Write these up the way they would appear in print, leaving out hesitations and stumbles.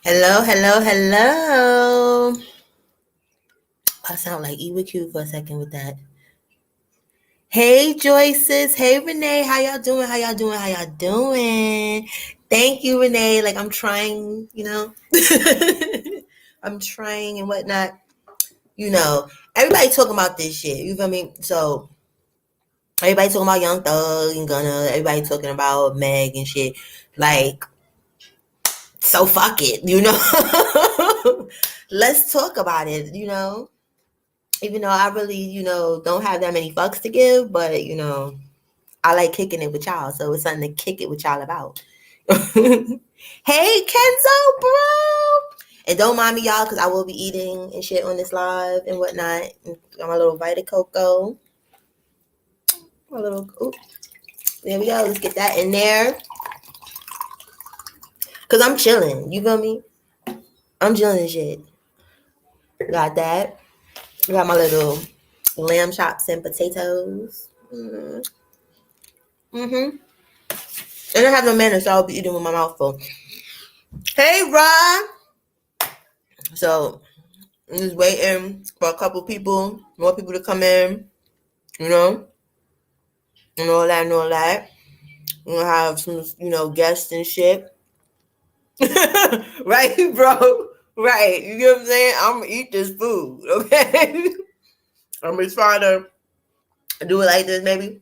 Hello, hello, hello. I sound like EWQ for a second with that. Hey, Joyces. Hey, Renee. How y'all doing? How y'all doing? How y'all doing? Thank you, Renee. Like, I'm trying, I'm trying and whatnot. Everybody talking about this shit. You feel me? So, everybody talking about Young Thug and Gunna. Everybody talking about Meg and shit. Like, so fuck it. Let's talk about it. Even though I really, don't have that many fucks to give, but I like kicking it with y'all, so it's something to kick it with y'all about. Hey, Kenzo, bro, and don't mind me, y'all, because I will be eating and shit on this live and whatnot. Got my little Vita Coco, my little. Ooh, there we go. Let's get that in there, cause I'm chilling. You feel me? I'm chilling and shit. Got that. Got my little lamb chops and potatoes. Mm-hmm. And I have no manners, so I'll be eating with my mouth full. Hey, Rob. So I'm just waiting for a couple people, more people to come in, and all that and all that. We're gonna have some, guests and shit. Right, bro? Right. You get what I'm saying? I'm gonna eat this food, okay? I'm gonna try to do it like this, maybe.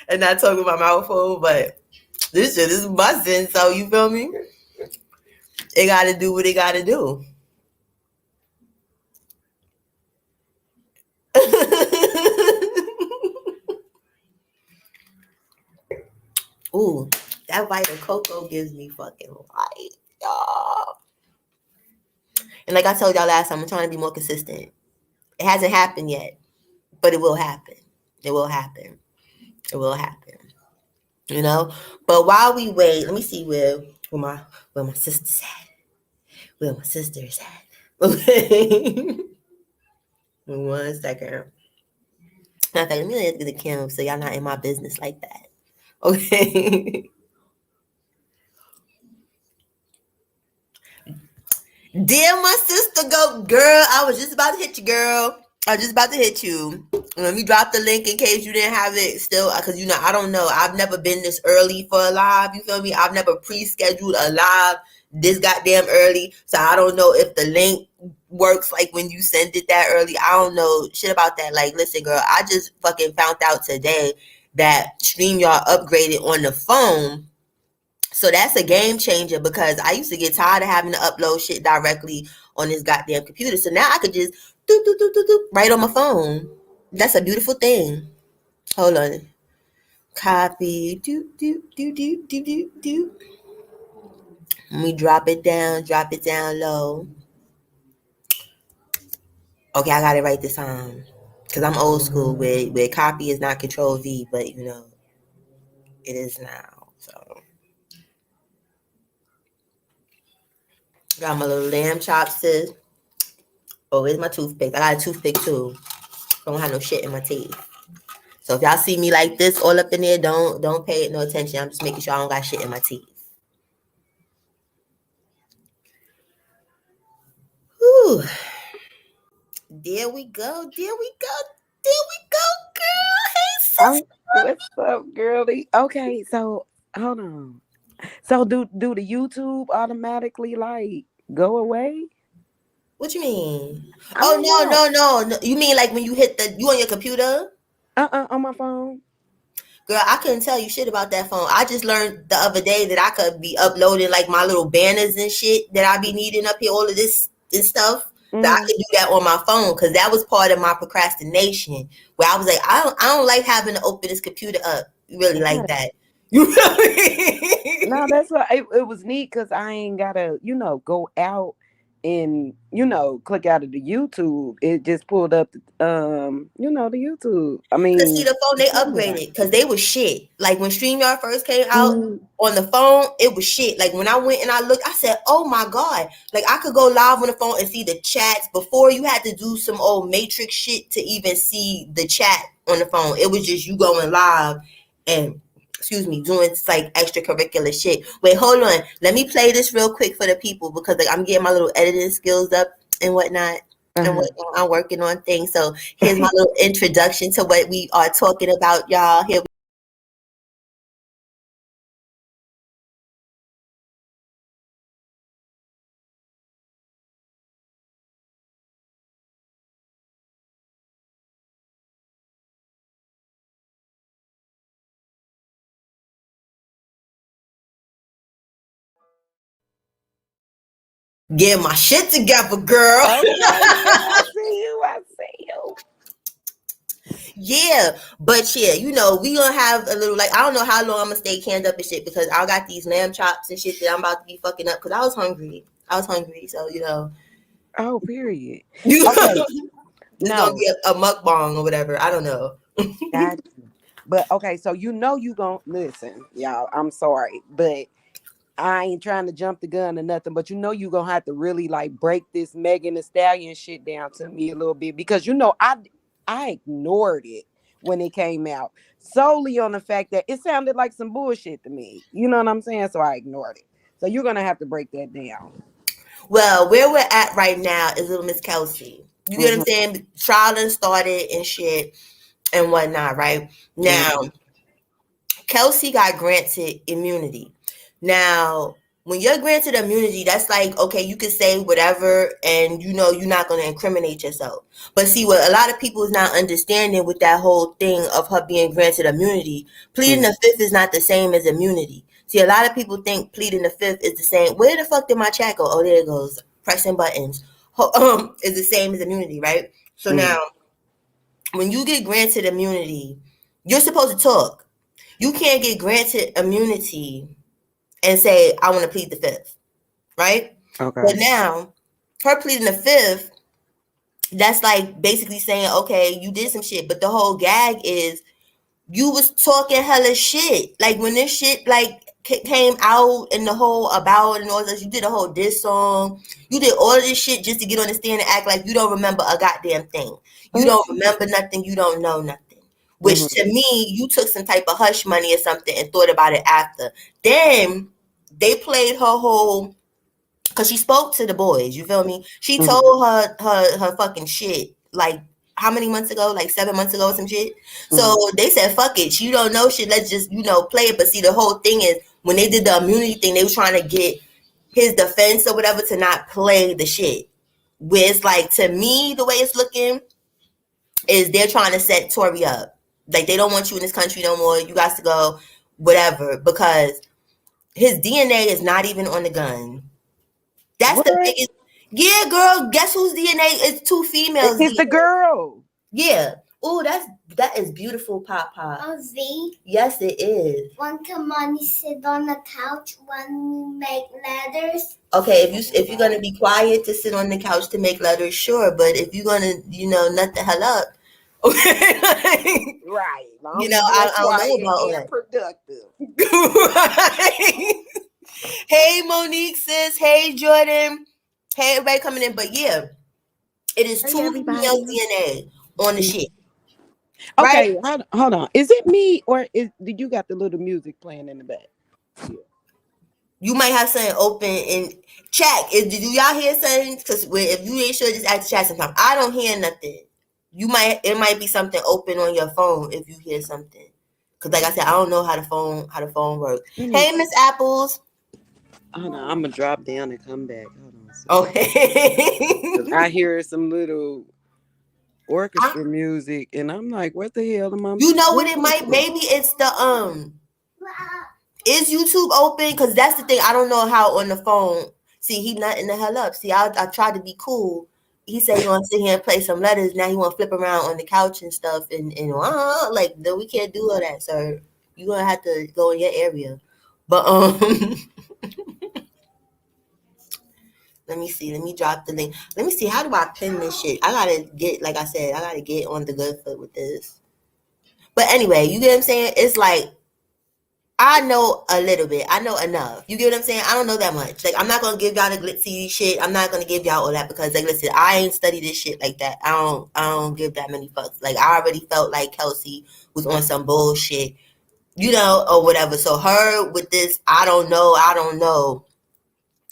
And not talk with my mouth full, but this shit is busting, so you feel me? It gotta do what it gotta do. Ooh, that Vita Coco gives me fucking life, y'all. And like I told y'all last time, I'm trying to be more consistent. It hasn't happened yet, but it will happen. It will happen. It will happen. But while we wait, let me see where my sister's at. Where my sister's at. Okay. 1 second. Matter of fact, let me look at the camera so y'all not in my business like that. Okay. Dear my sister, go girl. I was just about to hit you, girl. I was just about to hit you. Let me drop the link in case you didn't have it still, because I don't know. I've never been this early for a live. You feel me? I've never pre-scheduled a live this goddamn early, so I don't know if the link works like when you send it that early. I don't know shit about that. Like, listen, girl, I just fucking found out today that StreamYard upgraded on the phone. So that's a game changer, because I used to get tired of having to upload shit directly on this goddamn computer. So now I could just do right on my phone. That's a beautiful thing. Hold on. Copy. Do. Let me drop it down low. Okay, I got it right this time. Because I'm old school where copy is not control V, but it is now. So got my little lamb chops. Oh, where's my toothpick? I got a toothpick too. I don't have no shit in my teeth. So if y'all see me like this all up in there, don't pay it no attention. I'm just making sure I don't got shit in my teeth. Whew. There we go, girl. Hey, Oh, sister. what's up, girlie? Okay, so hold on. So do the YouTube automatically like go away? What you mean? I Oh, don't know. no. You mean like when you hit you on your computer? On my phone. Girl, I couldn't tell you shit about that phone. I just learned the other day that I could be uploading like my little banners and shit that I be needing up here, all of this stuff. That I Mm. could do that on my phone, because that was part of my procrastination. Where I was like, I don't like having to open this computer up really like Right. that. You know what No, I mean? that's what it was neat because I ain't gotta, go out and click out of the YouTube. It just pulled up the YouTube. I Cause see, mean, the phone the they timeline. upgraded because they was shit. Like when StreamYard first came out Mm. on the phone, it was shit. Like when I went and I looked, I said, "Oh my god!" Like I could go live on the phone and see the chats. Before, you had to do some old Matrix shit to even see the chat on the phone. It was just you going live and doing like extracurricular shit. Wait, hold on. Let me play this real quick for the people because like I'm getting my little editing skills up and whatnot. And whatnot. I'm working on things. So here's my little introduction to what we are talking about, y'all. Here get my shit together, girl. Okay, I see you. I see you. Yeah, but yeah, you know, we gonna have a little like I don't know how long I'm gonna stay canned up and shit because I got these lamb chops and shit that I'm about to be fucking up because I was hungry. So you know, Oh, period. you Okay, it's gonna no, be a mukbang or whatever. I don't know. got you. But okay, so you know you gonna listen, y'all. I'm sorry, but I ain't trying to jump the gun or nothing, but you know you gonna have to really like break this Megan Thee Stallion shit down to me a little bit because you know I ignored it when it came out solely on the fact that it sounded like some bullshit to me. You know what I'm saying? So I ignored it. So you're gonna have to break that down. Well, where we're at right now is little Miss Kelsey. You get what I'm Hmm. saying? Trial done started and shit and whatnot, right? Now, Hmm. Kelsey got granted immunity. Now, when you're granted immunity, that's like, okay, you can say whatever and you know you're not going to incriminate yourself. But see, what a lot of people is not understanding with that whole thing of her being granted immunity, pleading the fifth is not the same as immunity. See, a lot of people think pleading the fifth is the same. Where the fuck did my chat go? Oh, there it goes. Pressing buttons. Is the same as immunity, right? So Hmm. now, when you get granted immunity, you're supposed to talk. You can't get granted immunity and say, I want to plead the fifth, right? But Okay. now, her pleading the fifth, that's like basically saying, okay, you did some shit. But the whole gag is you was talking hella shit. Like when this shit like came out and the whole about and all this, you did a whole diss song. You did all of this shit just to get on the stand and act like you don't remember a goddamn thing. You don't remember nothing. You don't know nothing. Which Hmm. to me, you took some type of hush money or something and thought about it after. Then they played her whole because she spoke to the boys. You feel me? She Hmm. told her fucking shit like how many months ago? Like 7 months ago or some shit. So Hmm. they said, "Fuck it, you don't know shit. Let's just play it." But see, the whole thing is when they did the immunity thing, they were trying to get his defense or whatever to not play the shit. Where it's like to me, the way it's looking is they're trying to set Tory up. Like they don't want you in this country no more. You got to go, whatever, because his DNA is not even on the gun. That's the What? biggest. Yeah, girl. Guess whose DNA? It's two females' It's the DNA. girl. Yeah. Oh, that is beautiful, Pop Pop. Oh, Z, Yes, it is. when can mommy sit on the couch when we make letters? Okay, if you're gonna be quiet to sit on the couch to make letters, sure. But if you're gonna, nut the hell up, okay, Right. As long as you being I don't know quiet about all and that. productive. Right. Hey, Monique, sis. Hey, Jordan. Hey, everybody coming in. But yeah, it is Hey, two females' everybody. DNA on the shit, right? Okay, hold on. Is it me or did you got the little music playing in the back? Yeah. You might have something open in chat. Do y'all hear something? Because if you ain't sure, just ask the chat sometimes. I don't hear nothing. It might be something open on your phone if you hear something. Cause like I said, I don't know how the phone works. Let me Hey, see. Miss Apples. Hold on. I'm gonna drop down and come back. Hold on a second. Okay. 'Cause I hear some little orchestra music, and I'm like, "What the hell am I You know what it listening might? to?" Maybe it's the Is YouTube open? Cause that's the thing. I don't know how on the phone. See, he nutting the hell up. See, I tried to be cool. He said he want to sit here and play some letters. Now he want to flip around on the couch and stuff. And like, no, we can't do all that, sir. You gonna have to go in your area. But let me see. Let me drop the link. Let me see. How do I pin this shit? I gotta get, like I said, I gotta get on the good foot with this. But anyway, you get what I'm saying? It's like I know a little bit. I know enough. You get what I'm saying? I don't know that much. Like, I'm not gonna give y'all the glitzy shit. I'm not gonna give y'all all that because, like, listen, I ain't studied this shit like that. I don't give that many fucks. Like, I already felt like Kelsey was on some bullshit you know, or whatever. So her with this, I don't know.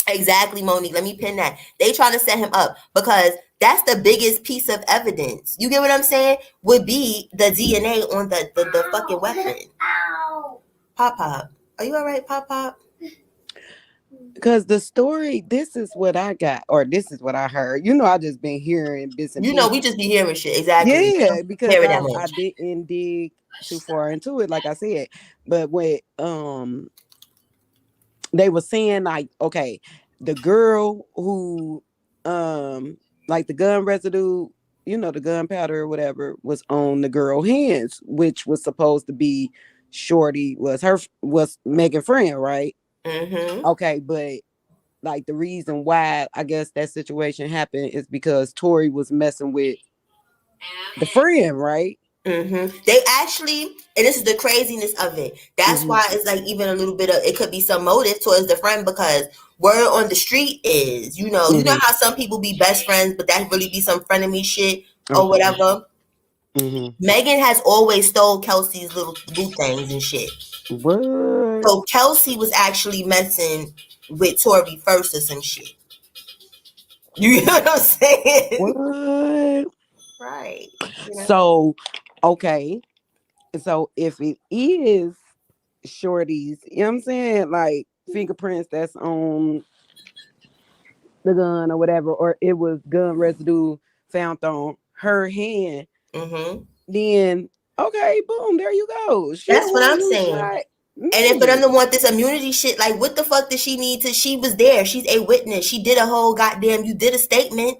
Exactly, Monique. Let me pin that. They trying to set him up because that's the biggest piece of evidence. You get what I'm saying? Would be the DNA on the fucking weapon. Ow. Pop Pop. Are you all right, Pop Pop? Because the story, this is what I got, or this is what I heard. You know, I just been hearing bits and You know, we pieces. just be hearing shit. Exactly. We Yeah, don't because hear it that I much. didn't dig too far into it, like I said. But when they were saying like, okay, the girl who like the gun residue, you know, the gunpowder or whatever was on the girl hands, which was supposed to be Shorty, was Megan friend, right? Mm-hmm. Okay, but like the reason why I guess that situation happened is because Tori was messing with the friend, right? Mm-hmm. They actually, and this is the craziness of it. That's Mm-hmm. why it's like even a little bit of it could be some motive towards the friend because word on the street is, you know Mm-hmm. how some people be best friends, but that really be some frenemy shit or Okay. whatever. Mm-hmm. Megan has always stole Kelsey's little boot things and shit. What? So Kelsey was actually messing with Tori first or some shit. You know what I'm saying? What? Right. You know? So, okay. So if it is Shorty's, you know what I'm saying? Like fingerprints that's on the gun or whatever, or it was gun residue found on her hand, Mm-hmm. then okay, boom, there you go. She the That's what one I'm who saying. shot And then for them Megan. to want this immunity shit, like what the fuck did she need to? She was there. She's a witness. She did a whole goddamn. You did a statement.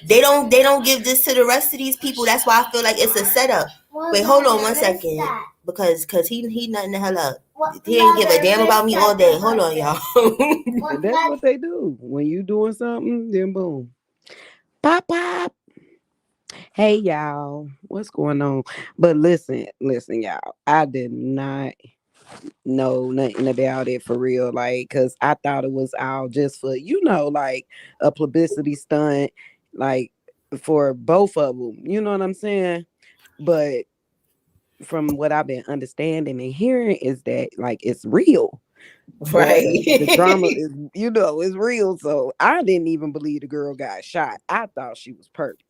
They don't give this to the rest of these people. That's why I feel like it's a setup. Wait, hold on one second, because he nothing the hell up. He ain't give a damn about me all day. Hold on, y'all. And that's what they do. When you doing something, then boom. Pop pop. Hey y'all. What's going on? But listen, y'all. I did not know nothing about it for real. Like, cause I thought it was all just for, like a publicity stunt, like for both of them. You know what I'm saying? But from what I've been understanding and hearing is that like it's real. Right. The drama is, is real. So I didn't even believe the girl got shot. I thought she was perfect.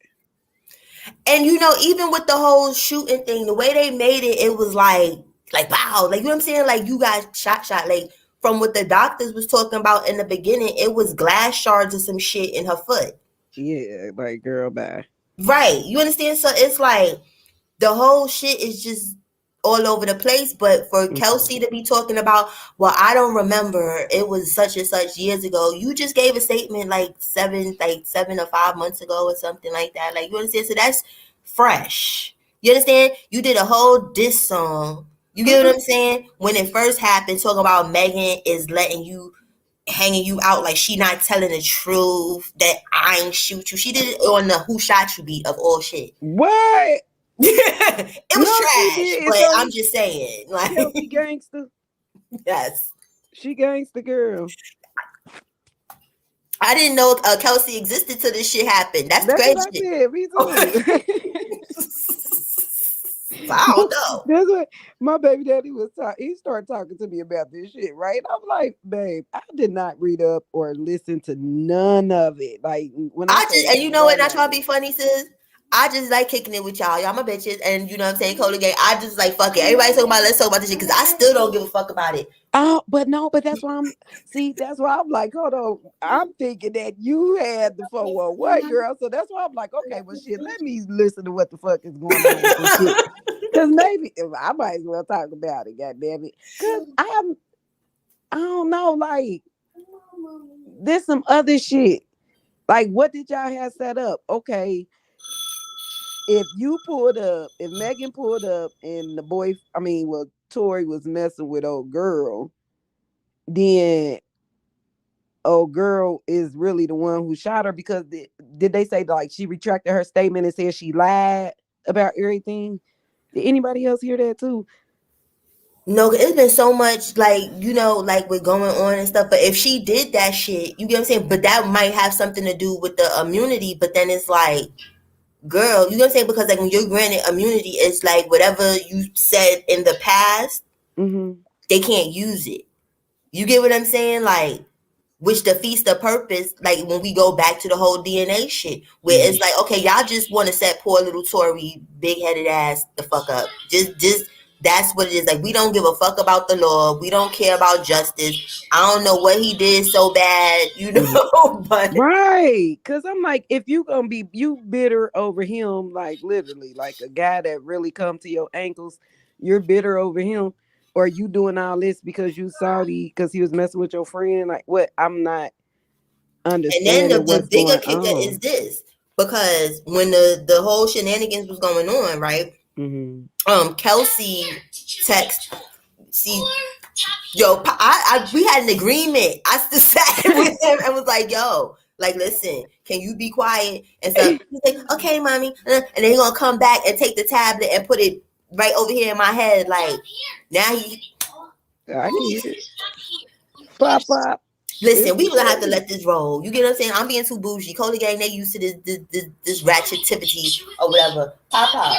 And even with the whole shooting thing, the way they made it, it was like wow, like you know what I'm saying? Like you got shot. Like from what the doctors was talking about in the beginning, it was glass shards or some shit in her foot. Yeah, like girl, bye. Right. You understand? So it's like the whole shit is just all over the place. But for Kelsey to be talking about, well, I don't remember, it was such and such years ago. You just gave a statement like 7 or 5 months ago or something like that. Like you understand? So that's fresh. You understand? You did a whole diss song. You get what I'm saying? When it first happened, talking about Megan is letting you hanging you out like she not telling the truth, that I ain't shoot you. She did it on the Who Shot You beat of all shit. What? It was No, she trash, did. but So I'm just saying, like, Kelsey gangster. yes. She gangster girl. I didn't know Kelsey existed till this shit happened. That's the That's what I crazy said. Me too. shit. I don't know. That's what my baby daddy was talking. He started talking to me about this shit, right? I'm like, babe, I did not read up or listen to none of it. Like when I say And you know what? none Not of trying to it. be funny, sis. I just like kicking it with y'all. Y'all my bitches, and you know what I'm saying, Cola Gang. I just like fuck it. Everybody talking about let's talk about this shit because I still don't give a fuck about it. Oh, but no, but that's why that's why I'm like, hold on. I'm thinking that you had the 411 girl. So that's why I'm like, okay, well shit, let me listen to what the fuck is going on with this shit. Cause maybe I might as well talk about it, god damn it. Cause I don't know, like there's some other shit. Like, what did y'all have set up? Okay, if Megan pulled up and Tori was messing with old girl, then old girl is really the one who shot her because did they say like she retracted her statement and said she lied about everything? Did anybody else hear that too? No, it's been so much like like with going on and stuff. But if she did that shit, you get what I'm saying. But that might have something to do with the immunity. But then it's like, girl, you know what I'm saying? Because like when you're granted immunity, it's like whatever you said in the past they can't use it. You get what I'm saying? Like, which defeats the purpose, like when we go back to the whole DNA shit, where it's like, okay, y'all just want to set poor little Tory big headed ass the fuck up. Just that's what it is. Like, we don't give a fuck about the law. We don't care about justice. I don't know what he did so bad, you know, but right. Cause I'm like, if you gonna be you bitter over him, like literally, like a guy that really come to your ankles, you're bitter over him, or you doing all this because you Saudi because he was messing with your friend. Like what? I'm not and then understanding the what's bigger going kicker is on. this, because when the whole shenanigans was going on, right? Kelsey text, see, yo, we had an agreement. I still sat with him and was like, yo, like, listen, can you be quiet and stuff? He's like, okay, mommy. And then he's gonna come back and take the tablet and put it right over here in my head. Like, now he, I hear it. Pop. listen, we gonna have to let this roll. You get what I'm saying? I'm being too bougie. Cody gang, they used to this ratchetivity or whatever. Pop.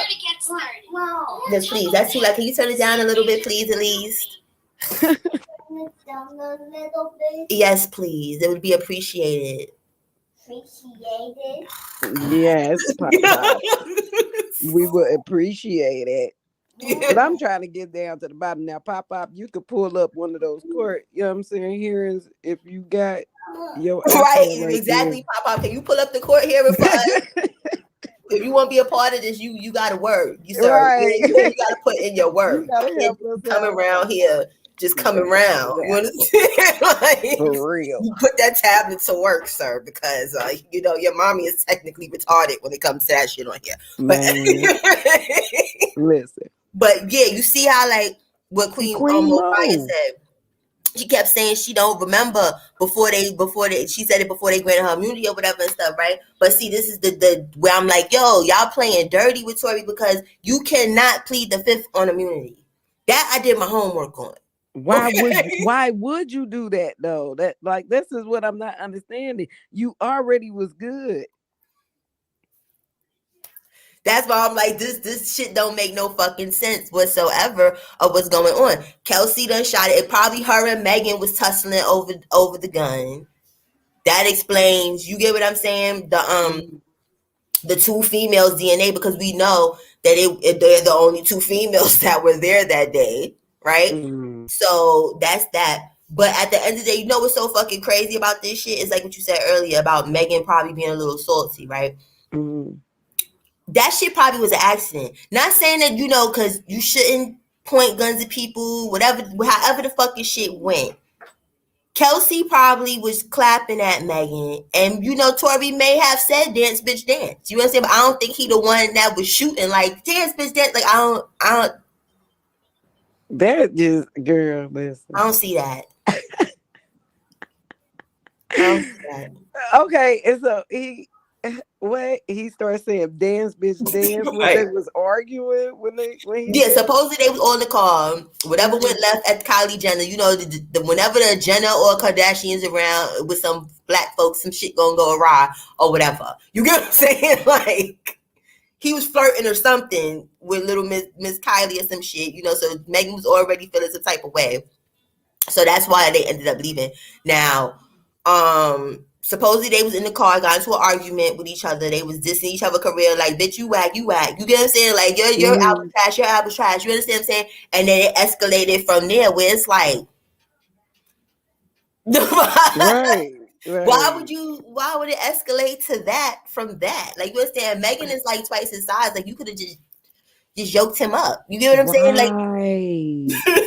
Yes, please. That's too loud. Can you turn it down a little bit, please, at least? Down a little bit. Yes, please. It would be appreciated. Appreciated. Yes, Pop. We would appreciate it. But I'm trying to get down to the bottom now. Pop, you could pull up one of those court, you know what I'm saying? Here is if you got your right, exactly. Pop. Can you pull up the court hearing for us? If you want to be a part of this, you got to work. You sir, right. you got to put in your work. You gotta help us coming out. around here, just coming around. You understand? Like, for real. You put that tablet to work, sir, because you know your mommy is technically retarded when it comes to that shit on here. Man. But Listen. But yeah, you see how like what Queen O'Brien said. She kept saying she don't remember before they she said it before they granted her immunity or whatever and stuff, right? But see, this is the where I'm like, yo, y'all playing dirty with Tory because you cannot plead the fifth on immunity. That I did my homework on. Why would you do that though? That like this is what I'm not understanding. You already was good. That's why I'm like, this shit don't make no fucking sense whatsoever of what's going on. Kelsey done shot it. Probably her and Megan was tussling over the gun. That explains, you get what I'm saying? The two females' DNA, because we know that they're the only two females that were there that day, right? So that's that. But at the end of the day, you know what's so fucking crazy about this shit? It's like what you said earlier about Megan probably being a little salty, right? That shit probably was an accident. Not saying that, you know, because you shouldn't point guns at people, whatever, however the fucking shit went. Kelsey probably was clapping at Megan, and you know, Tory may have said "dance, bitch, dance." You know what I'm saying? But I don't think he the one that was shooting like "dance, bitch, dance." Like I don't. That just girl, listen. I don't see that. I don't see that. Okay, and so he started saying "dance, bitch, dance" when Right. they was arguing Supposedly they was on the call. Whatever went left at Kylie Jenner, you know, whenever the Jenner or Kardashians around with some black folks, some shit gonna go awry or whatever. You get what I'm saying? Like he was flirting or something with little Miss Kylie or some shit, you know. So Megan was already feeling some type of way. So that's why they ended up leaving. Now, supposedly they was in the car, got into an argument with each other. They was dissing each other career, like, bitch, you whack. You get what I'm saying? Like, your album trash, your album trash. You understand what I'm saying? And then it escalated from there, where it's like, right. Why would it escalate to that from that? Like, you understand? Megan is like twice his size. Like, you could have just yoked him up. You get what I'm saying? Like,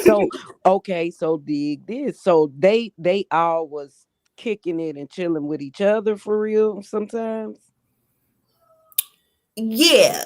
so okay, so dig this. So they all was kicking it and chilling with each other for real sometimes. Yeah,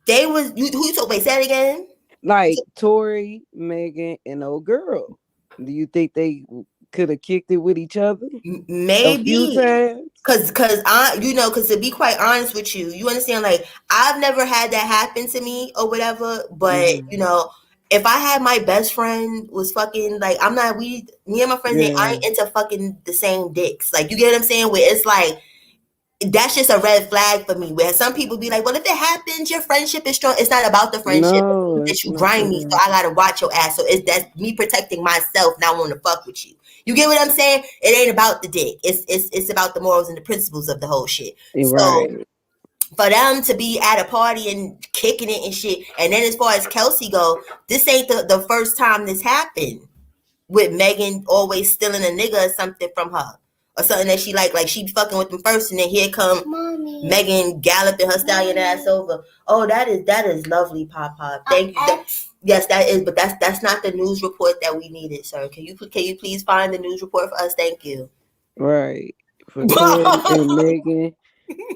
they was. Who you talk? Wait, say it again. Like Tory, Megan, and old girl. Do you think they could have kicked it with each other? Maybe. A few times. Cause to be quite honest with you, you understand, like, I've never had that happen to me or whatever, but you know, if I had my best friend was fucking, like, me and my friends, I ain't into fucking the same dicks. Like, you get what I'm saying? Where it's like, that's just a red flag for me. Where some people be like, well, if it happens, your friendship is strong. It's not about the friendship. No, That it's you not grimy, so that. I gotta watch your ass. So that's me protecting myself, not want to fuck with you. You get what I'm saying? It ain't about the dick. It's about the morals and the principles of the whole shit. You're So right. for them to be at a party and kicking it and shit, and then as far as Kelsey go, this ain't the first time this happened with Megan always stealing a nigga or something from her. Or something that she like she fucking with them first, and then here come Mommy. Megan galloping her stallion ass over. Oh, that is lovely, Papa. Thank you. Yes, that is, but that's not the news report that we needed, sir. Can you please find the news report for us? Thank you. Right. For Tori and Megan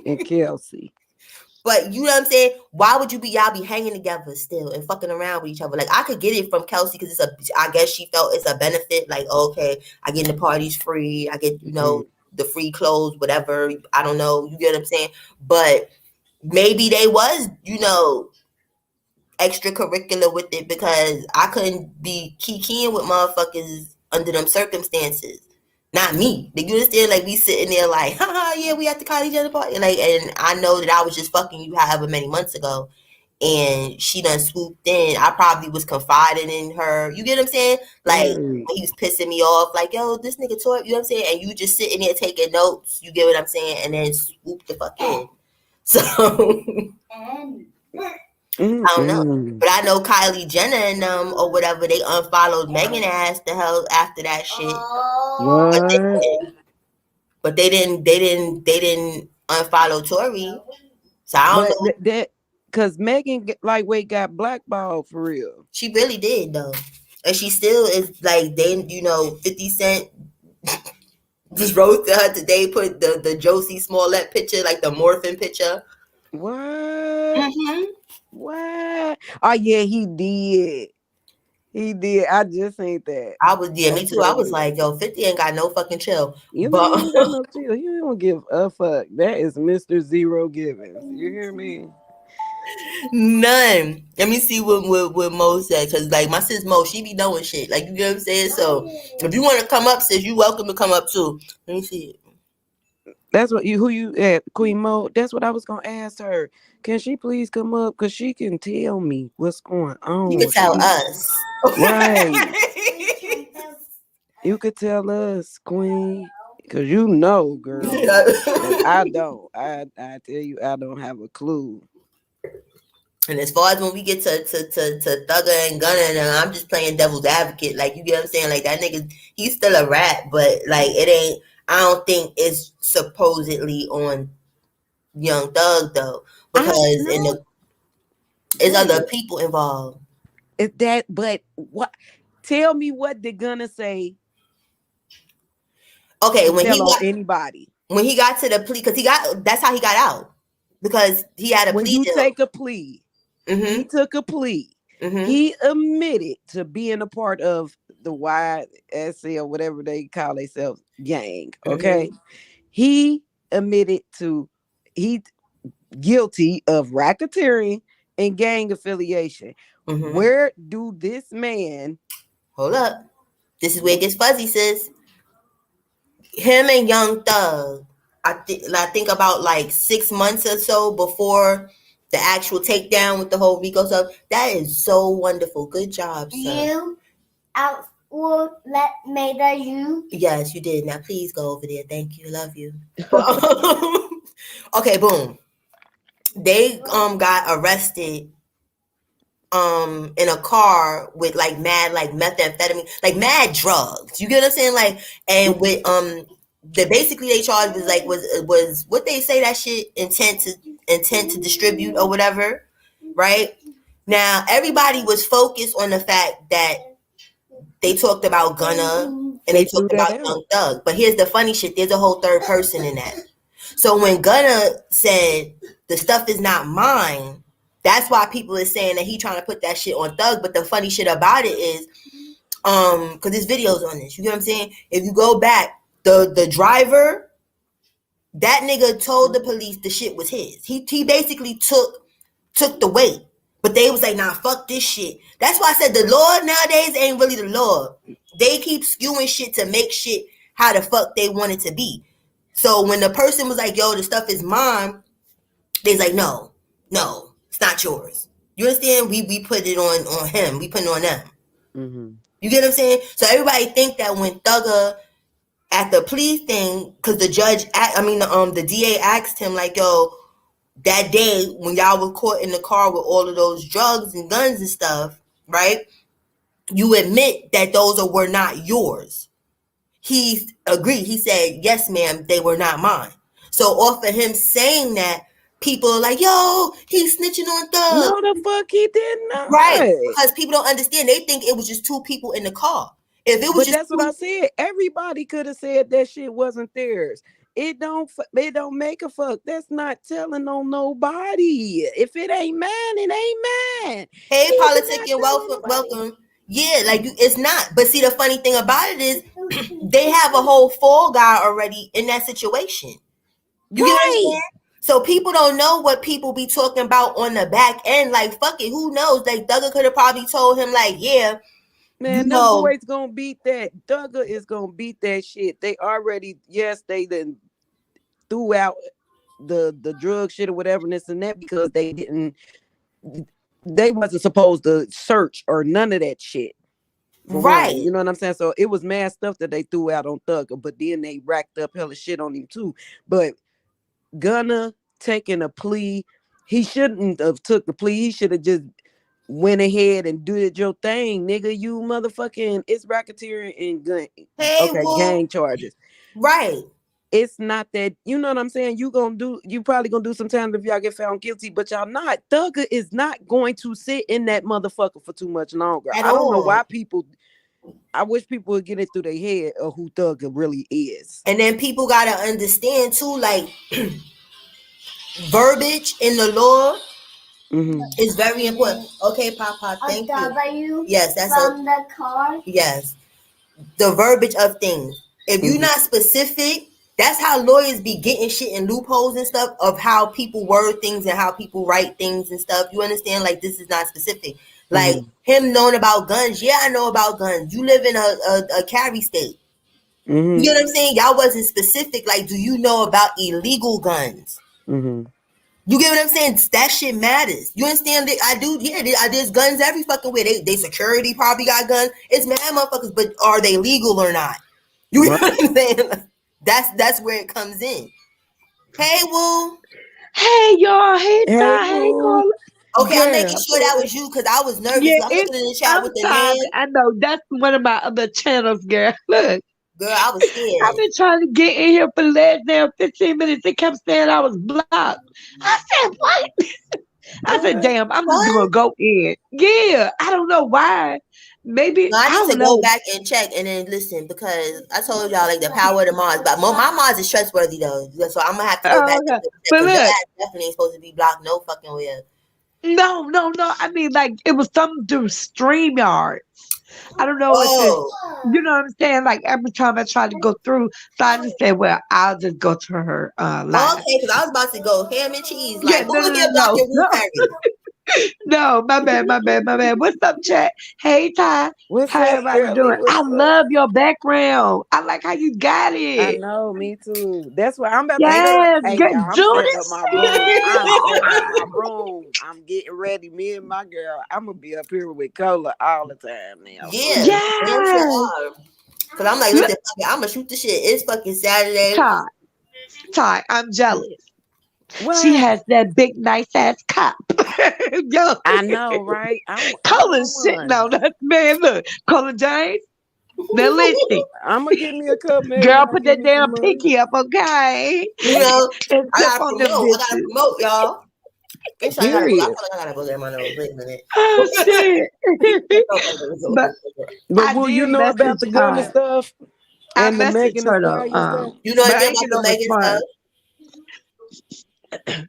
and Kelsey. But you know what I'm saying? Why would y'all be hanging together still and fucking around with each other? Like, I could get it from Kelsey because I guess she felt it's a benefit. Like, okay, I get the parties free. I get, the free clothes, whatever. I don't know. You get what I'm saying? But maybe they was, extracurricular with it because I couldn't be kikiing with motherfuckers under them circumstances. Not me. You understand? Like, we sitting there like, haha, yeah, we at the college other party. Like, and I know that I was just fucking you however many months ago. And she done swooped in. I probably was confiding in her. You get what I'm saying? Like, Right. he was pissing me off. Like, yo, this nigga tore, you know what I'm saying? And you just sitting there taking notes. You get what I'm saying? And then swoop the fuck in. So, I don't know. But I know Kylie Jenner and them or whatever, they unfollowed Megan ass the hell after that shit. What? But they didn't unfollow Tori. So I don't But know. that because Megan Lightweight got blackballed for real. She really did though. And she still is like, they 50 Cent just roasted her today, put the Josie Smollett picture, like the morphin picture. What? Mm-hmm. What? Oh yeah, he did. He did. I just ain't that. Me too. I was like, yo, 50 ain't got no fucking chill. You know, But he ain't got no chill. He don't give a fuck. That is Mr. Zero Givens. You hear me? none. Let me see what Mo said. Cause like my sis Mo, she be knowing shit. Like, you get what I'm saying? So if you want to come up, sis, you welcome to come up too. Let me see it. That's what who you at, Queen Mo. That's what I was gonna ask her. Can she please come up? Cause she can tell me what's going on. You can tell us. Right. You could tell us, Queen. Cause you know, girl. And I don't. I tell you, I don't have a clue. And as far as when we get to Thugga and Gunna, and I'm just playing devil's advocate. Like, you get what I'm saying? Like, that nigga, he's still a rat, but like, it ain't. I don't think it's supposedly on Young Thug though, because there's other people involved. Is that? But what? Tell me what they're gonna say. Okay, when he got to the plea, because that's how he got out, because he had a when plea you deal. take a plea. Mm-hmm. He took a plea. Mm-hmm. He admitted to being a part of the YSL, whatever they call themselves, gang. Okay. Mm-hmm. He admitted he guilty of racketeering and gang affiliation. Mm-hmm. Where do this man? Hold up. This is where it gets fuzzy, sis. Him and Young Thug, I think about like 6 months or so before the actual takedown with the whole Rico stuff. That is so wonderful. Good job, sir. You made you. Yes, you did. Now please go over there. Thank you. Love you. Okay, boom. They got arrested in a car with like mad like methamphetamine, like mad drugs. You get what I'm saying? Like, and with basically they charged was what they say that shit intent to distribute or whatever, right? Now everybody was focused on the fact that they talked about Gunna and they talked about Young Thug. But here's the funny shit, there's a whole third person in that. So when Gunna said the stuff is not mine, that's why people are saying that he trying to put that shit on Thug. But the funny shit about it is, because there's videos on this. You get what I'm saying? If you go back, the driver, that nigga told the police the shit was his. He basically took the weight. But they was like, nah, fuck this shit. That's why I said the law nowadays ain't really the law. They keep skewing shit to make shit how the fuck they want it to be. So when the person was like, yo, the stuff is mine, they's like, no, it's not yours. You understand? We put it on him. We put it on them. Mm-hmm. You get what I'm saying? So everybody think that when Thugga at the plea thing, because the judge, the DA asked him like, yo, that day when y'all were caught in the car with all of those drugs and guns and stuff, right? You admit that those were not yours. He agreed. He said, yes, ma'am, they were not mine. So off of him saying that, people are like, yo, he's snitching on Thug. No, the fuck he did not. Right. Because people don't understand. They think it was just two people in the car. If it was but just that's what I said. Everybody could have said that shit wasn't theirs. It don't make a fuck. That's not telling on nobody. If it ain't mine, it ain't mine. Hey, politicking, welcome. Yeah, like it's not. But see, the funny thing about it is they have a whole fall guy already in that situation. You get what I'm saying? So people don't know what people be talking about on the back end. Like, fuck it, who knows? Like, Thugga could have probably told him, like, yeah, man, them boys gonna beat that. Thugga is gonna beat that shit. They already, yes, they then threw out the drug shit or whatever and this and that because they wasn't supposed to search or none of that shit. Right. You know what I'm saying? So it was mad stuff that they threw out on Thugga, but then they racked up hella shit on him too. But Gunna taking a plea, he shouldn't have took the plea. He should have just went ahead and did your thing, nigga. You motherfucking, it's racketeering and gun. Gang charges. Right. It's not that, you know what I'm saying? You probably gonna do some time if y'all get found guilty, but y'all not. Thugga is not going to sit in that motherfucker for too much longer. I don't know why I wish people would get it through their head of who Thugga really is. And then people gotta understand too, like verbiage in the law is very important. Okay, Papa, thank you. Yes, that's from the car. Yes, the verbiage of things. If you're not specific, that's how lawyers be getting shit in loopholes and stuff of how people word things and how people write things and stuff. You understand? Like, this is not specific. Like him knowing about guns. Yeah, I know about guns. You live in a carry state. You know what I'm saying? Y'all wasn't specific. Like, do you know about illegal guns? You get what I'm saying? That shit matters. You understand? I do. Yeah, there's guns every fucking way. They security probably got guns. It's mad motherfuckers, but are they legal or not? You know what I'm saying? That's where it comes in. Hey, Woo. Hey, y'all. Hey, Carla. Okay, I'm making sure that was you because I was nervous. Yeah, I'm looking in the chat with the name. I know. That's one of my other channels, girl. Look. Girl, I was scared. I've been trying to get in here for the last damn 15 minutes. They kept saying I was blocked. I said, what? I said, damn, I'm just going to go in. Yeah, I don't know why. Maybe no, I need to go back and check and then listen because I told y'all like the power of the Mars. But my Mars is trustworthy though, so I'm gonna have to go back. Okay. But look, definitely ain't supposed to be blocked. No fucking way. No. I mean, like it was something through StreamYard. I don't know what you know what I'm saying? Like every time I try to go through, so I just said, well, I'll just go to her live. Okay, because I was about to go ham and cheese. Like, no, my bad. What's up, chat? Hey, Ty. How everybody doing? I love your background. I like how you got it. I know, me too. That's why I'm about to I'm setting up my room. I'm getting ready. Me and my girl, I'm gonna be up here with Cola all the time now. Yeah. Because I'm like, listen, I'm gonna shoot the shit. It's fucking Saturday. Ty, I'm jealous. What? She has that big, nice ass cup. Yo, I know, right? Colin's sitting on that man. Look, Colin James. Now listen, I'm gonna give me a cup, man. Girl, put that damn pinky up, okay? You know, I gotta promote, y'all. I gotta go get my nose. Wait a minute. Oh shit! but will you know about the gun stuff and the Megan stuff? You know anything about the Megan stuff?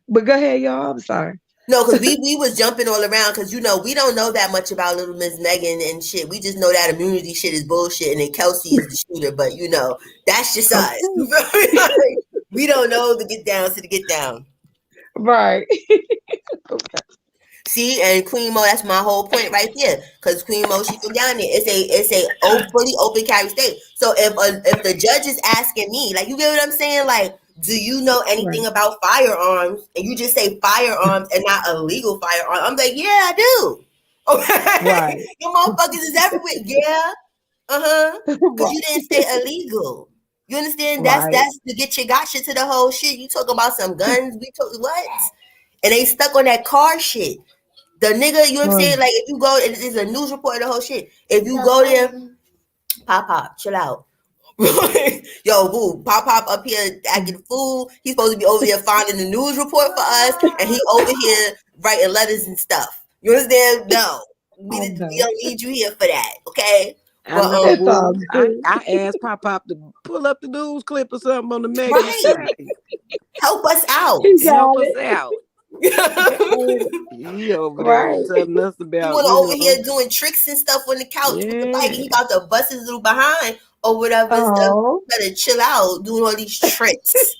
But go ahead, y'all. I'm sorry. No, because we was jumping all around because, you know, we don't know that much about Little Miss Megan and shit. We just know that immunity shit is bullshit and then Kelsey is the shooter. But, you know, that's just us. We don't know the get down to the get down. Right. Okay. See, and Queen Mo, that's my whole point right there. Because Queen Mo, she from down there. It's a fully open carry state. So if the judge is asking me, like, you get what I'm saying? Like, do you know anything Right. about firearms? And you just say firearms and not illegal firearms. I'm like, yeah, I do. Okay, Right. you motherfuckers is everywhere. Yeah, because Right. you didn't say illegal. You understand? That's Right. to get your gotcha to the whole shit. You talk about some guns. We talk what? And they stuck on that car shit. The nigga, you know what I'm saying? Right. Like, if you go, it's a news report of the whole shit. If you go there, Pop, chill out. Yo, boo, Pop up here acting fool. He's supposed to be over here finding the news report for us, and he over here writing letters and stuff. You understand? No, we Oh no. don't need you here for that, okay? I But know, It's all boo. I good. asked Pop to pull up the news clip or something on the Megan Thee right, Stallion. help us out. He Help got us it. out. He over there Right. telling us He about, went over here doing tricks and stuff on the couch with the bike, and yeah. he about to bust his little behind or whatever and stuff. Oh, Better chill out doing all these tricks.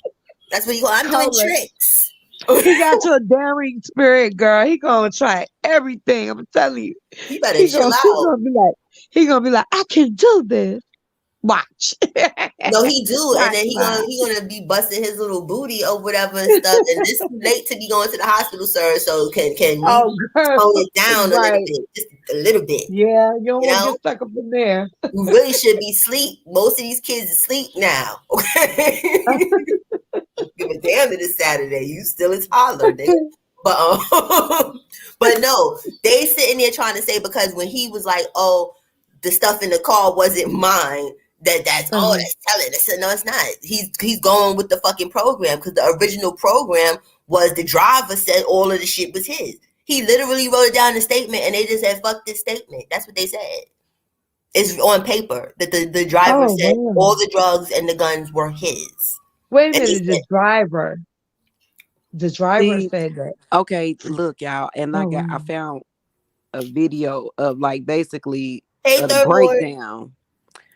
That's what you I'm doing correct. tricks. He got your daring spirit, girl. He gonna try everything. I'm telling you. He better chill He out. gonna be like, I can do this. Watch. No, he do, and Watch, then watch. he gonna be busting his little booty or whatever and stuff. And this too late to be going to the hospital, sir. So can we Oh, girl. tone it down a little Right. bit, just a little bit? Yeah, you don't You want to know, get stuck up in there. you really should be asleep. Most of these kids are asleep now. Okay, give a damn that it's Saturday. You still a toddler, nigga. But but no, they sitting there trying to say because when he was like, oh, the stuff in the car wasn't mine. That's Uh-huh. that's telling. I said, no, it's not. He's going with the fucking program because the original program was the driver said all of the shit was his. He literally wrote it down in a statement and they just said, fuck this statement. That's what they said. It's on paper that the driver Oh, said wow. all the drugs and the guns were his. Wait a And he minute, said, the driver See, said that. okay, look, y'all, and Oh, I wow. found a video of like basically hey, the third ward. breakdown.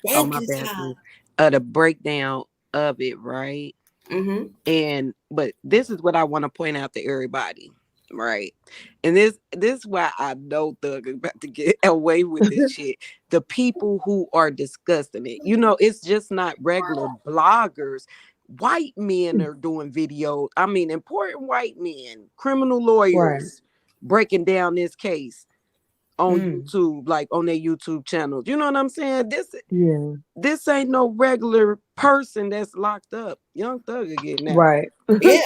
Oh, Thank my you, bad, Ty. boo. The breakdown of it, right? Mm-hmm. But this is what I want to point out to everybody, right? And this is why I know Thug is about to get away with this shit. The people who are discussing it, it's just not regular bloggers. White men are doing videos. I mean, important white men, criminal Right. lawyers, breaking down this case on Mm. YouTube, like on their YouTube channels. You know what I'm saying? Yeah. This ain't no regular person that's locked up. Young Thugger getting out. Right. Yeah.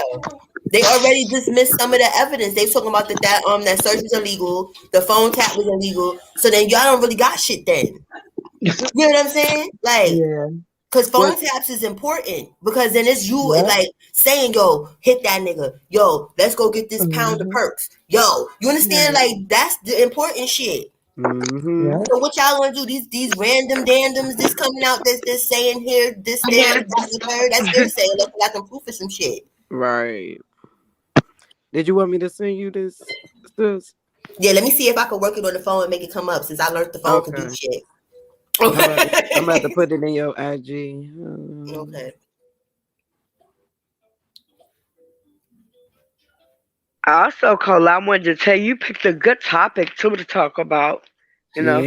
They already dismissed some of the evidence. They talking about that search was illegal, the phone tap was illegal. So then y'all don't really got shit then. You know what I'm saying? Like, Yeah. because phone Well, taps is important because then it's you Yep. like saying, yo, hit that nigga. Yo, let's go get this pound of Mm-hmm. perks. Yo, you understand? Right. Like, that's the important shit. mm-hmm. Yep. So what y'all gonna do? These random dandoms this coming out this saying here, this there, that, and the third. That's hearsay unless I can proof of some shit. Right. Did you want me to send you this? Yeah, let me see if I can work it on the phone and make it come up since I learned the phone could do Okay. shit. I'm about to put it in your IG. Okay. Also, Cole, I wanted to tell you picked a good topic too to talk about. Yeah.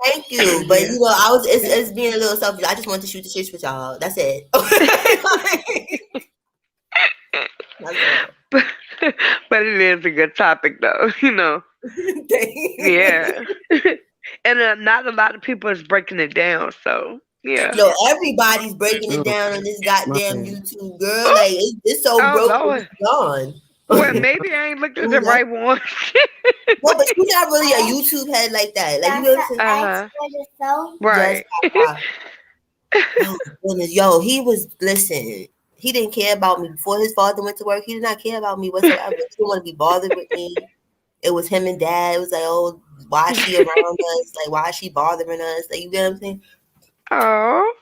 Thank you, but it's being a little selfish. I just want to shoot the shit with y'all. That's it. That's it. But it is a good topic though, Yeah. And not a lot of people is breaking it down, so yeah. Yo, everybody's breaking it Oh, down on this my goddamn bad. YouTube, girl. Like it's so Oh broke, Lord. it's gone. Well, maybe I ain't looked at the right one. No, but you're not really a YouTube head like that. Like you know what I'm saying? Right. Yes, oh goodness, yo, listen. He didn't care about me before his father went to work. He did not care about me whatsoever. He didn't want to be bothered with me. It was him and dad. It was like, oh, why is she around us? Like, why is she bothering us? Like, you get what I'm saying? Oh.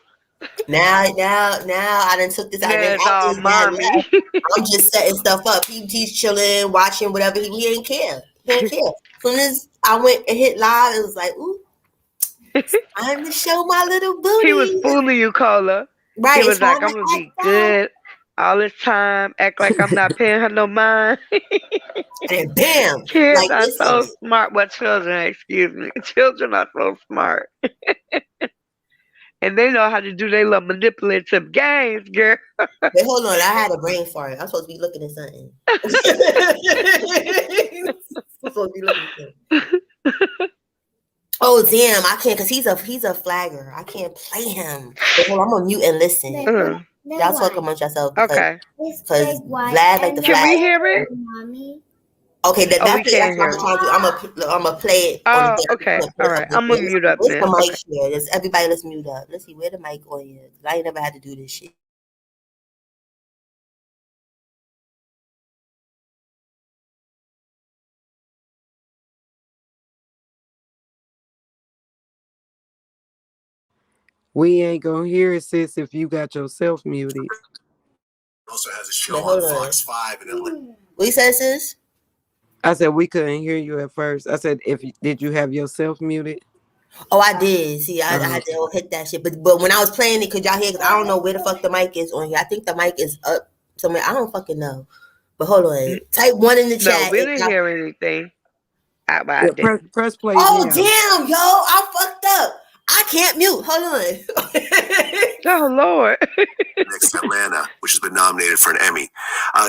Now, I done took this out. That's all mommy. I'm just setting stuff up. He's chilling, watching whatever. He ain't care. He ain't care. As soon as I went and hit live, it was like, ooh, it's time to show my little booty. He was fooling you, Cola. Right. He was like, I'm gonna be good all this time, act like I'm not paying her no mind. And bam, Kids like are so listen. smart. Well, children, excuse me. Children are so smart. And they know how to do their little manipulative games, girl. Wait, hold on. I had a brain fart. I'm supposed to be looking at something. I'm supposed to be looking at something. Oh damn, I can't because he's a flagger. I can't play him. Wait, hold on, I'm gonna mute and listen. Y'all talk amongst yourself because Okay. Vlad like the Can we flag. hear it? Mommy. Okay, Oh, we that's can't what hear I'm it. trying to do. I'm gonna play it on Oh, the okay. All right. I'm going to mute up Where's then. the mic Okay. here? Everybody, let's mute up. Let's see where the mic on is. I ain't never had to do this shit. We ain't gonna hear it, sis, if you got yourself muted. Also has a show on Fox 5 in Atlanta. What you said, sis? I said we couldn't hear you at first. I said, did you have yourself muted? Oh, I did. See, I had to hit that shit. But when I was playing it, could y'all hear? Because I don't know where the fuck the mic is on here. I think the mic is up somewhere. I don't fucking know. But hold on. Type 1 in the No, chat. we didn't hear anything. Yeah, I didn't. press play Oh, now. damn, yo. I fucked up. I can't mute. Hold on. Oh, Lord. Next Atlanta, which has been nominated for an Emmy.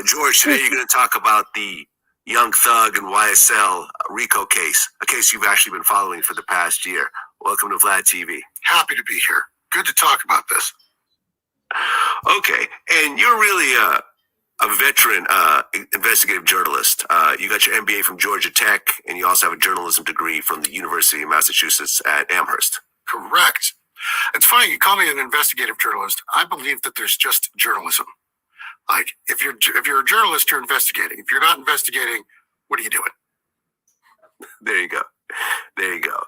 George, today you're going to talk about the Young Thug and YSL RICO case, a case you've actually been following for the past year. Welcome to Vlad TV. Happy to be here. Good to talk about this. Okay, and you're really a veteran investigative journalist. You got your MBA from Georgia Tech, and you also have a journalism degree from the University of Massachusetts at Amherst. Correct. It's funny, you call me an investigative journalist. I believe that there's just journalism. Like, if you're a journalist, you're investigating. If you're not investigating, what are you doing? There you go. There you go.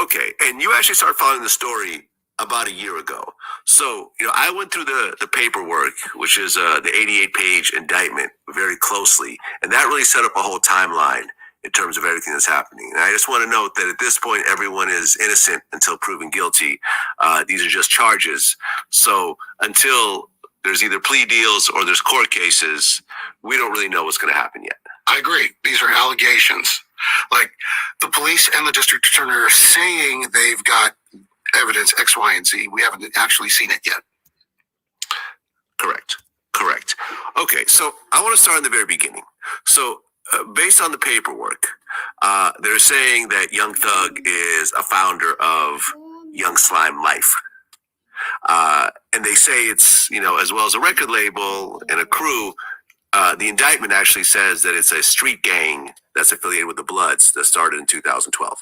Okay, and you actually started following the story about a year ago. So, I went through the paperwork, which is the 88-page indictment, very closely, and that really set up a whole timeline in terms of everything that's happening. And I just want to note that at this point, everyone is innocent until proven guilty. These are just charges. So until there's either plea deals or there's court cases, we don't really know what's going to happen yet. I agree. These are allegations. Like, the police and the district attorney are saying they've got evidence X, Y, and Z. We haven't actually seen it yet. Correct. Okay, so I want to start in the very beginning. So based on the paperwork, they're saying that Young Thug is a founder of Young Slime Life. And they say it's, as well as a record label and a crew, the indictment actually says that it's a street gang that's affiliated with the Bloods that started in 2012.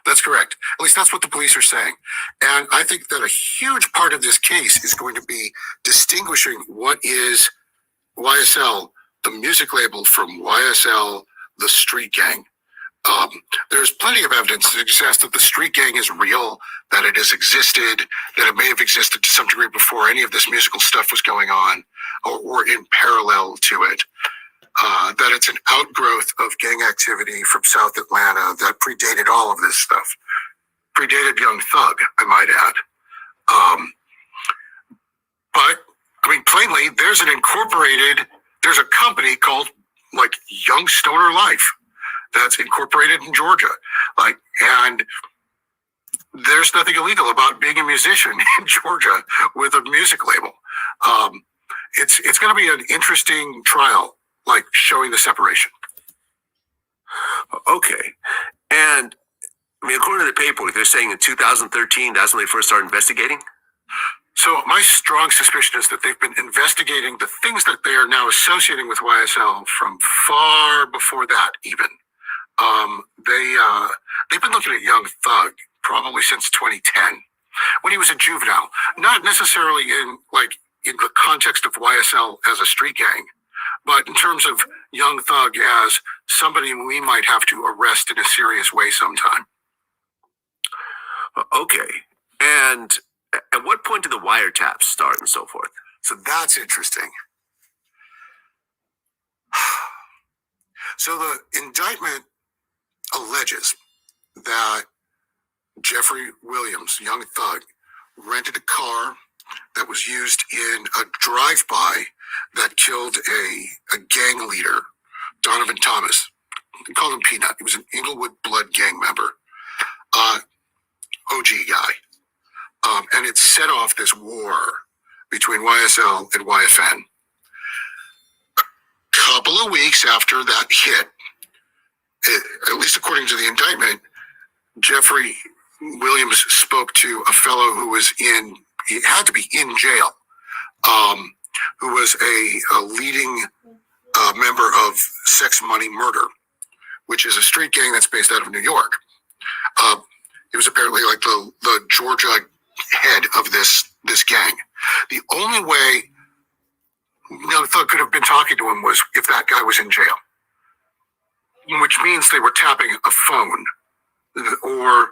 That's correct. At least that's what the police are saying. And I think that a huge part of this case is going to be distinguishing what is YSL, the music label, from YSL, the street gang. There's plenty of evidence to suggest that the street gang is real, that it has existed, that it may have existed to some degree before any of this musical stuff was going on, or in parallel to it. That it's an outgrowth of gang activity from South Atlanta that predated all of this stuff. Predated Young Thug, I might add. But, plainly, there's a company called, Young Stoner Life that's incorporated in Georgia. And there's nothing illegal about being a musician in Georgia with a music label. It's going to be an interesting trial, showing the separation. Okay. And, according to the paperwork, they're saying in 2013, that's when they first started investigating? So my strong suspicion is that they've been investigating the things that they are now associating with YSL from far before that, even. They've been looking at Young Thug probably since 2010, when he was a juvenile. Not necessarily in the context of YSL as a street gang, but in terms of Young Thug as somebody we might have to arrest in a serious way sometime. Okay. And at what point did the wiretaps start and so forth? So that's interesting. So the indictment alleges that Jeffrey Williams, Young Thug, rented a car that was used in a drive-by that killed a gang leader Donovan Thomas. They called him Peanut. He was an Inglewood Blood gang member. OG guy. And it set off this war between YSL and YFN. Couple of weeks after that hit, at least according to the indictment, Jeffrey Williams spoke to a fellow who was he had to be in jail, who was a leading member of Sex Money Murder, which is a street gang that's based out of New York. He was apparently like the Georgia head of this gang. The only way Thug could have been talking to him was if that guy was in jail, which means they were tapping a phone, or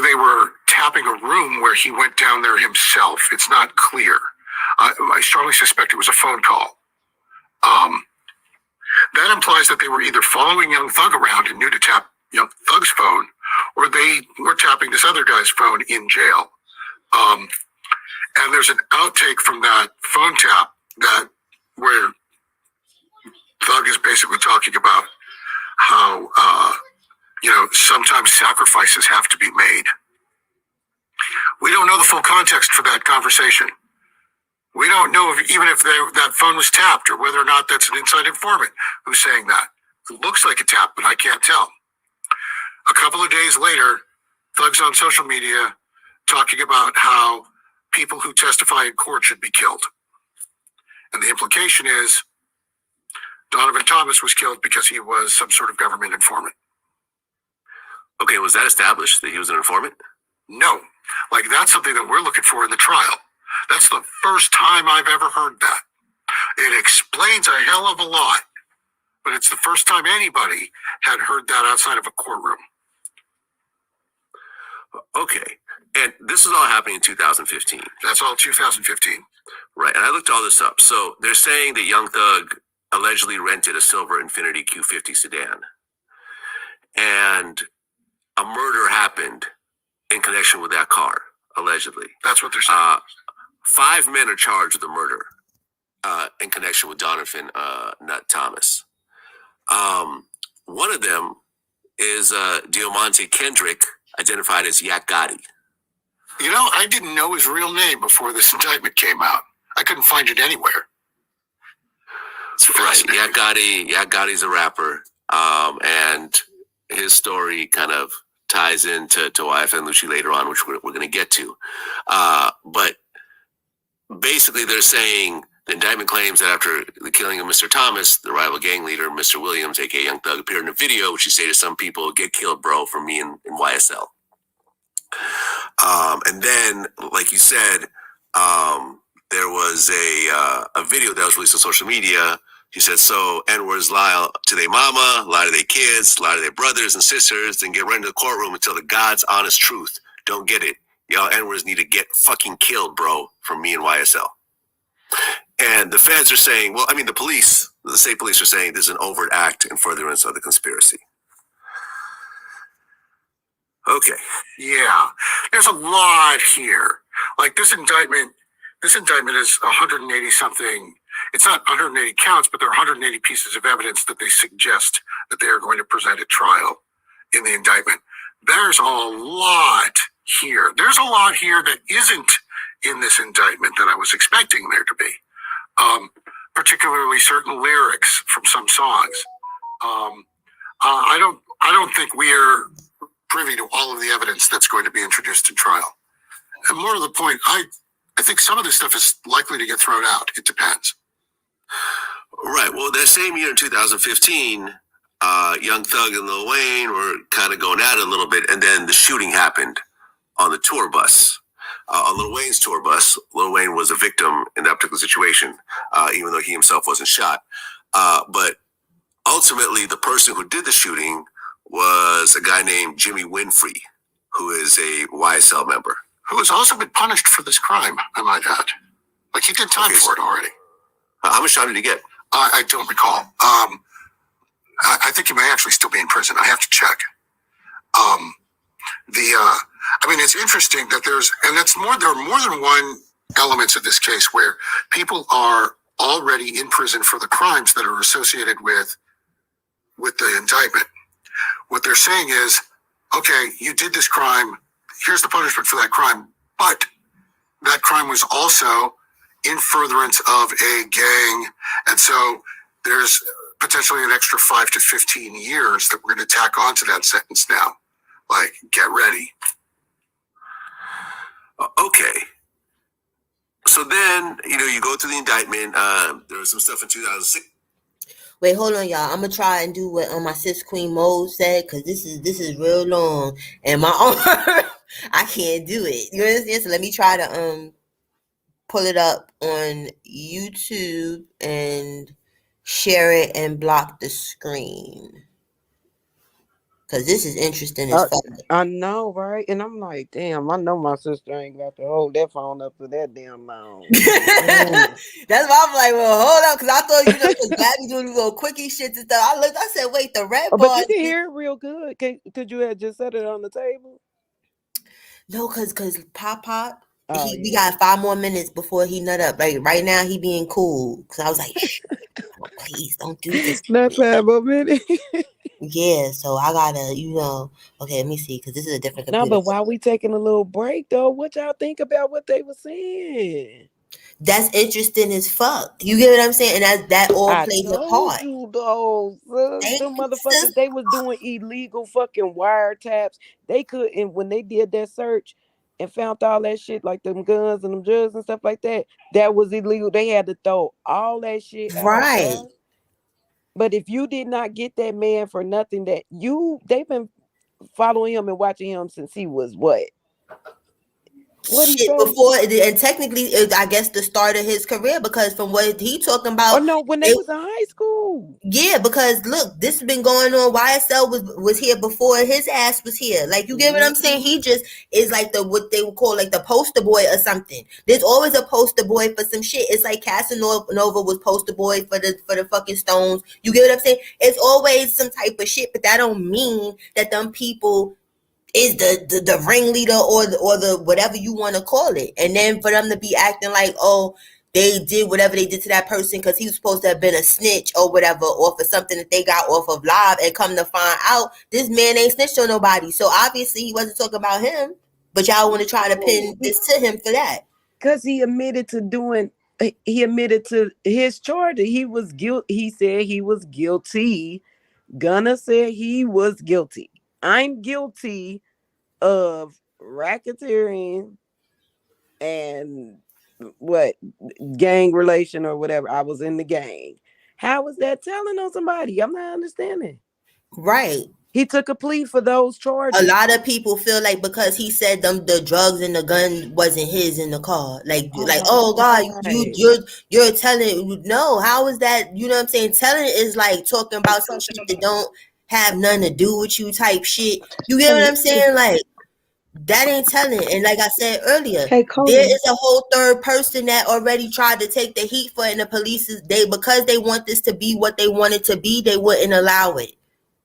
they were tapping a room where he went down there himself. It's not clear. I strongly suspect it was a phone call. That implies that they were either following Young Thug around and knew to tap Young Thug's phone, or they were tapping this other guy's phone in jail. And there's an outtake from that phone tap where Thug is basically talking about how sometimes sacrifices have to be made. We don't know the full context for that conversation. We don't know even if that phone was tapped, or whether or not that's an inside informant who's saying that. It looks like a tap, but I can't tell. A couple of days later, Thug's on social media talking about how people who testify in court should be killed. And the implication is Donovan Thomas was killed because he was some sort of government informant. Okay, was that established that he was an informant? No. Like, that's something that we're looking for in the trial. That's the first time I've ever heard that. It explains a hell of a lot, but it's the first time anybody had heard that outside of a courtroom. Okay, and this is all happening in 2015. That's all 2015. Right, and I looked all this up. So they're saying that Young Thug allegedly rented a silver Infiniti Q50 sedan, and a murder happened in connection with that car, allegedly. That's what they're saying. 5 men are charged with the murder in connection with Donovan Nut Thomas. One of them is Diamante Kendrick, identified as Yak Gotti. I didn't know his real name before this indictment came out. I couldn't find it anywhere. It's fascinating. Right. Yak Gotti's a rapper, and his story kind of ties into YFN Lucci later on, which we're going to get to. But basically, they're saying the indictment claims that after the killing of Mr. Thomas, the rival gang leader, Mr. Williams, aka Young Thug, appeared in a video which he stated to some people, "Get killed, bro, from me and YSL." And then, like you said, there was a video that was released on social media. He said, so N-words lie to their mama, lie to their kids, lie to their brothers and sisters, then get right into the courtroom and tell the God's honest truth. Don't get it. Y'all N-words need to get fucking killed, bro, from me and YSL. And the feds are saying, the state police are saying there's an overt act in furtherance of the conspiracy. Okay. Yeah, there's a lot here. Like, this indictment is 180 something. It's not 180 counts, but there are 180 pieces of evidence that they suggest that they are going to present at trial in the indictment. There's a lot here. There's a lot here that isn't in this indictment that I was expecting there to be. Particularly certain lyrics from some songs. I don't think we are privy to all of the evidence that's going to be introduced in trial. And more to the point, I think some of this stuff is likely to get thrown out. It depends. Right. Well, that same year in 2015, Young Thug and Lil Wayne were kind of going at it a little bit, and then the shooting happened on the tour bus. On Lil Wayne's tour bus, Lil Wayne was a victim in that particular situation, even though he himself wasn't shot. But ultimately, the person who did the shooting was a guy named Jimmy Winfrey, who is a YSL member. Who has also been punished for this crime, I might add. Like, he did time for it already. How much time did he get? I don't recall. I think he may actually still be in prison. I have to check. It's interesting that there are more than one elements of this case where people are already in prison for the crimes that are associated with with the indictment. What they're saying is, okay, you did this crime. Here's the punishment for that crime. But that crime was also in furtherance of a gang. And so there's potentially an extra 5 to 15 years that we're going to tack onto that sentence now. Like, get ready. Okay. So then, you go through the indictment. There was some stuff in 2006. Wait, hold on, y'all. I'm gonna try and do what my sis Queen Mode said, because this is real long, and my arm I can't do it. You understand? So let me try to pull it up on YouTube and share it and block the screen, because this is interesting as fuck. I know, right? And I'm like, damn, I know my sister ain't got to hold that phone up for that damn long. That's why I'm like, well, hold up, because I thought, because Gabby doing these little quickie shits and stuff. I looked, I said, wait, the red bar. But you can hear it real good. Could you have just set it on the table? No, because Pop, we got 5 more minutes before he nut up. Like, right now, he being cool. Because I was like, shh, please don't do this. Not 5 more minutes. Yeah, so I gotta, okay, let me see, because this is a different computer. No, but while we taking a little break, though, what y'all think about what they were saying? That's interesting as fuck. You get what I'm saying? And that all plays a part. You, though, some motherfuckers, they was doing illegal fucking wiretaps. They couldn't, when they did that search and found all that shit, like them guns and them drugs and stuff like that, that was illegal. They had to throw all that shit out. Right. But if you did not get that man for nothing, they've been following him and watching him since he was what? Shit, before, and technically, I guess the start of his career, because from what he talking about. Oh no, when they was in high school. Yeah, because look, this has been going on. YSL was here before his ass was here. Like, you get what I'm saying? He just is like what they would call like the poster boy or something. There's always a poster boy for some shit. It's like Casanova was poster boy for the fucking Stones. You get what I'm saying? It's always some type of shit, but that don't mean that them people is the ringleader or the whatever you want to call it. And then for them to be acting like, oh, they did whatever they did to that person because he was supposed to have been a snitch or whatever, or for something that they got off of live, and come to find out this man ain't snitched on nobody. So obviously he wasn't talking about him, but y'all want to try to pin this to him for that. Because he admitted to his charge. He was guilty. He said he was guilty. Gunna said he was guilty. I'm guilty of racketeering and gang relation or whatever. I was in the gang. How is that telling on somebody? I'm not understanding. Right. He took a plea for those charges. A lot of people feel like because he said the drugs and the gun wasn't his in the car. Oh God, you're telling. No, how is that? You know what I'm saying? Telling is like talking about some shit that don't have nothing to do with you type shit. You get what I'm saying? Like, that ain't telling. And like I said earlier, there is a whole third person that already tried to take the heat for it, and the police because they want this to be what they want it to be, they wouldn't allow it.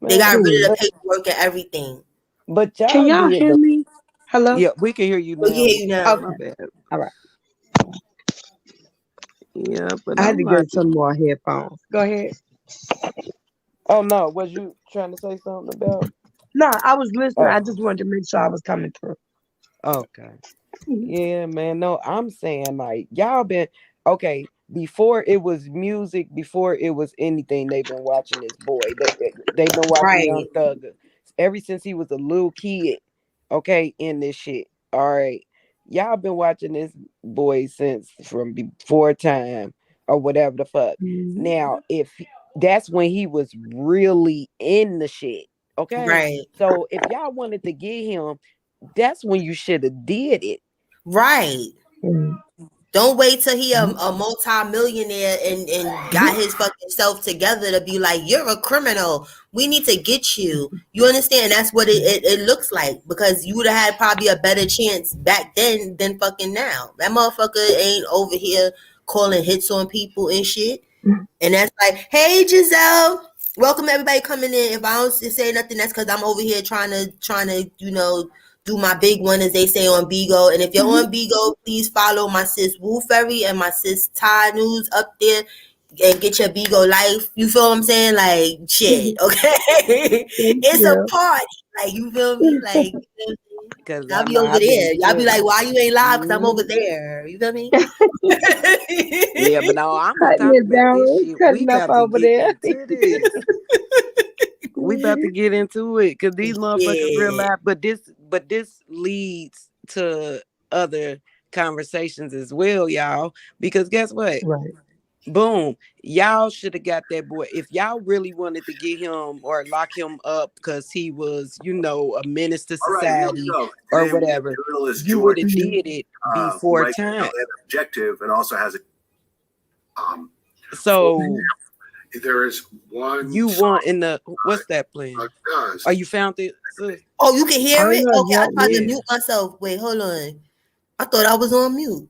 They got rid of the paperwork and everything. But can y'all hear me? Hello? Yeah, we can hear you now. We can hear you now. Oh, my bad. All right. Yeah, but I had to get some more headphones. Go ahead. Oh no, was you trying to say something about? No, I was listening. I just wanted to make sure I was coming through. Okay. Yeah, man. No, I'm saying like y'all been okay. Before it was music, before it was anything, they've been watching this boy. They've been watching Young Thugga ever since he was a little kid. Okay, in this shit. All right, y'all been watching this boy since from before time or whatever the fuck. Mm-hmm. Now, if that's when he was really in the shit. Okay, right. So if y'all wanted to get him, that's when you should have did it. Right. Mm-hmm. Don't wait till he a multi-millionaire and got his fucking self together to be like, you're a criminal. We need to get you. You understand? That's what it looks like, because you would have had probably a better chance back then than fucking now. That motherfucker ain't over here calling hits on people and shit. And that's like, hey, Giselle, welcome everybody coming in. If I don't say nothing, that's because I'm over here trying to, do my big one, as they say on Bigo. And if you're on Bigo, please follow my sis Woo Ferry and my sis Ty News up there. and get your Bigo life. You feel what I'm saying? Like shit, okay? It's a you. party. Like you feel me? Like Because I'll I be know over I've been there. Y'all be like, chilling. why you ain't live? Because I'm over Mhm. there. You feel me? Yeah, but no, I'm gonna Cutting talk it about down. this It's shit. We cutting up about to over get there. into this. We about to get into it because these motherfuckers real Yeah. life. But this leads to other conversations as well, y'all. Because guess what? Right. Boom. Y'all should have got that boy. If y'all really wanted to get him or lock him up because he was, a menace to All right, here we society go. or Today we have whatever, journalist you George, would have did it who before writes time. an objective and also has a. So There is one. you want in the what's that plan? Does. Oh, you found it, sis? Oh, you can hear Oh it? yeah, Okay, I tried to Yeah. mute myself. Wait, hold on. I thought I was on mute.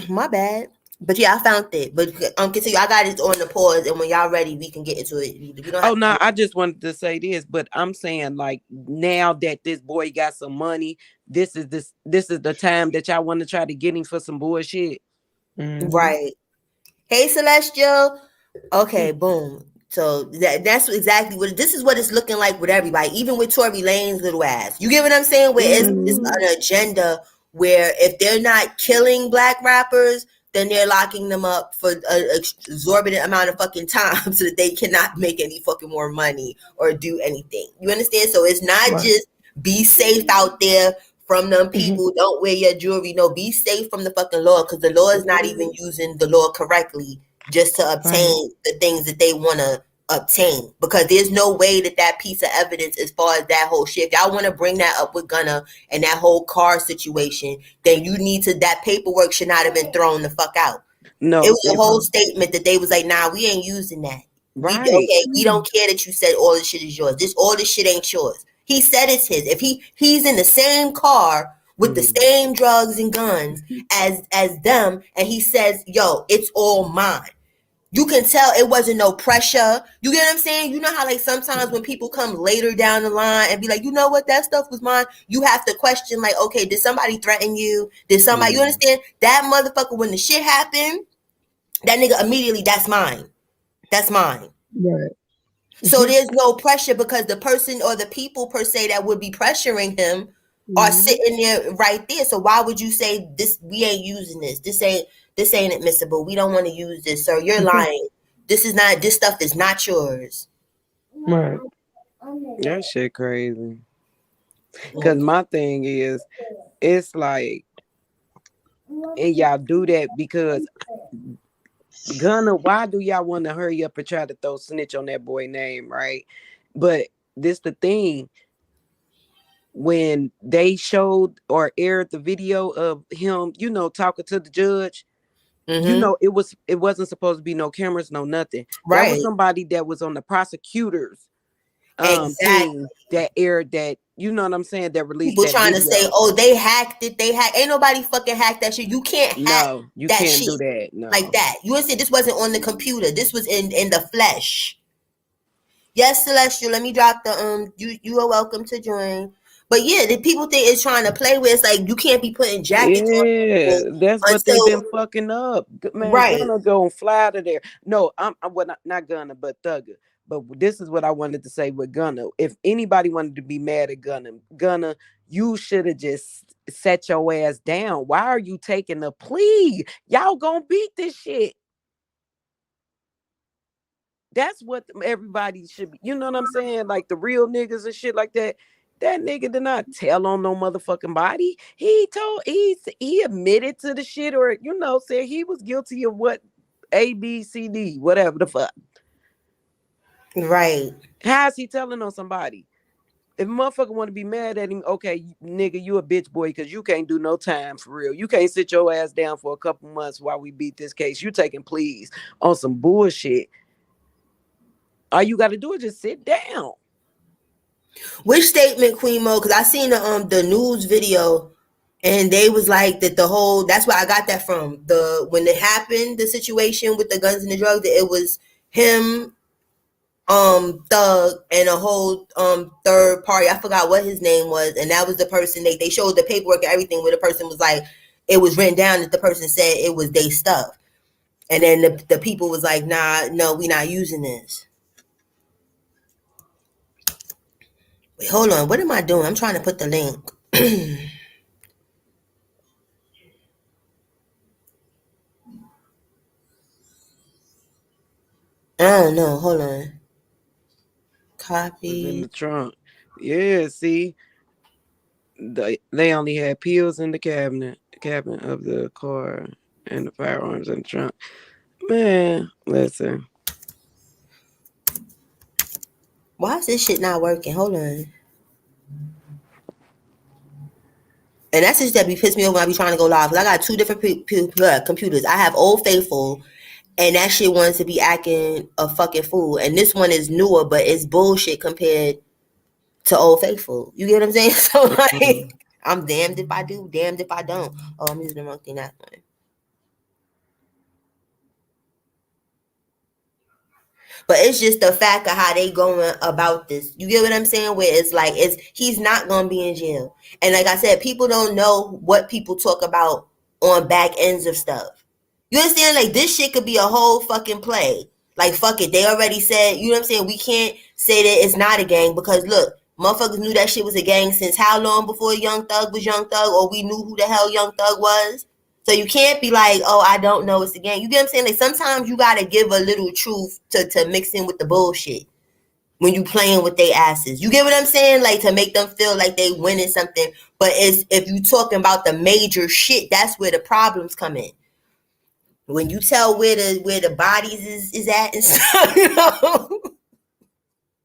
My bad. But yeah, I found it. But continue. I got it on the pause, and when y'all ready, we can get into it. We don't Oh have no, to. I just wanted to say this, but I'm saying like now that this boy got some money, this is the time that y'all want to try to get him for some bullshit. Right. Hey, Celestial. Okay, boom. So that's exactly what this is. What it's looking like with everybody, even with Tory Lane's little ass. You get what I'm saying? Where it's an agenda where if they're not killing black rappers, then they're locking them up for an exorbitant amount of fucking time so that they cannot make any fucking more money or do anything. You understand? So it's not Right. just be safe out there from them people. Don't wear your jewelry. No, be safe from the fucking law because the law is not even using the law correctly just to obtain the things that they want to obtain, because there's no way that piece of evidence as far as that whole shit, if y'all want to bring that up with Gunna and that whole car situation, then you need to, that paperwork should not have been thrown the fuck out. No, It was a whole statement that they was like, nah, we ain't using that. right. We don't care that you said all this shit is yours. All this shit ain't yours. He said it's his. If he's in the same car with the same drugs and guns as them, and he says, yo, it's all mine. You can tell it wasn't no pressure. You get what I'm saying? You know how like sometimes when people come later down the line and be like, you know what, that stuff was mine. You have to question like, okay, did somebody threaten you? Did somebody? You understand? That motherfucker, when the shit happened, that nigga immediately, that's mine. That's mine. Right. So there's no pressure because the person or the people per se that would be pressuring him are sitting there right there. So why would you say this? We ain't using this. This ain't admissible. We don't want to use this, sir. You're lying. This stuff is not yours. Right. That shit crazy. Cause my thing is, it's like, and y'all do that because Gunna, why do y'all want to hurry up and try to throw snitch on that boy name, right? But this the thing. When they showed or aired the video of him, talking to the judge, it wasn't supposed to be no cameras, no nothing. That was Right. somebody that was on the prosecutor's Exactly. team that aired that, you know what I'm saying, that released People that trying to video. say, oh, they hacked it. Ain't nobody fucking hacked that shit. You can't hack No, you that can't shit do that. No. like that. You understand? This wasn't on the computer. This was in the flesh. Yes, Celestial. Let me drop the you are welcome to join. But yeah, the people think it's trying to play with. It's like you can't be putting jackets on Yeah, people that's what they've been until fucking up. Man, right. Gunna gonna fly to there. No, I'm well, not Gunna, but Thugga. But this is what I wanted to say with Gunna. If anybody wanted to be mad at Gunna, you should have just set your ass down. Why are you taking a plea? Y'all gonna beat this shit. That's what everybody should be. You know what I'm saying? Like the real niggas and shit like that. That nigga did not tell on no motherfucking body. He admitted to the shit, or said he was guilty of what A, B, C, D, whatever the fuck. Right. How's he telling on somebody? If a motherfucker want to be mad at him, okay, nigga, you a bitch boy because you can't do no time for real. You can't sit your ass down for a couple months while we beat this case. You taking pleas on some bullshit. All you got to do is just sit down. Which statement, Queen Mo? Because I seen the news video, and they was like that the whole. That's where I got that from. When it happened, the situation with the guns and the drugs, that it was him, Thug, and a whole third party. I forgot what his name was, and that was the person they showed the paperwork and everything where the person was like, it was written down that the person said it was their stuff. And then the people was like, nah, no, we not using this. Wait, hold on. What am I doing? I'm trying to put the link. I don't know. Hold on. It's in Copy. the trunk. Yeah, see, they only had pills in the cabin of the car and the firearms in the trunk. Man, listen. Why is this shit not working? Hold on. And that's just that be pissed me off when I be trying to go live. Because I got two different computers. I have Old Faithful, and that shit wants to be acting a fucking fool. And this one is newer, but it's bullshit compared to Old Faithful. You get what I'm saying? So, like, I'm damned if I do, damned if I don't. Oh, I'm using the wrong thing. That one. But it's just the fact of how they going about this. You get what I'm saying? Where it's like, he's not going to be in jail. And like I said, people don't know what people talk about on back ends of stuff. You understand? Like, this shit could be a whole fucking play. Like, fuck it. They already said, you know what I'm saying? We can't say that it's not a gang because, look, motherfuckers knew that shit was a gang since how long before Young Thug was Young Thug, or we knew who the hell Young Thug was? So you can't be like, oh, I don't know it's a gang. You get what I'm saying? Like, sometimes you got to give a little truth to mix in with the bullshit when you playing with their asses. You get what I'm saying? Like, to make them feel like they winning something. But if you talking about the major shit, that's where the problems come in. When you tell where the bodies is at and stuff, you know,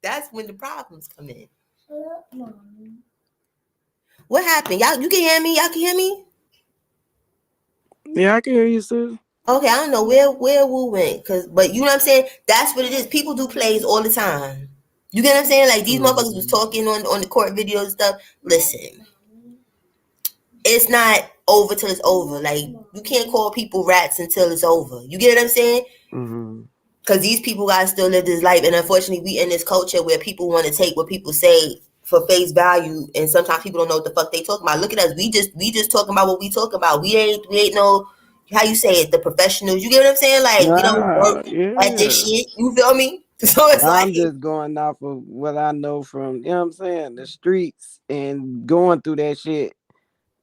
that's when the problems come in. What happened? Y'all, you can hear me? Y'all can hear me? Yeah, I can hear you, sis. Okay, I don't know where Woo went, but you know what I'm saying? That's what it is. People do plays all the time. You get what I'm saying? Like, these motherfuckers was talking on the court videos and stuff. Listen, it's not over till it's over. Like, you can't call people rats until it's over. You get what I'm saying? Because these people gotta still live this life, and unfortunately, we in this culture where people want to take what people say for face value, and sometimes people don't know what the fuck they talking about. Look at us. We just talking about what we talking about. We ain't no, how you say it, the professionals. You get what I'm saying? Like, we don't work at this shit. You feel me? So it's I'm like, just going off of what I know from, you know what I'm saying, the streets and going through that shit,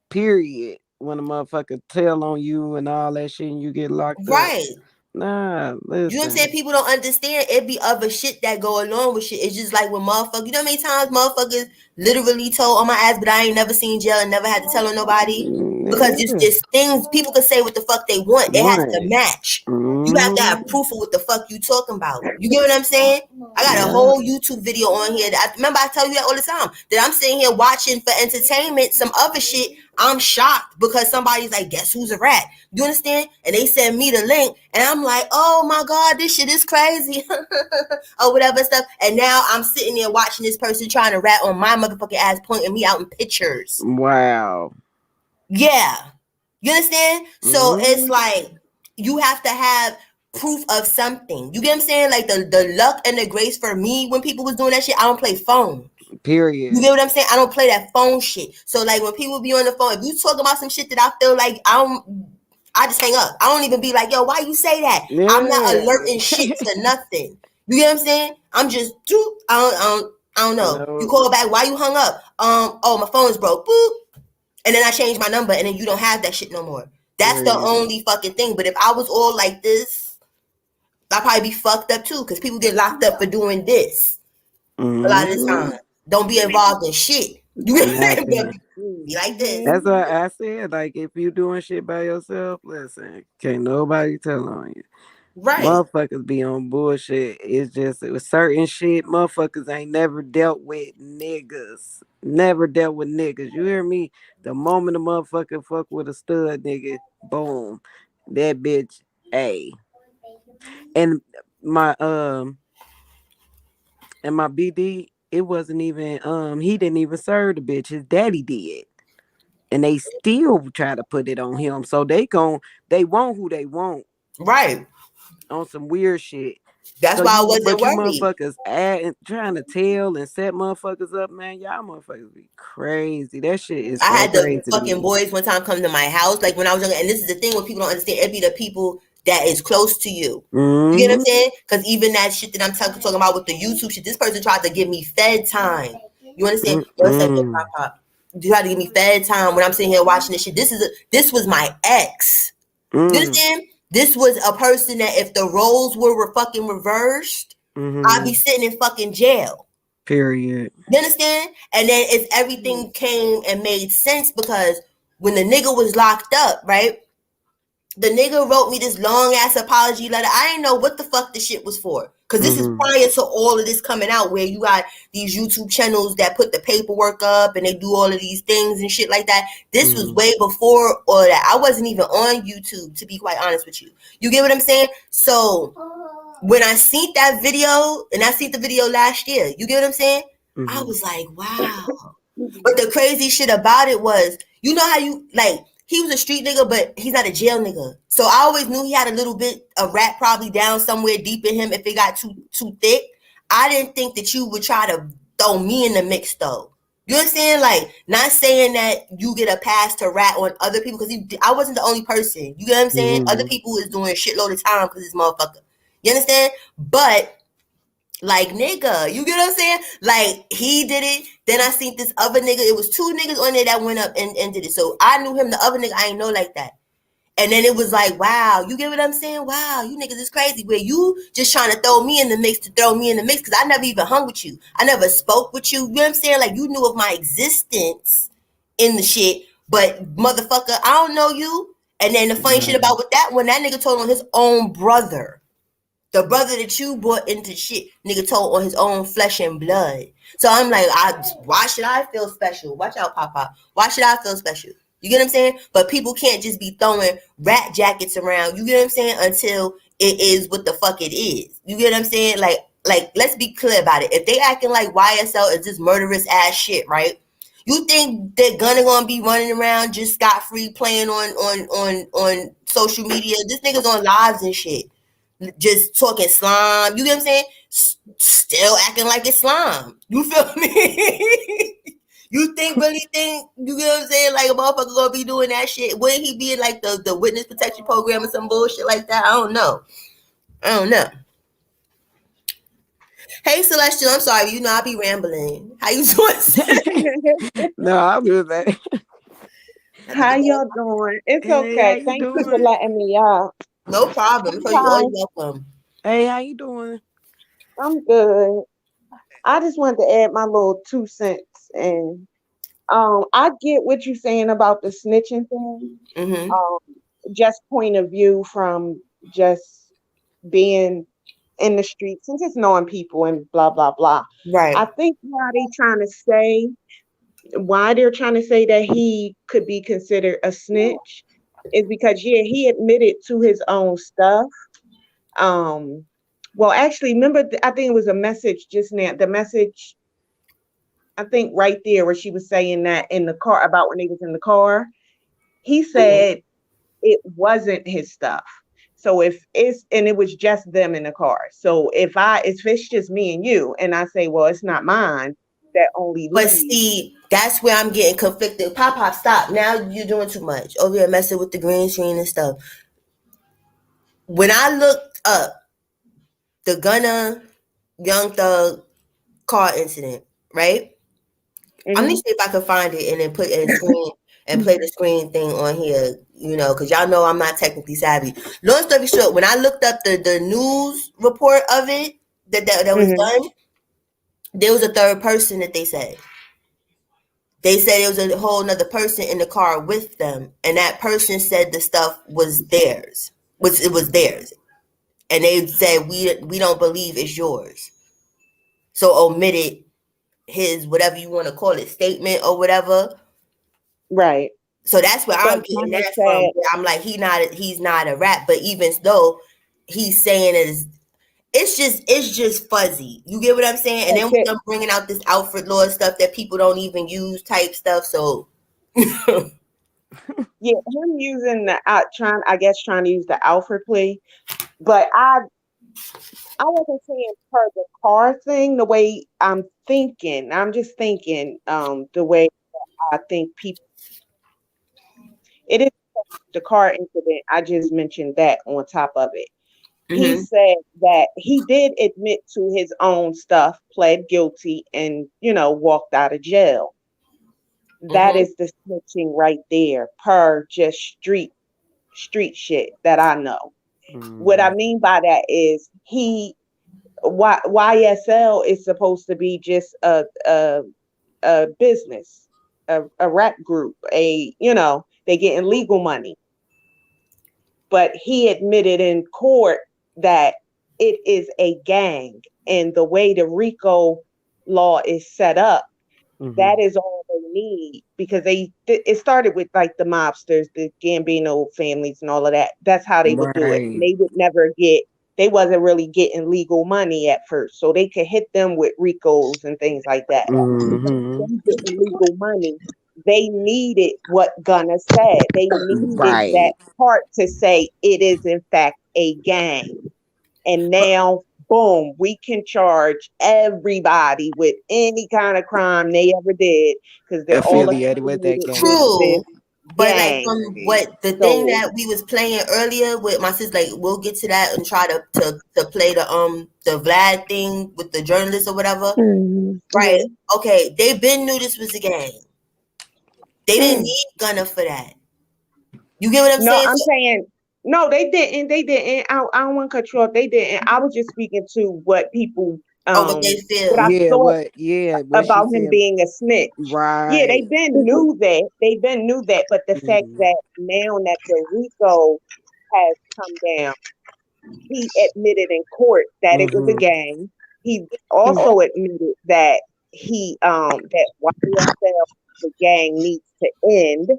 period. When a motherfucker tell on you and all that shit and you get locked up. right. Nah, listen. You know what I'm saying? People don't understand. It be other shit that go along with shit. It's just like when motherfuckers, you know how many times motherfuckers literally told on my ass, but I ain't never seen jail and never had to tell on nobody. Because just things, people can say what the fuck they want. It has to match. You have to have proof of what the fuck you talking about. You get what I'm saying? I got a whole YouTube video on here. Remember I tell you that all the time. That I'm sitting here watching for entertainment, some other shit. I'm shocked because somebody's like, guess who's a rat? You understand? And they send me the link, and I'm like, oh my God, this shit is crazy. Or whatever stuff. And now I'm sitting there watching this person trying to rat on my motherfucking ass, pointing me out in pictures. Wow. Yeah. You understand? So it's like, you have to have proof of something. You get what I'm saying? Like, the luck and the grace for me when people was doing that shit, I don't play phone. Period. You get what I'm saying? I don't play that phone shit. So, like, when people be on the phone, if you talk about some shit that I feel like I just hang up. I don't even be like, yo, why you say that? Yeah. I'm not alerting shit to nothing. You get what I'm saying? I'm just, I don't know. No. You call back, why you hung up? Oh, my phone's broke. Boop. And then I change my number, and then you don't have that shit no more. That's the only fucking thing. But if I was all like this, I'd probably be fucked up too, because people get locked up for doing this a lot of the time. Don't be involved in shit. You be like this. That's what I said. Like, if you doing shit by yourself, listen, can't nobody tell on you. Right. Motherfuckers be on bullshit. It's just with certain shit, motherfuckers ain't never dealt with niggas. Never dealt with niggas. You hear me? The moment a motherfucker fuck with a stud nigga, boom. That bitch, A. And my BD, it wasn't even he didn't even serve the bitch. His daddy did. And they still try to put it on him. So they want who they want. Right. On some weird shit. That's why I wasn't worried. You motherfuckers trying to tell and set motherfuckers up, man. Y'all motherfuckers be crazy. That shit is so I had crazy the fucking boys one time come to my house, like when I was younger. And this is the thing when people don't understand. It be the people that is close to you. Mm-hmm. You get what I'm saying? Because even that shit that I'm talking about with the YouTube shit, this person tried to give me fed time. You understand? One second, pop. You tried to give me fed time when I'm sitting here watching this shit. This was my ex. You understand? This was a person that if the roles were fucking reversed, I'd be sitting in fucking jail. Period. You understand? And then if everything came and made sense, because when the nigga was locked up, right? The nigga wrote me this long ass apology letter. I didn't know what the fuck the shit was for. Cause this is prior to all of this coming out, where you got these YouTube channels that put the paperwork up and they do all of these things and shit like that. This was way before all that. I wasn't even on YouTube, to be quite honest with you. You get what I'm saying? So when I seen that video, and I seen the video last year, you get what I'm saying? I was like, wow. But the crazy shit about it was, you know how you, like, he was a street nigga, but he's not a jail nigga. So I always knew he had a little bit of rap probably down somewhere deep in him if it got too thick. I didn't think that you would try to throw me in the mix, though. You understand? Like, not saying that you get a pass to rat on other people, because I wasn't the only person. You get what I'm saying? Other people is doing a shitload of time because this motherfucker. You understand? But like, nigga, you get what I'm saying? Like, he did it. Then I seen this other nigga. It was 2 niggas on there that went up and did it. So I knew him. The other nigga I ain't know like that. And then it was like, wow, you get what I'm saying? Wow, you niggas is crazy. Where you just trying to throw me in the mix because I never even hung with you. I never spoke with you. You know what I'm saying? Like, you knew of my existence in the shit. But motherfucker, I don't know you. And then the funny shit about with that one, that nigga told on his own brother. The brother that you brought into shit, nigga told on his own flesh and blood. So I'm like, why should I feel special? Watch out, Papa. Why should I feel special? You get what I'm saying? But people can't just be throwing rat jackets around. You get what I'm saying? Until it is what the fuck it is. You get what I'm saying? Like, let's be clear about it. If they acting like YSL is this murderous ass shit, right? You think that Gunna gonna be running around just scot free playing on social media? This nigga's on lives and shit. Just talking slime, you get what I'm saying? Still acting like it's slime. You feel me? You really think, you get what I'm saying? Like, a motherfucker gonna be doing that shit? Wouldn't he be in like the witness protection program or some bullshit like that? I don't know. Hey, Celestial, I'm sorry. You know I be rambling. How you doing? No, I'm good, man. How y'all doing? It's okay. Thank you for letting me out. No problem. So you always welcome. Hey, how you doing? I'm good. I just wanted to add my little 2 cents, and I get what you're saying about the snitching thing. Just point of view from just being in the streets and just knowing people and blah blah blah. Right. I think why they're trying to say that he could be considered a snitch is because he admitted to his own stuff. Well, actually, remember, I think it was a message just now. The message, I think, right there where she was saying that in the car about when he was in the car. He said it wasn't his stuff. So it was just them in the car. So if it's just me and you, and I say, well, it's not mine, that only. But see, that's where I'm getting conflicted. Pop, stop. Now you're doing too much. Over here messing with the green screen and stuff. When I looked up the Gunna Young Thug car incident, right? I'm gonna see if I can find it and then put it in screen and play the screen thing on here, you know, because y'all know I'm not technically savvy. Long story short, when I looked up the news report of it that was done, there was a third person that they said. They said it was a whole nother person in the car with them, and that person said the stuff was theirs. It was theirs. And they said, we don't believe it's yours. So omitted his, whatever you want to call it, statement or whatever. Right. So that's where I'm getting that from. I'm like, he's not a rap, but even though he's saying it's just fuzzy. You get what I'm saying? And then with them bringing out this Alfred Law stuff that people don't even use type stuff. So yeah, him using trying to use the Alfred plea, but I wasn't saying per the car thing. The way I'm thinking, I'm just thinking the way I think people. It is the car incident, I just mentioned that on top of it. He Mm-hmm. said that he did admit to his own stuff, pled guilty, and walked out of jail. That Mm-hmm. is the snitching right there, per just street shit that I know. What I Mhm. mean by that is YSL is supposed to be just a business, a rap group, they getting legal money. But he admitted in court that it is a gang, and the way the RICO law is set up, that Mhm. is all they need, because it started with like the mobsters, the Gambino families and all of that. That's how they would do it. Right. They would never they wasn't really getting legal money at first, so they could hit them with RICOs and things like that. Mhm. Them getting legal money, they needed what Gunna said. They needed that Right. part to say it is in fact a gang. And now, boom, we can charge everybody with any kind of crime they ever did, because they're all Affiliated with that affiliated with gang. this True. But like gang. from what the thing So, that we was playing earlier with my sister, like we'll get to that and try to play the Vlad thing with the journalist or whatever. Mm-hmm. Right. mhm. Okay. They been knew this was a game. They didn't need Gunna for that. You get what I'm No, saying? I'm So, saying no, they didn't. They didn't. I don't want to cut you off. They didn't. I was just speaking to what people, oh, what they what I feel. Yeah, thought what she about him said. being a snitch. Yeah, they Right. been knew that. They been knew that, but the fact Mhm. that now that the RICO has come down, he admitted in court that it was a Mhm. gang. He also admitted that that YSL, the gang, needs to end.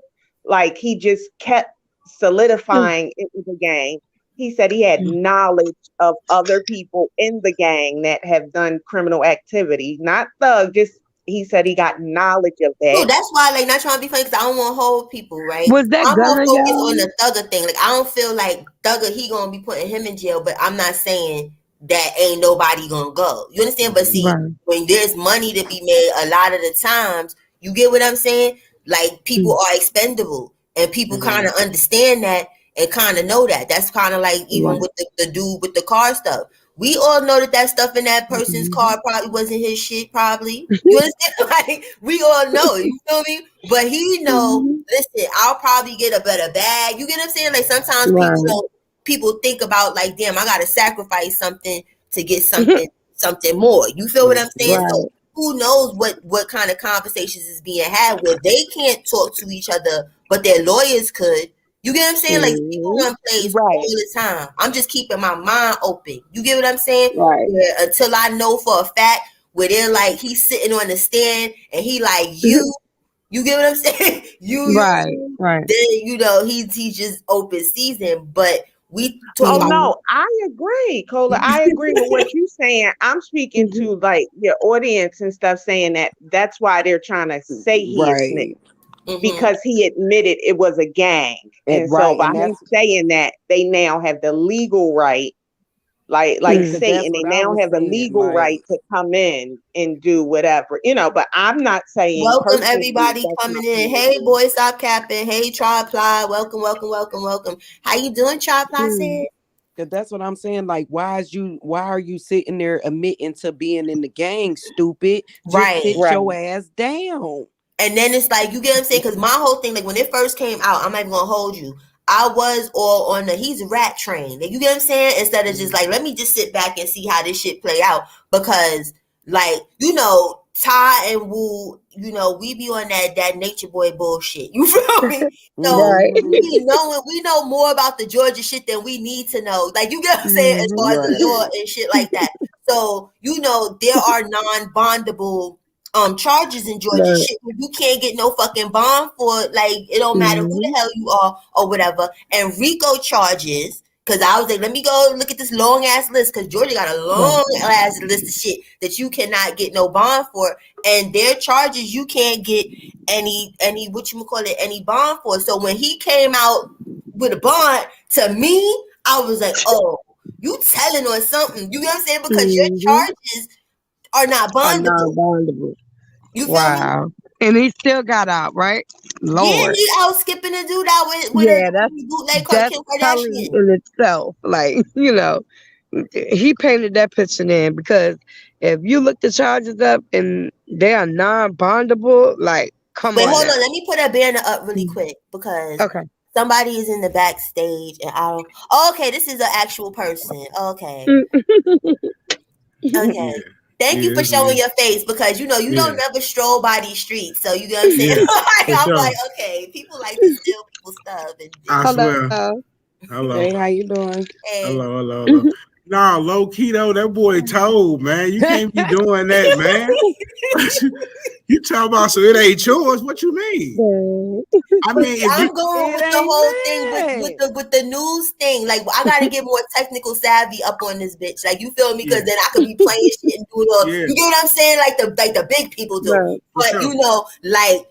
Like, he just kept solidifying it was a gang. He said he had knowledge of other people in the gang that have done criminal activity, not thug. Just he said he got knowledge of True, that. that's why, like, not trying to be funny because I don't want to hold people, right? Was that I'm more Gunna, focused on y'all? the Thugger thing. Like, I don't feel like Thugger, he gonna be putting him in jail, but I'm not saying that ain't nobody gonna go. You understand? But see, Right. when there's money to be made, a lot of the times, you get what I'm saying? Like, people are expendable, and people kind Mhm. of understand that and kind of know that. That's kind of like even Right. with the dude with the car stuff. We all know that stuff in that person's Mm-hmm. car probably wasn't his shit, probably. You understand? Like, we all know, you feel me? But he know, Mm-hmm. listen, I'll probably get a better bag. You get what I'm saying? Like, sometimes Right. people think about, like, damn, I gotta sacrifice something to get something more. You feel what I'm saying? Mhm. So Right. who knows what kind of conversations is being had where they can't talk to each other, but their lawyers could. You get what I'm saying? Like, people Mm-hmm. run plays all Right, the time. I'm just keeping my mind open. You get what I'm saying? right. Where, until I know for a fact where they're like, he's sitting on the stand and he like, you get what I'm saying? Right. Right. Then he's just open season. But we talk Oh about Mm-hmm. no, I agree, Cola. I agree with what you're saying. I'm speaking Mm-hmm. to like your audience and stuff, saying that that's why they're trying to say he is snitch, Right. mm-hmm. because he admitted it was a gang. And And so right, by and him that's saying that, they now have the legal right, like because Satan, that's they what I now was have the saying. legal Like, right to come in and do whatever, But I'm not saying Welcome personally everybody that's coming not in. what Hey it is. boy, stop capping. Hey Try Ply. Welcome. How you doing, Try Ply said? cause that's what I'm saying. Like, why are you sitting there admitting to being in the gang, stupid? Just Right. sit Right. your ass down. And then it's like, you get what I'm saying? Because my whole thing, like when it first came out, I'm not even gonna hold you. I was all on the he's a rat train. Like, you get what I'm saying? Instead of just like, let me just sit back and see how this shit play out. Because like, Ty and Woo, we be on that nature boy bullshit. You feel me? So Right. Mhm. we know more about the Georgia shit than we need to know. Like, you get what I'm saying? As Mm-hmm. far as the Right. law and shit like that. So, there are non-bondable charges in Georgia, Right. shit where you can't get no fucking bond for, like, it don't matter who the Mm-hmm. hell you are or whatever. And RICO charges, because I was like, let me go look at this long ass list, because Georgia got a Right. long ass list of shit that you cannot get no bond for, and their charges you can't get any any bond for. So when he came out with a bond, to me, I was like, oh, you telling on something. You know what I'm saying? Because your Mm-hmm. charges are not Are bondable. non-bondable. You feel me? Wow. And he still got out, right? Yeah, Lord. he out skipping the dude out with Yeah, a bootleg called that's Kim telling Kardashian. in itself. Like, he painted that picture in because if you look the charges up and they are non-bondable, like, come Wait, on hold now. on. Let me put a banner up really quick because Okay. somebody is in the backstage and I don't. Oh, okay, this is an actual person. Okay. Okay. Yeah. Thank you Yeah, for this showing is your face because you don't yeah. never stroll by these streets. So you know what I'm saying? Yeah. For I'm sure. like, okay, people like to steal people's stuff and I swear. Hello. Hello. Hey, how you doing? Hello. Nah, low key though, that boy told, man. You can't be doing that, man. You talk about so it ain't yours. What you mean? I mean, if you I'm going It with the ain't whole thing mad. with the news thing. Like I gotta get more technical savvy up on this bitch. Like you feel me? Because yeah, then I could be playing shit and doing all. yeah, You get what I'm saying? Like the big people do. Right. for But sure. like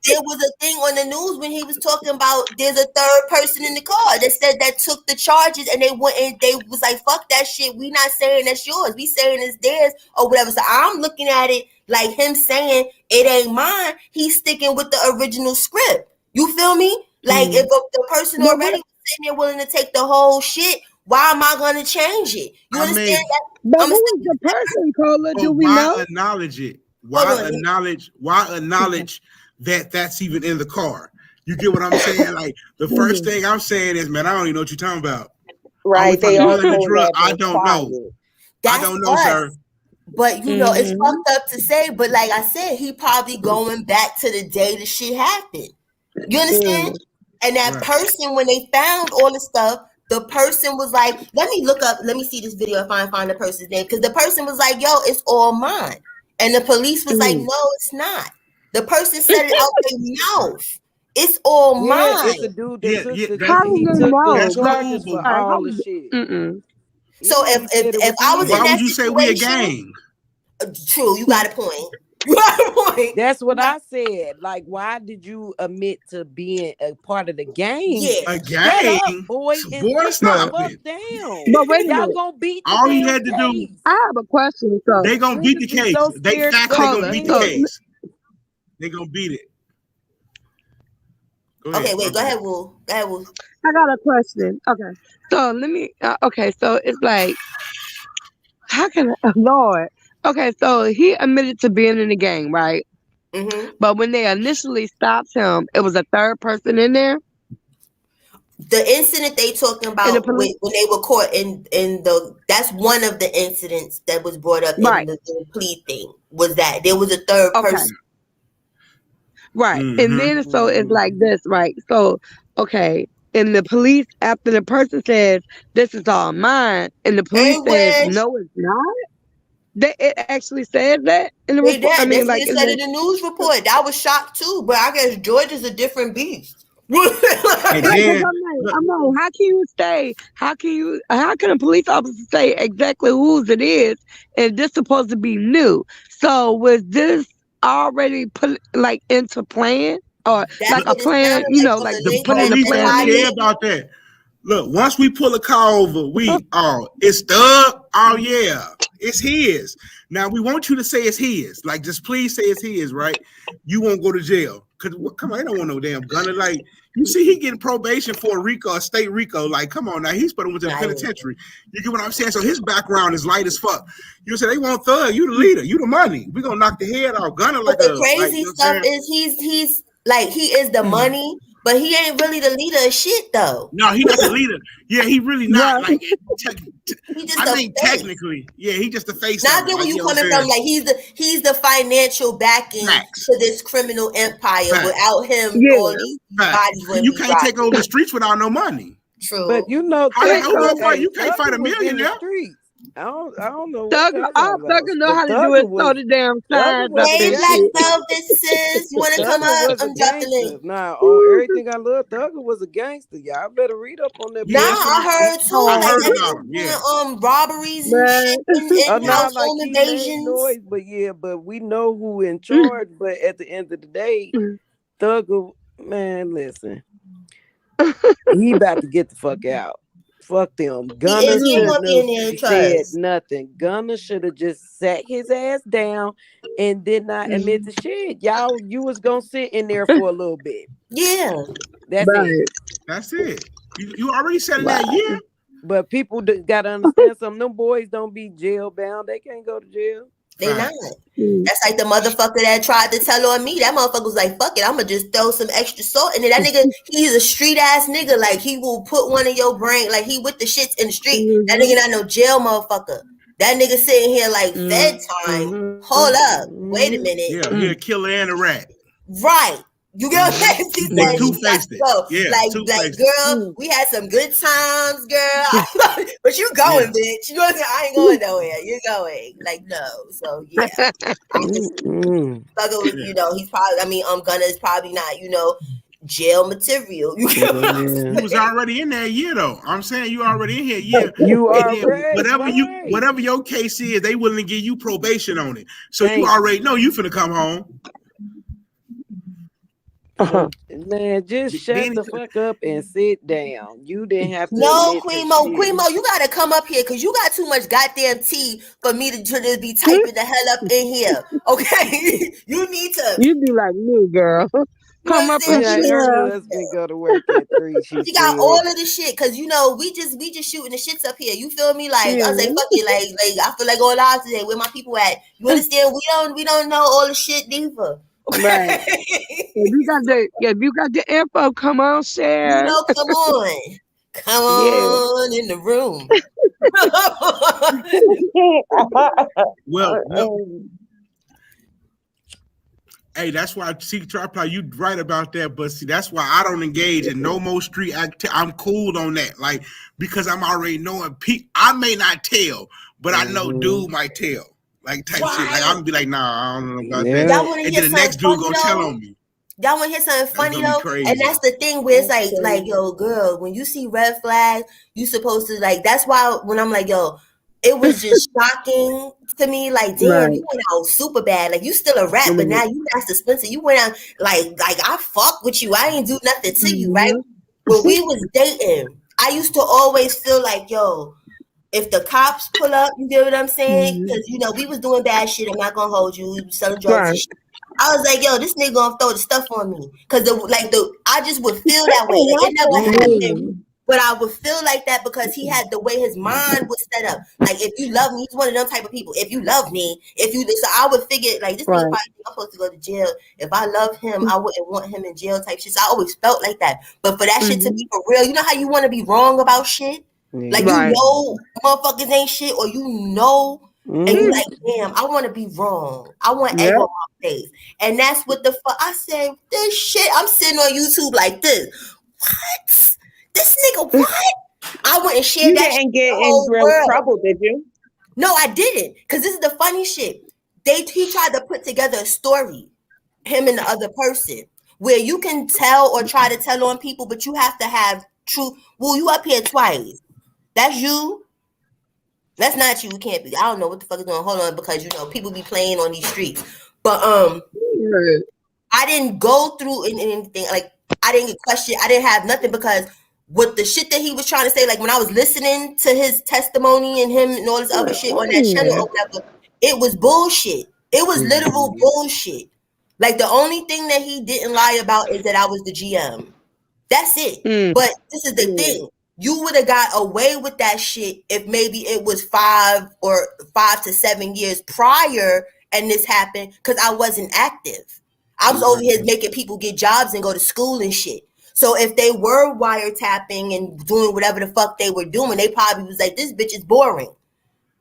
there was a thing on the news when he was talking about there's a third person in the car that said that took the charges and they wouldn't. They was like fuck that shit. We not saying that's yours. We saying it's theirs or whatever. So I'm looking at it like him saying it ain't mine. He's sticking with the original script. You feel me? Like if the person But already was sitting there willing to take the whole shit, why am I gonna change it? You I understand mean, that? But I'm who is the person, Cola? but Do we why know? acknowledge it? Hold Why acknowledge that that's even in the car? You get what I'm saying? Like the first thing I'm saying is, man, I don't even know what you're talking about. Are we Right. They fucking dealing the also drug? have I been don't know. quiet. I That's don't know, us. sir. But it's fucked up to say, but like I said, he probably going back to the day the shit happened. You understand? And that Right. person, when they found all the stuff, the person was like, let me see this video if I can find the person's name. Because the person was like, yo, it's all mine. And the police was like, no, it's not. The person said it out their mouth. It's all Yeah, it's a mine. dude that Yeah, took yeah, the How do he we took the know? that's Like, charges cool, for but all the shit. So Yeah, he said it if was I was his. in why that would you say we a situation, gang? true, you got a point. You got a point. That's what I said. Like, why did you admit to being a part of the gang? Yeah. A Shut up, gang? boy, and Boy, sit the stop fuck it. down. but wait a Y'all minute. gonna beat the All he damn had to do, case. I have a question. So, they gonna beat the Niggas be case. so They scared to facts go they to gonna Cola. beat the So, jail. case. They gonna beat it. Go ahead. Okay, wait, go Okay. ahead, Woo. Go ahead, Woo. I got a question. Okay. So, let me, okay. So, it's like, how can I, Lord. Okay. So, he admitted to being in the gang, right? Mm-hmm. But when they initially stopped him, it was a third person in there. The incident they talking And the about police, when they were caught in the that's one of the incidents that was brought up in right. the plea thing was that there was a third Okay. person. Right. And Mm-hmm. then so it's like this, right? So, okay. And the police, after the person says, this is all mine, and the police And says, when no, it's not. It actually says that in the report. I mean, that's what like, it in said the, in the news report. I was shocked too, but I guess Georgia's a different beast. And right, because then look, I'm like, how can a police officer say exactly whose it is, and this supposed to be new? So was this already put like into plan, or That's like look, a what it plan, sounded like from like the the to link put in that a police plan don't somebody. care B? about that. Look, once we pull a car over, it's Thug. Oh yeah, it's his. Now we want you to say it's his. Like, just please say it's his, right? You won't go to jail. Cause come on, I don't want no damn gunner. Like, you see, he getting probation for a RICO, a state RICO. Like, come on now, he's put him into the penitentiary. You get what I'm saying? So his background is light as fuck. You say they want Thug, you the leader, you the money. We gonna knock the head off gunner But like the a like. crazy You know what stuff I'm saying? is he's like he is the money, but he ain't really the leader of shit though. No, he not the leader. Yeah, he really not. Right. Like, He just I a think face. technically, yeah, he just the face Now I of it. get where Like, you you know what coming I'm from. saying? Like he's the financial backing Facts, to this criminal empire. facts, Without him, all Yeah. these facts. bodies wouldn't You be can't take over dropping. the streets without no money. But True. you know, How the hell So gonna fight? okay, You can't fight Thugger a was in the millionaire. streets. I don't know what Thugger, y'all all talking about, Thugger know but how to do is throw the damn Thugger signs up was a Hey, and Black shit. gangster. Love, this sis. You want to come Thugger up? was a Drop the gangster. link. Nah, on everything I love, Thugger was a gangster. Y'all better read up on that Nah, Yeah, boy. that's what I heard too. I Like heard that Oh, about nigga him. was Yeah, doing robberies and man. shit and Nah, house like home he made invasions. noise, but we know who in charge. But at the end of the day, Thugger, man, listen, he about to get the fuck out. Fuck them. He Gunna is shouldn't gonna be in there have in said trust. nothing. Gunna should have just sat his ass down and did not admit to shit. Y'all, you was gonna sit in there for a little bit. Yeah. That's it. That's it. You already said in that year. But people gotta understand something. Them boys don't be jail bound. They can't go to jail. They not. That's like the motherfucker that tried to tell on me. That motherfucker was like, fuck it, I'm gonna just throw some extra salt in it. That nigga, he's a street ass nigga. Like, he will put one in your brain. Like, he with the shits in the street. That nigga not no jail motherfucker. That nigga sitting here like, fed time. Hold up. Wait a minute. Yeah, he a killer and a rat. Right. You get what I'm saying? She said she got to go. Yeah, like, girl, we had some good times, girl. But you going, bitch. You know what I'm saying? I ain't going nowhere. You're going. Like, no. So yeah. I just Thugga was, you know, he's probably, I mean, Gunna is probably not, you know, jail material. You get what I'm saying? You was already in that year though. I'm saying you already in here. Yeah. You are whatever your case is, they willing to give you probation on it. So you already know you finna come home. Man, just shut the fuck up and sit down. You didn't have to. No, Queen Mo, you gotta come up here because you got too much goddamn tea for me to just be typing the hell up in here. Okay, you need to. You be like me, girl. Come up and her husband go to work at 3. She got all of the shit because you know we just shooting the shits up here. You feel me? Like I was like, fuck it, like I feel like going live today. Where my people at? You understand? We don't know all the shit neither. Right. If you got the info, come on, share. You know, come on in the room. Well, hey, that's why you right about that, but see, that's why I don't engage in no more street activity. I'm cool on that, like because I'm already knowing. I may not tell, but I know dude might tell. Like type shit. Like I'm gonna be like, nah, I don't know about that. And then the next dude gonna tell on me. Y'all wanna hear something funny though? And that's the thing where it's like, yo, girl, when you see red flags, you supposed to like. That's why when I'm like, yo, it was just shocking to me. Like, damn, you went out super bad. Like, you still a rat, but now you got suspended. You went out like I fuck with you. I ain't do nothing to you, right? When we was dating, I used to always feel like, yo, if the cops pull up, you get what I'm saying? Because, you know, we was doing bad shit. I'm not going to hold you. We was selling drugs and shit. I was like, yo, this nigga going to throw the stuff on me. Because, I just would feel that way. Like, it never happened. But I would feel like that because he had the way his mind was set up. Like, if you love me, he's one of them type of people. If you love me, so I would figure, like, this nigga probably think I'm supposed to go to jail. If I love him, I wouldn't want him in jail type shit. So I always felt like that. But for that shit to be for real, you know how you want to be wrong about shit? Like, you know motherfuckers ain't shit, or you know, and you like, damn, I want to be wrong. I want egg on my face. And that's what the fuck I said, this shit, I'm sitting on YouTube like this. What? This nigga, what? I went and shared that shit. You didn't get in real trouble, did you? No, I didn't. Because this is the funny shit. He tried to put together a story, him and the other person, where you can tell or try to tell on people, but you have to have true. Well, you up here twice. That's you. That's not you. It can't be. I don't know what the fuck is going on. Hold on, because you know people be playing on these streets. But I didn't go through anything. Like, I didn't get questioned. I didn't have nothing because with the shit that he was trying to say, like when I was listening to his testimony and him and all this other shit on that channel or whatever, it was bullshit. It was literal bullshit. Like, the only thing that he didn't lie about is that I was the GM. That's it. But this is the thing. You would have got away with that shit if maybe it was 5 to 7 years prior and this happened, because I wasn't active. I was over here making people get jobs and go to school and shit. So if they were wiretapping and doing whatever the fuck they were doing, they probably was like, this bitch is boring.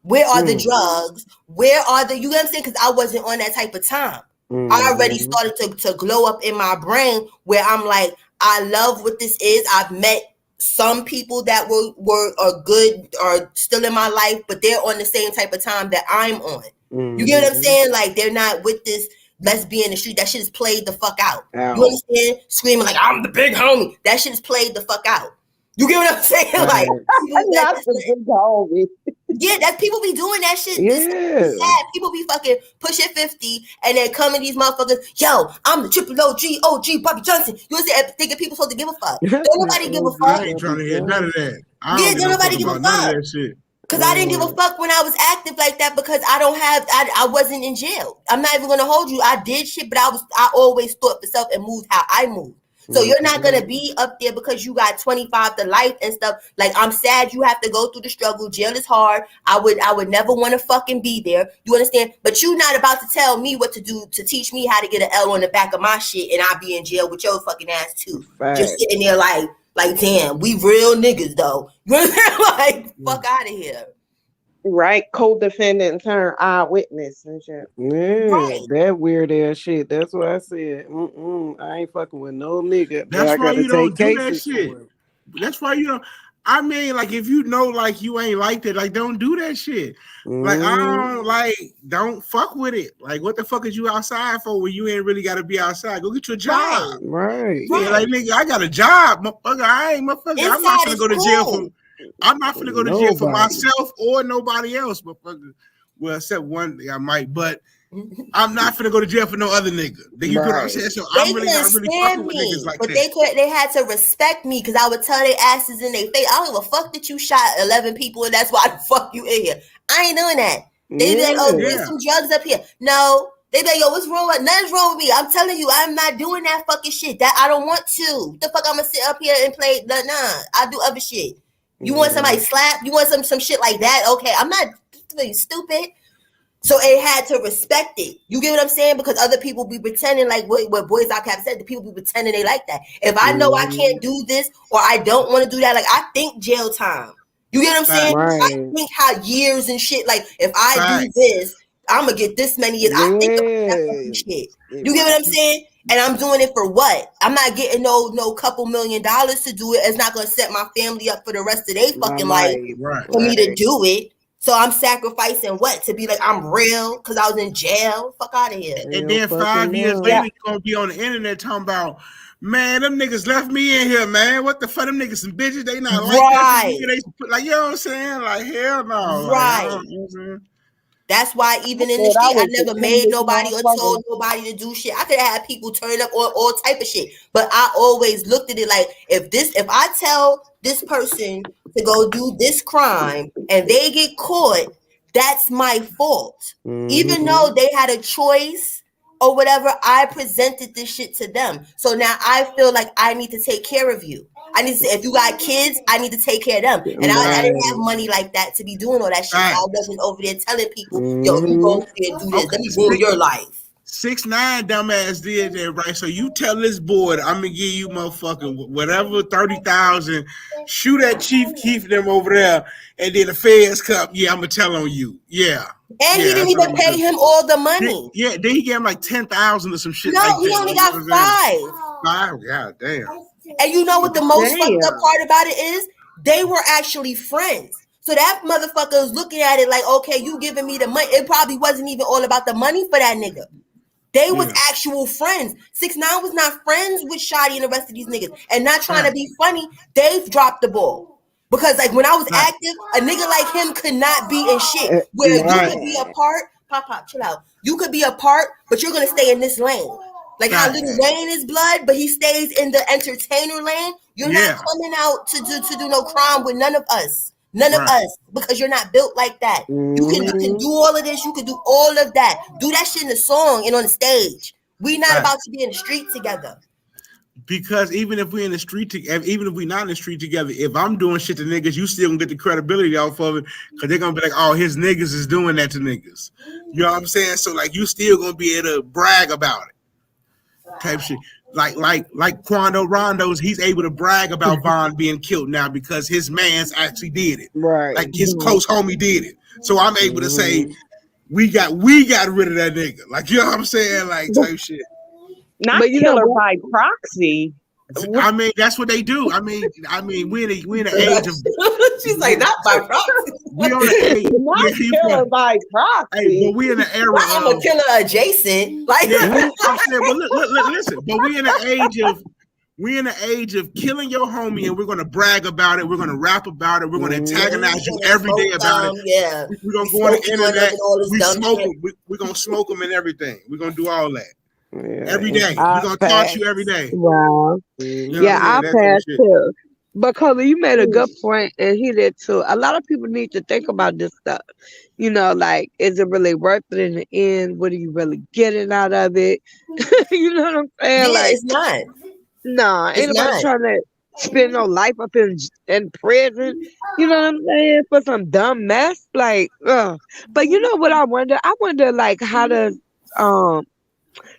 Where are the drugs? Where are the, you know what I'm saying? Because I wasn't on that type of time. I already started to glow up in my brain where I'm like, I love what this is. I've met some people that are good, are still in my life, but they're on the same type of time that I'm on. You get what I'm saying? Like, they're not with this, let's be in the street. That shit is played the fuck out. You understand? Screaming like, I'm the big homie. That shit is played the fuck out. You get what I'm saying? Like, not the big homie. Yeah, that people be doing that shit. It's sad. People be fucking pushing 50 and then coming these motherfuckers, yo, I'm the triple OG, Bobby Johnson. You understand? Thinking people supposed to give a fuck. Don't nobody give a fuck. I ain't trying to hear none of that. I Yeah, don't give don't no fuck nobody give a about none of fuck. that shit. Because I didn't give a fuck when I was active like that because I wasn't in jail. I'm not even gonna hold you. I did shit, but I always thought for self and moved how I moved. So you're not gonna be up there because you got 25 to life and stuff. Like, I'm sad you have to go through the struggle. Jail is hard. I would never want to fucking be there. You understand? But you not about to tell me what to do to teach me how to get an L on the back of my shit and I be in jail with your fucking ass too. Just sitting there like, damn, we real niggas though. You know what I'm saying? Like, fuck out of here. Right, co-defendant turn eyewitness and shit. Yeah, that weird ass shit. That's what I said. I ain't fucking with no nigga. That's why you don't do that shit. That's why you don't. I mean, like, if you know, like, you ain't like that, like, don't do that shit. Like, don't fuck with it. Like, what the fuck is you outside for when you ain't really got to be outside? Go get your job. Right. Yeah, like, nigga, I got a job, motherfucker. I'm not gonna go to jail for. I'm not gonna go to jail for myself or nobody else, motherfucker. Well, except one, I might, but I'm not finna go to jail for no other nigga. You know what I'm saying? So I'm really not really fucking with niggas like that. But they had to respect me because I would tell their asses in their face, I don't give a fuck that you shot 11 people and that's why the fuck you in here. I ain't doing that. They be like, oh, there's some drugs up here. No. They be like, yo, what's wrong with nothing's wrong with me. I'm telling you, I'm not doing that fucking shit. That I don't want to. The fuck I'm gonna sit up here and play? Nah, I do other shit. You want somebody slap? You want some shit like that? Okay, I'm not stupid. So it had to respect it. You get what I'm saying? Because other people be pretending like what Boys Out Cap said. The people be pretending they like that. If I know I can't do this or I don't want to do that, like I think jail time. You get what I'm saying? Right. I think how years and shit. Like if I do this, I'm gonna get this many years. I think about that fucking shit. You get what I'm saying? And I'm doing it for what? I'm not getting no couple $1 million to do it. It's not gonna set my family up for the rest of their fucking life for me to do it. So I'm sacrificing what? To be like, I'm real because I was in jail? Fuck out of here. And then 5 years later, you're gonna be on the internet talking about, man, them niggas left me in here, man. What the fuck? Them niggas some bitches. They not like that. They, like, you know what I'm saying? Like, hell no. Right. Like, you know what I'm saying? That's why even in the street, I never made nobody or told nobody to do shit. I could have had people turn up on all type of shit. But I always looked at it like, if I tell this person to go do this crime and they get caught, that's my fault. Even though they had a choice or whatever, I presented this shit to them. So now I feel like I need to take care of you. I need to say, if you got kids, I need to take care of them. And I didn't have money like that to be doing all that shit. I wasn't over there telling people, yo, you go over there and do this. Let me ruin your life. 6ix9ine dumbass did that, right? So you tell this boy, I'm gonna give you motherfucking whatever 30,000. Shoot at Chief Keef them over there, and then the feds come. Yeah, I'm gonna tell on you. Yeah. And he didn't even pay him all the money. Then he gave him like 10,000 or some shit. No, like he that. only got 5. 5? God damn. And you know what the most fucked up part about it is? They were actually friends. So that motherfucker was looking at it like, okay, you giving me the money. It probably wasn't even all about the money for that nigga. They was actual friends. 6ix9ine was not friends with Shotty and the rest of these niggas. And not trying to be funny, they've dropped the ball. Because like when I was active, a nigga like him could not be in shit. Where you could be a part, pop, chill out. You could be a part, but you're gonna stay in this lane. Like how Lil Wayne is blood, but he stays in the entertainer lane. You're not coming out to do no crime with none of us. None of us, because you're not built like that. You can do all of this. You can do all of that. Do that shit in the song and on the stage. We not about to be in the street together. Because even if we're in the street together, even if we're not in the street together, if I'm doing shit to niggas, you still gonna get the credibility off of it because they're gonna be like, oh, his niggas is doing that to niggas. You know what I'm saying? So like you still gonna be able to brag about it. Type shit. Like Quando Rondo's, he's able to brag about Von being killed now because his man's actually did it. Right. Like his close homie did it. So I'm able to say we got rid of that nigga. Like, you know what I'm saying? Like type shit. Not killer by proxy. I mean, that's what they do. I mean, we're in the age of. She's like, not by proxy. We on the age. Not killer by proxy. Hey, but we in the era. I'm a killer adjacent. Like, yeah, I'm saying, but listen. But we in the age of killing your homie, and we're gonna brag about it. We're gonna rap about it. We're gonna antagonize you every day about it. Yeah, we're gonna go on the internet. We smoke them. We're gonna smoke them and everything. We're gonna do all that. Yeah, every day. We're gonna talk to you every day. Wow. Yeah, I'll pass too. But Colin, you made a good point, and he did too. A lot of people need to think about this stuff. Like, is it really worth it in the end? What are you really getting out of it? You know what I'm saying? Yeah, Like, it's not. nah, ain't It's nobody not. trying to spend no life up in prison. You know what I'm saying? For some dumb mess. Like, ugh. But you know what I wonder? I wonder, like, how does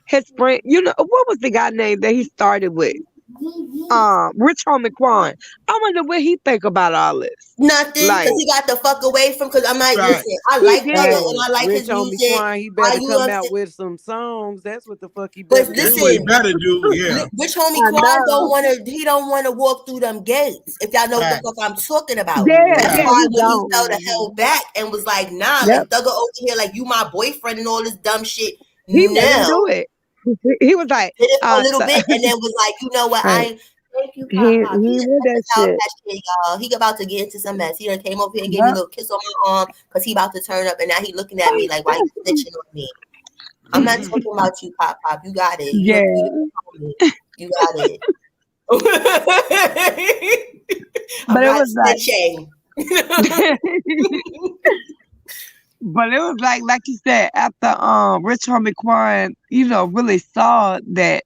his friend, what was the guy name that he started with? Rich Homie Quan. I wonder what he think about all this. Nothing, Like, because he got the fuck away from. Because I'm like, Right. listen, I he like did. Thugga and I like Rich his homie music. Quan, he better You know come what I'm out saying? with some songs. That's what the fuck he But better That's what he listen, better do. Yeah. Rich Homie I Quan know. he don't wanna walk through them gates. If y'all know what the Right. fuck I'm talking about. Yeah, That's Right. yeah, why he when he don't. fell the hell back and was like, nah, Yep. like Thugga over here, like you my boyfriend and all this dumb shit. He let him do No. it. He was like, Did it for a little bit and then was like, you know what, right. thank you, He Pop. He he just with cut that this out shit. that shit, y'all. He about to get into some mess. He done came over here and gave me a Yep. little kiss on my arm because he about to turn up and now he looking at me like, why you snitching on me? I'm not talking about you, Pop. You got it. You Yeah. know, you got it. I'm But it not was like snitching. but it was like you said, after Rich Homie Quan, really saw that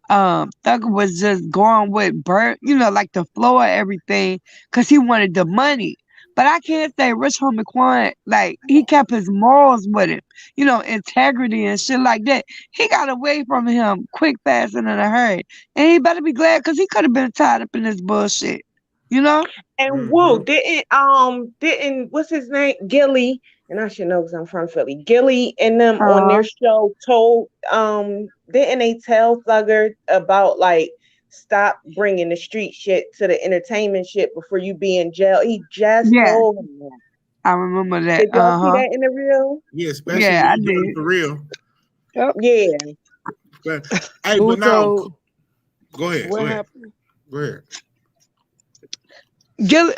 Thugger was just going with Bert, like the flow of everything, because he wanted the money. But I can't say Rich Homie Quan, like, he kept his morals with him, integrity and shit like that. He got away from him quick, fast, and in a hurry. And he better be glad, because he could have been tied up in this bullshit, you know? And whoa, didn't what's his name? Gilly, and I should know because I'm from Philly. Gilly and them on their show told didn't they tell Thugger about like stop bringing the street shit to the entertainment shit before you be in jail? He just Yeah, told him that. I remember that. Did y'all see that in the reel? Yeah, especially Yeah, when I you do it did. for real. Yep. Yeah. But hey, Who but now told? go ahead. What Go ahead. happened? Go ahead. Gilly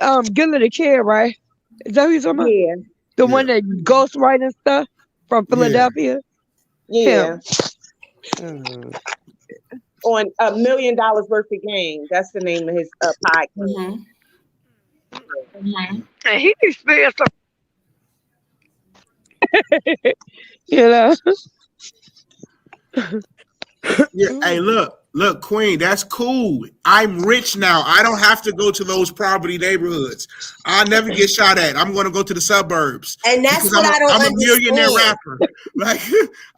the Kid, right? Is that who you talking about? Yeah. The Yeah. one that ghostwriting stuff from Yeah. Philadelphia? Yeah. Him. On $1 million worth of game. That's the name of his podcast. Mm-hmm. And he experienced some, you know. Yeah. Hey, look, Queen, that's cool. I'm rich now. I don't have to go to those poverty neighborhoods. I'll never get shot at. I'm going to go to the suburbs. And that's Because what I don't I'm a millionaire understand. rapper. Like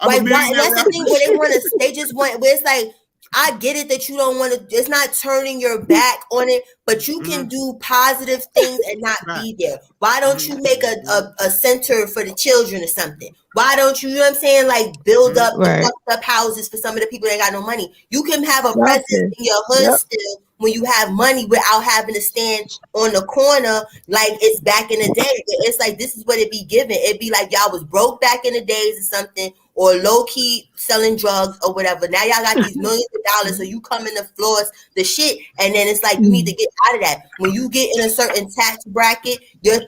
I'm Like a why? And millionaire that's the thing where rapper. they just want. Where it's like, I get it that you don't want to. It's not turning your back on it, but you can do positive things and not Right. be there. Why don't you make a center for the children or something? Why don't you? You know what I'm saying? Like build up the Right. fucked up houses for some of the people that ain't got no money. You can have a presence Something. in your hood Yep. still when you have money without having to stand on the corner like it's back in the day. It's like this is what it be given. It be like y'all was broke back in the days or something, or low key selling drugs or whatever. Now y'all got these millions of dollars, so you come in the floors, the shit, and then it's like you need to get out of that. When you get in a certain tax bracket, your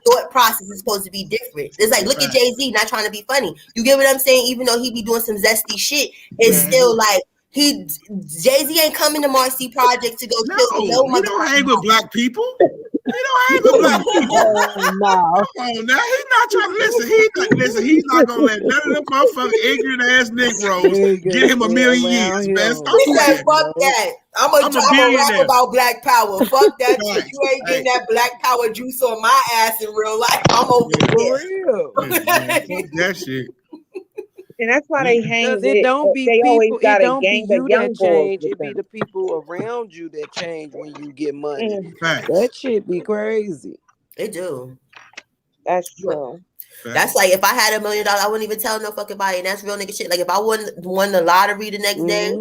thought process is supposed to be different. It's like look at Jay-Z, not trying to be funny. You get what I'm saying? Even though he be doing some zesty shit, it's still like Jay-Z ain't coming to Marcy Project to go kill no he don't hang with black people. He don't hang with black people. No. Come on now, he's not trying to listen. He's not gonna let none of them motherfucking ignorant ass Negroes get him a million years, man. Stop He said, playing. fuck that. I'm a rap billionaire. about black power. Fuck that Right. shit. You ain't getting that black power juice on my ass in real life. I'm over For real. Fuck that shit. And that's why they hang Because with. it don't be They always people. got It a don't be gang of you young that boys change. with It be them. the people around you that change when you get money. Facts. That shit be crazy. They do. That's true. That's like if I had $1 million, I wouldn't even tell no fucking body. And that's real nigga shit. Like if I won the lottery the next day,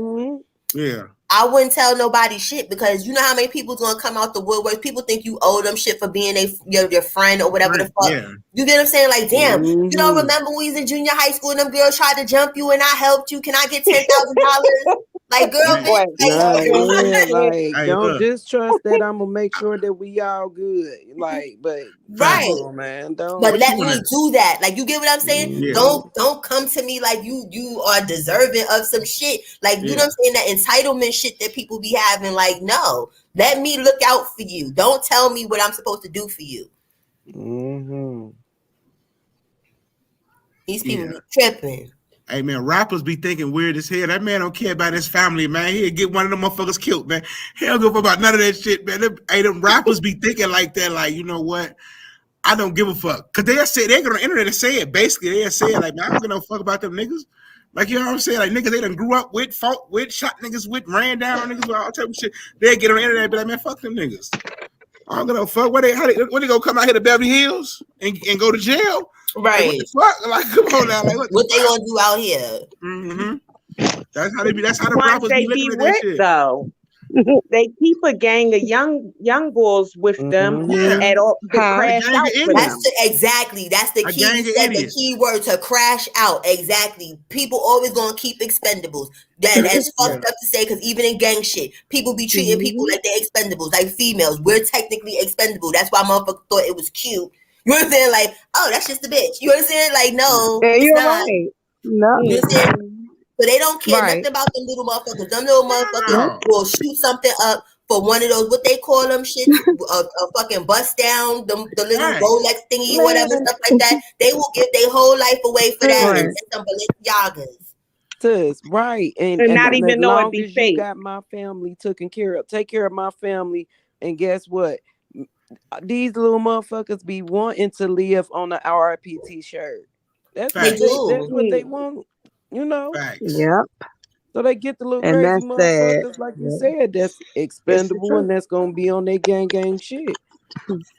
Yeah. I wouldn't tell nobody shit because you know how many people's gonna come out the woodwork. People think you owe them shit for being your friend or whatever the fuck. Yeah. You get what I'm saying? Like, damn, you don't remember when we was in junior high school and them girls tried to jump you and I helped you. Can I get $10,000? Like, girl, Good boy. Nah, yeah, like Hey, don't look. just trust that I'm gonna make sure that we all good. Like, but come right. on, man, don't. But What you let want me to? do that. Like, you get what I'm saying? Yeah, Don't come to me like you are deserving of some shit. Like, you know yeah. what I'm saying? That entitlement shit that people be having. Like, no. Let me look out for you. Don't tell me what I'm supposed to do for you. Mm-hmm. These people Yeah. be tripping. Hey man, rappers be thinking weird as hell. That man don't care about his family, man. He'll get one of them motherfuckers killed, man. He don't give a fuck about none of that shit, man. Them rappers be thinking like that, like, you know what? I don't give a fuck. Cause they get on the internet and say it. Basically, they say it like, man, I don't give no fuck about them niggas. Like, you know what I'm saying? Like, niggas they done grew up with, fought with, shot niggas with, ran down on niggas with all type of shit. They get on the internet and be like, man, fuck them niggas. I don't give no fuck. What they gonna come out here to Beverly Hills and go to jail? Like, what Right. the fuck? Like, come on now. Like, What they gonna do out here? Mm-hmm. That's how they be. That's how the Ones rappers they be looking be at that with shit. though. They keep a gang of young bulls with them Yeah, at all to Huh? a crash gang out of for idiots. them. Exactly. That's the A key. gang You of said the idiots. key word to crash out. Exactly. People always gonna keep expendables. That's Yeah, fucked up to say because even in gang shit, people be treating people like they're expendables, like females. We're technically expendable. That's why motherfuckers thought it was cute. You know what I'm saying? Like, oh, that's just a bitch. You know what I'm saying? Like, no, And it's you're not. right. No. You know what I'm saying? So they don't care Right. nothing about them little motherfuckers. Them little motherfuckers Nope. no. will shoot something up for one of those, what they call them shits, a fucking bust down, the little Right. Rolex thingy or whatever, Man, stuff like that. They will give their whole life away for that sis, and Right. some Balenciagas. sis, right. And And and not and as even know it long be as you fake. got my family taken care of, take care of my family. And guess what? These little motherfuckers be wanting to live on the RIP t-shirt. That's They what Facts. that's do. what they want, you know. Facts. Yep. So they get the little And crazy that's sad. motherfuckers, like you Yep. said, that's It's the expendable truth. and that's gonna be on their gang shit.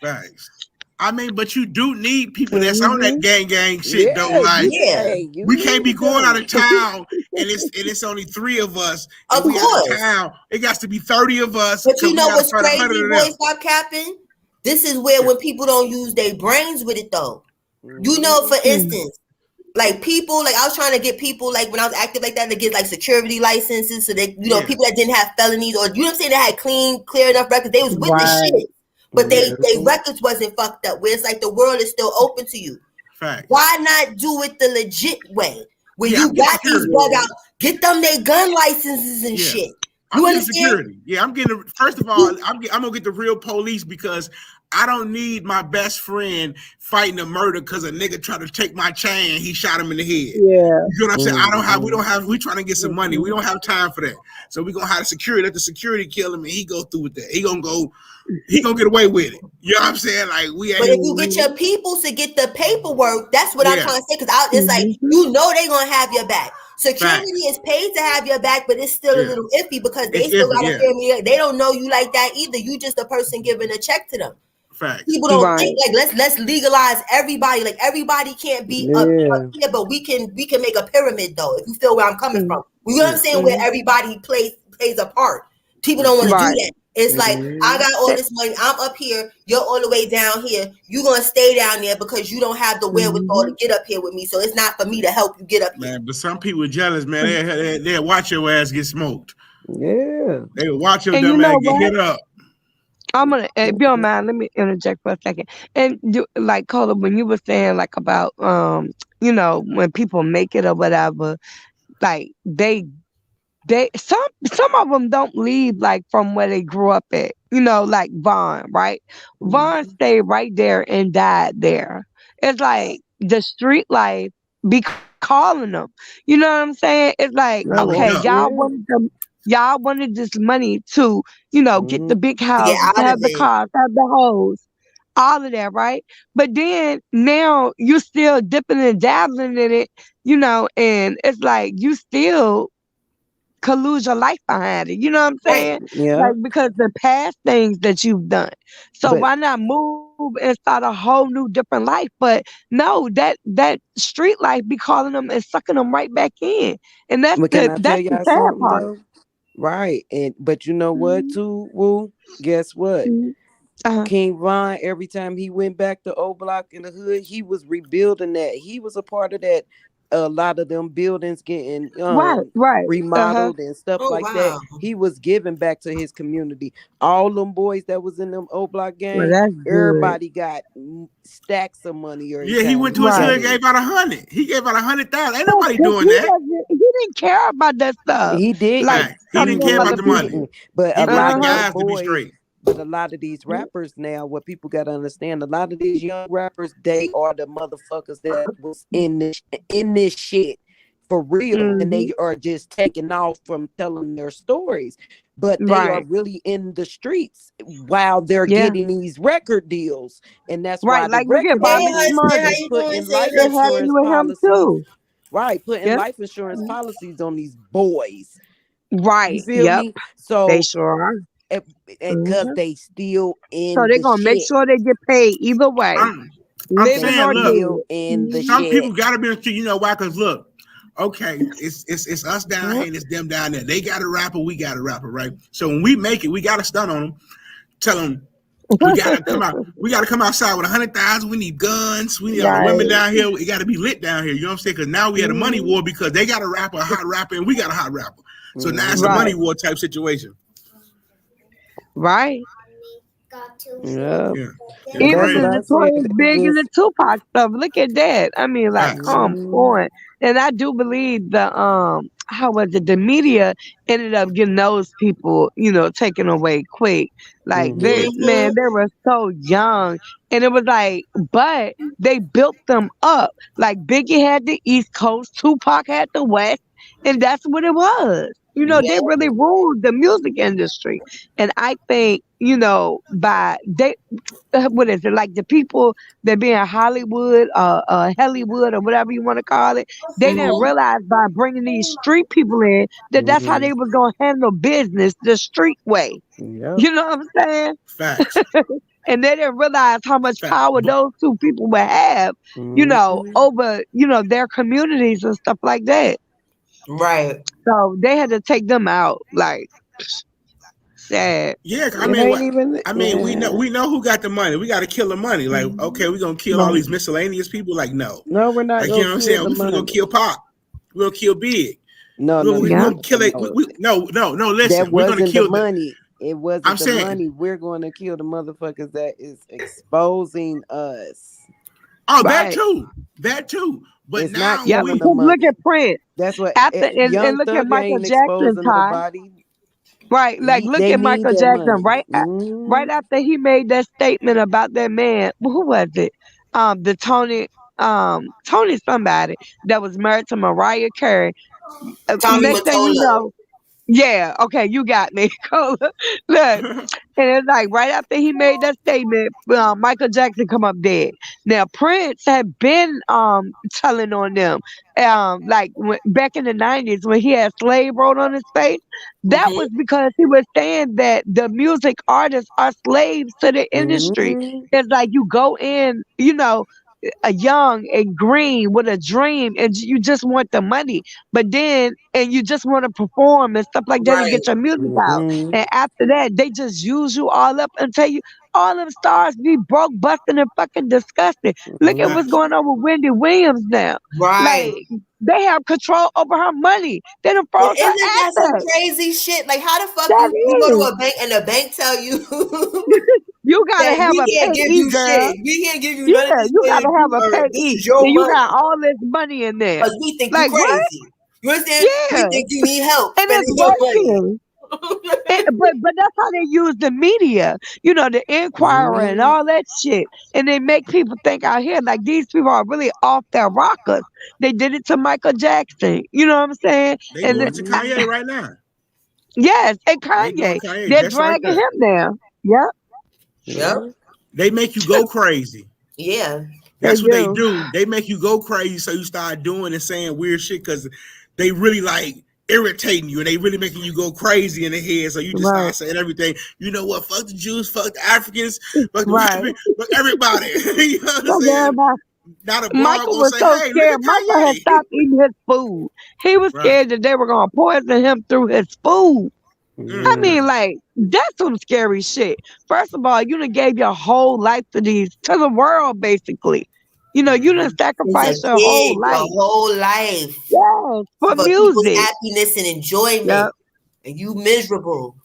Facts. I mean, but you do need people that's on that Mm-hmm. gang shit though. Yeah, Like, Yeah, you we can't be need going out them. of town and it's only 3 of us of and we out of course. town. It got to be 30 of us But because you we know got to what's fight 100 crazy, of boy? them. Stop capping. This is where Yeah. when people don't use their brains with it though. You know, for instance, like people, like I was trying to get people, like when I was active like that, to get like security licenses, so that Yeah. people that didn't have felonies or you know what I'm saying, that had clean, clear enough records. They was with the Right. shit, but they Mhm. records wasn't fucked up. Where it's like the world is still open to you. Facts. Why not do it the legit way? Where Yeah, you I'm getting got these security. bug out, get them their gun licenses and Yeah. shit. I'm You getting understand? security. Yeah, I'm getting. First of all, I'm gonna get the real police because I don't need my best friend fighting a murder because a nigga tried to take my chain. He shot him in the head. Yeah. You know what I'm saying? We Mhm. don't have. We trying to get some money. We don't have time for that. So we gonna have the security. Let the security kill him, and he go through with that. He gonna go. He gonna get away with it. You know what I'm saying? Like we But ain't. if you get your people to get the paperwork, that's what I'm Yeah. trying to say. Because it's like Mm-hmm. you know they're gonna have your back. Security Facts. is paid to have your back, but it's still a Yeah. little iffy because they It's still iffy. got a Yeah. family. They don't know you like that either. You just a person giving a check to them. Facts. People don't Right. think like let's legalize everybody. Like everybody can't be up Yeah. here, but we can make a pyramid though. If you feel where I'm coming from, you know what I'm Yeah. saying? Where everybody plays a part. People Yeah. don't want to do Right. that. It's like I got all this money. I'm up here. You're all the way down here. You're gonna stay down there because you don't have the wherewithal to get up here with me. So it's not for me to help you get up here. Man, but some people are jealous, man. They'll watch your ass get smoked. Yeah. They will watch your And you dumb ass know get what? hit up. I'm gonna, if you don't mind, let me interject for a second. And you, like Cola, when you were saying like about when people make it or whatever, like they some of them don't leave like from where they grew up at. Like Vaughn, right? Vaughn stayed right there and died there. It's like the street life be calling them. You know what I'm saying? It's like, I No, would okay, know. yeah. y'all wanted this money to, get the Mhm. big To get houses, out of have the it. cars, have the hoes, all of that, right? But then now you still dipping and dabbling in it, and it's like you still could lose your life behind it. You know what I'm Right. saying? Yeah. Like because the past things that you've done. So But why not move and start a whole new different life? But no, that street life be calling them and sucking them right back in. And that's but can the I tell that's the y'all sad something part. though? Right. But you know what Mhm, too, Woo? Guess what? mhm. Uh-huh. King Von, every time he went back to Old Block in the hood, he was rebuilding that. He was a part of that a lot of them buildings getting Right. remodeled and stuff Oh like that. wow. He was giving back to his community. All them boys that was in them O Block Well, gang, that's good. everybody got stacks of money every Yeah, he time went he to his got hood Right. and in. gave out 100. He gave out 100,000. Ain't But nobody he doing that. wasn't. He didn't care about that stuff He like didn't. Fact. He some didn't of He care them about other the really money. people. didn't. But He a wanted lot the of Uh-huh. them guys to be boys, straight. but a lot of these rappers now, what people got to understand, a lot of these young rappers, they are the motherfuckers that was in this shit for real, and Hmm. they are just taking off from telling their stories. But they are Right. really in the streets while they're Yeah. getting these record deals, and that's Right. why the Like look at record Hey Bobby labels husband, how Smurder. is you doing? putting Say life It hey happened sis. insurance with him policies, too. right? Putting Yeah. life insurance policies on these boys. You Right. feel Yep. me? They So sure are. because Hmm. they still So in they're the gonna make shit. sure they get paid either way, I'm I'm They living saying, or look, still dead. in the some Hmm. people shit. gotta be in the street. You know why? Because look, okay, it's us down Huh? here and it's them down there. They got a rapper, we got a rapper, right? So when we make it, we gotta stun on them, tell them we gotta come out. We gotta come outside with 100,000. We need guns. We need all the women Right. down here. It got to be lit down here. You know what I'm saying? Because now we had a money Mm-hmm. war because they got a rapper, a hot rapper, and we got a hot rapper. So now it's a Mm-hmm. money Right. war type situation. Right. Got to Yeah. Yeah, it's And Even that's the what crazy. I said. Notorious They Big and the just Tupac stuff. Look at that. I mean, like, Facts. come mm, on. And I do believe the how was it? The media ended up getting those people, taken away quick. Like mm-hmm. they man, Mm-hmm. they were so young. And it was like, but they built them up. Like Biggie had the East Coast, Tupac had the West, and that's what it was. They Yeah. really ruled the music industry. And I think, by they what is it like the people that be in Hollywood, Hollywood, or whatever you want to call it? They didn't Mm-hmm. realize by bringing these street people in that that's how Mm-hmm. they was gonna handle business the street way. Yep. You know what I'm saying? Facts. And they didn't realize how much Fact. power those two people would have, Mm-hmm. over their communities and stuff like that. Right. So they had to take them out. Like sad. Yeah, I It mean, ain't even. Yeah. we know who got the money. We got to kill the money. Like, Mhm. okay, we gonna kill all Right. these miscellaneous people. Like, no, No, we're not like you gonna know what I'm kill saying. the We finna go money. kill Pop. We gonna kill Big. No, no, We no, Yeah. no, gonna kill it. no. No. That Listen, we're gonna wasn't the kill the. money. It I'm wasn't the saying, money. We're going to kill the motherfuckers that is exposing us. oh, Right. that too. But It's not now Yeah. killing we, the Because look money. at Prince. That's what After and Young look at Thugger Michael ain't Jackson exposing time. nobody. Right, like look They at need Michael that Jackson. money. Right after he made that statement about that man, who was it? The Tony somebody that was married to Mariah Carey. Tommy Next thing you Mottola. know, yeah, okay, you got me. Look, and it's like right after he made that statement, Michael Jackson come up dead. Now Prince had been telling on them, like back in the '90s when he had slave road on his face. That was Mm-hmm. because he was saying that the music artists are slaves to the industry. Mm-hmm. It's like you go in, a young and green with a dream, and you just want the money, but then and you just want to perform and stuff like that and Right. get your music out. Mm-hmm. And after that, they just use you all up until you all them stars be broke, busting, and fucking disgusting. Look at what's facts. going on with Wendy Williams now. Right. Like they have control over her money. They done And froze her isn't that some assets. crazy shit? Like, how the fuck That you go is. to a bank and the bank tell you You gotta that have we a can't give payee, you girl. shit. We can't give you none of Yeah, this you shit. gotta have a This payee. is your And you money got all this money in there. because we think you Like what? crazy. You understand? We Yeah. think you need help And it's spending your money. working. But that's how they use the media, the Inquirer and Mm-hmm. all that shit. And they make people think out here like these people are really off their rockers. They did it to Michael Jackson. You know what I'm saying? They And doing then, it to Kanye right now. yes, and They doing Kanye, Kanye they're just like dragging that. him down. Yep, Yep. Yeah. They make you go crazy. Yeah. they That's what they do. do. They make you go crazy, so you start doing and saying weird shit because they really like irritating you and they really making you go crazy in the head. So you just Right, start saying everything. You know what? Fuck the Jews, fuck the Africans, fuck the right. women, fuck everybody. You know what I'm Fuck saying? everybody. Not a broad Michael gonna was say, so "Hey, look scared. at Michael had Kanye." stopped eating his food. He was Right. scared that they were gonna poison him through his food. I Yeah. mean, Mm-mm. like, that's some scary shit. First of all, you done gave your whole life to the world, basically. You know, you done Since a sacrificed your kid, whole your life. whole life Yes, for for people's music. happiness and enjoyment, Yep. and you miserable.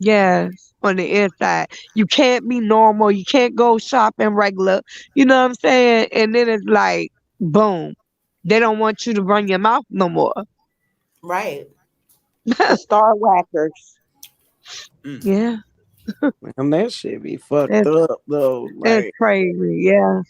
Yes, on the inside. You can't be normal. You can't go shopping regular. You know what I'm saying? And then it's like, boom. They don't want you to run your mouth no more. Right. The star whackers. Yeah, And that shit be fucked it's up though. it's Like, crazy. Yeah.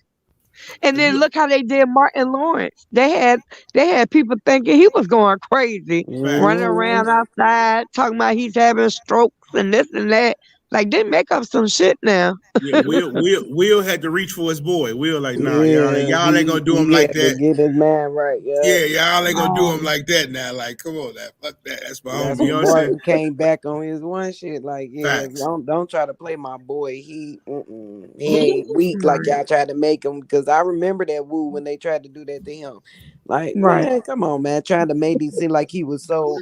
And If then you look how they did Martin Lawrence. They had people thinking he was going crazy, facts. running around outside, talking about he's having strokes and this and that. Like they make up some shit now. Yeah, Will had to reach for his boy. Will like, nah, yeah, y'all ain't gonna do him he like had to that. get his mind right. Yeah. Yeah, y'all ain't gonna do him Um, like that now. Like, come on now, fuck that. That's my That's homie. You when know what I'm saying? Martin came back on his one shit. Like, yeah, Facts. don't try to play my boy. He ain't weak like right, y'all tried to make him. Because I remember that woo when they tried to do that to him. Like, right. man, come on, man, trying to make him seem like he was so,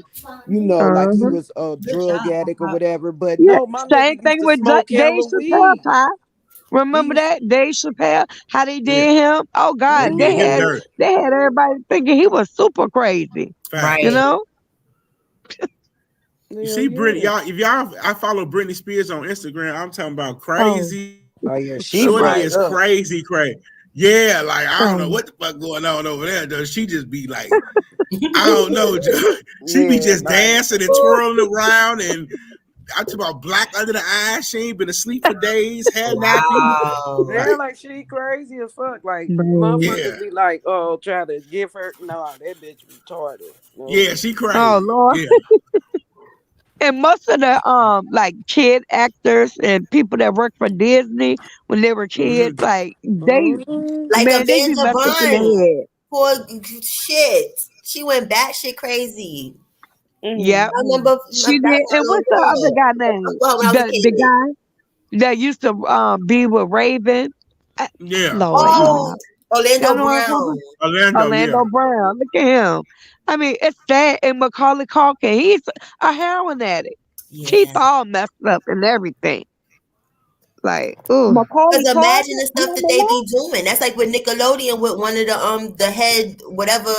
like he Uh-huh. was a drug addict or whatever. But Yeah. no, my Same nigga thing used to with smoke Dave hella Chappelle, weed. Ty. He Remember used, that Dave Chappelle? How they Yeah, did him? Oh God, yeah, they him had mm-hmm, dirt. they had everybody thinking he was super crazy. You Right. Facts. know? You hell see, Britney, yeah. I follow Britney Spears on Instagram. I'm talking about Oh, crazy. Oh yeah, she Shorty right is up. crazy, crazy. Yeah, like I don't know oh, what the fuck going on over there. Though she just be like, I don't know. She be Yeah, just like. dancing and twirling around, and I talk about black under the eyes. She ain't been asleep for days, hair nappy. Wow. Yeah, Like, like she crazy as fuck. Like man. yeah, motherfuckers be like, oh, try to give her. Nah, that bitch retarded. yeah, No. she Oh crazy. Lord. Yeah. And most of the like kid actors and people that work for Disney when they were kids, Mm-hmm. like they Mhm. Like man, they be Amanda messed up in Bynes the head. for shit. She went batshit crazy. Yep. I Mm-hmm. remember She that's did. my And little what's the other girl. guy I name? saw her when I was a The kid. guy that used to be with Raven. Uh, Yeah. Lord, Oh, y'all Orlando know what I'm talking Brown. about? Orlando, yeah. Orlando Brown. Look at him. I mean, it's sad. And Macaulay Culkin, he's a heroin addict. Teeth Yeah. all messed up and everything. Like, ooh. Because Macaulay imagine Culkin. the stuff You that remember they that? be doing. That's like with Nickelodeon with one of the head whatever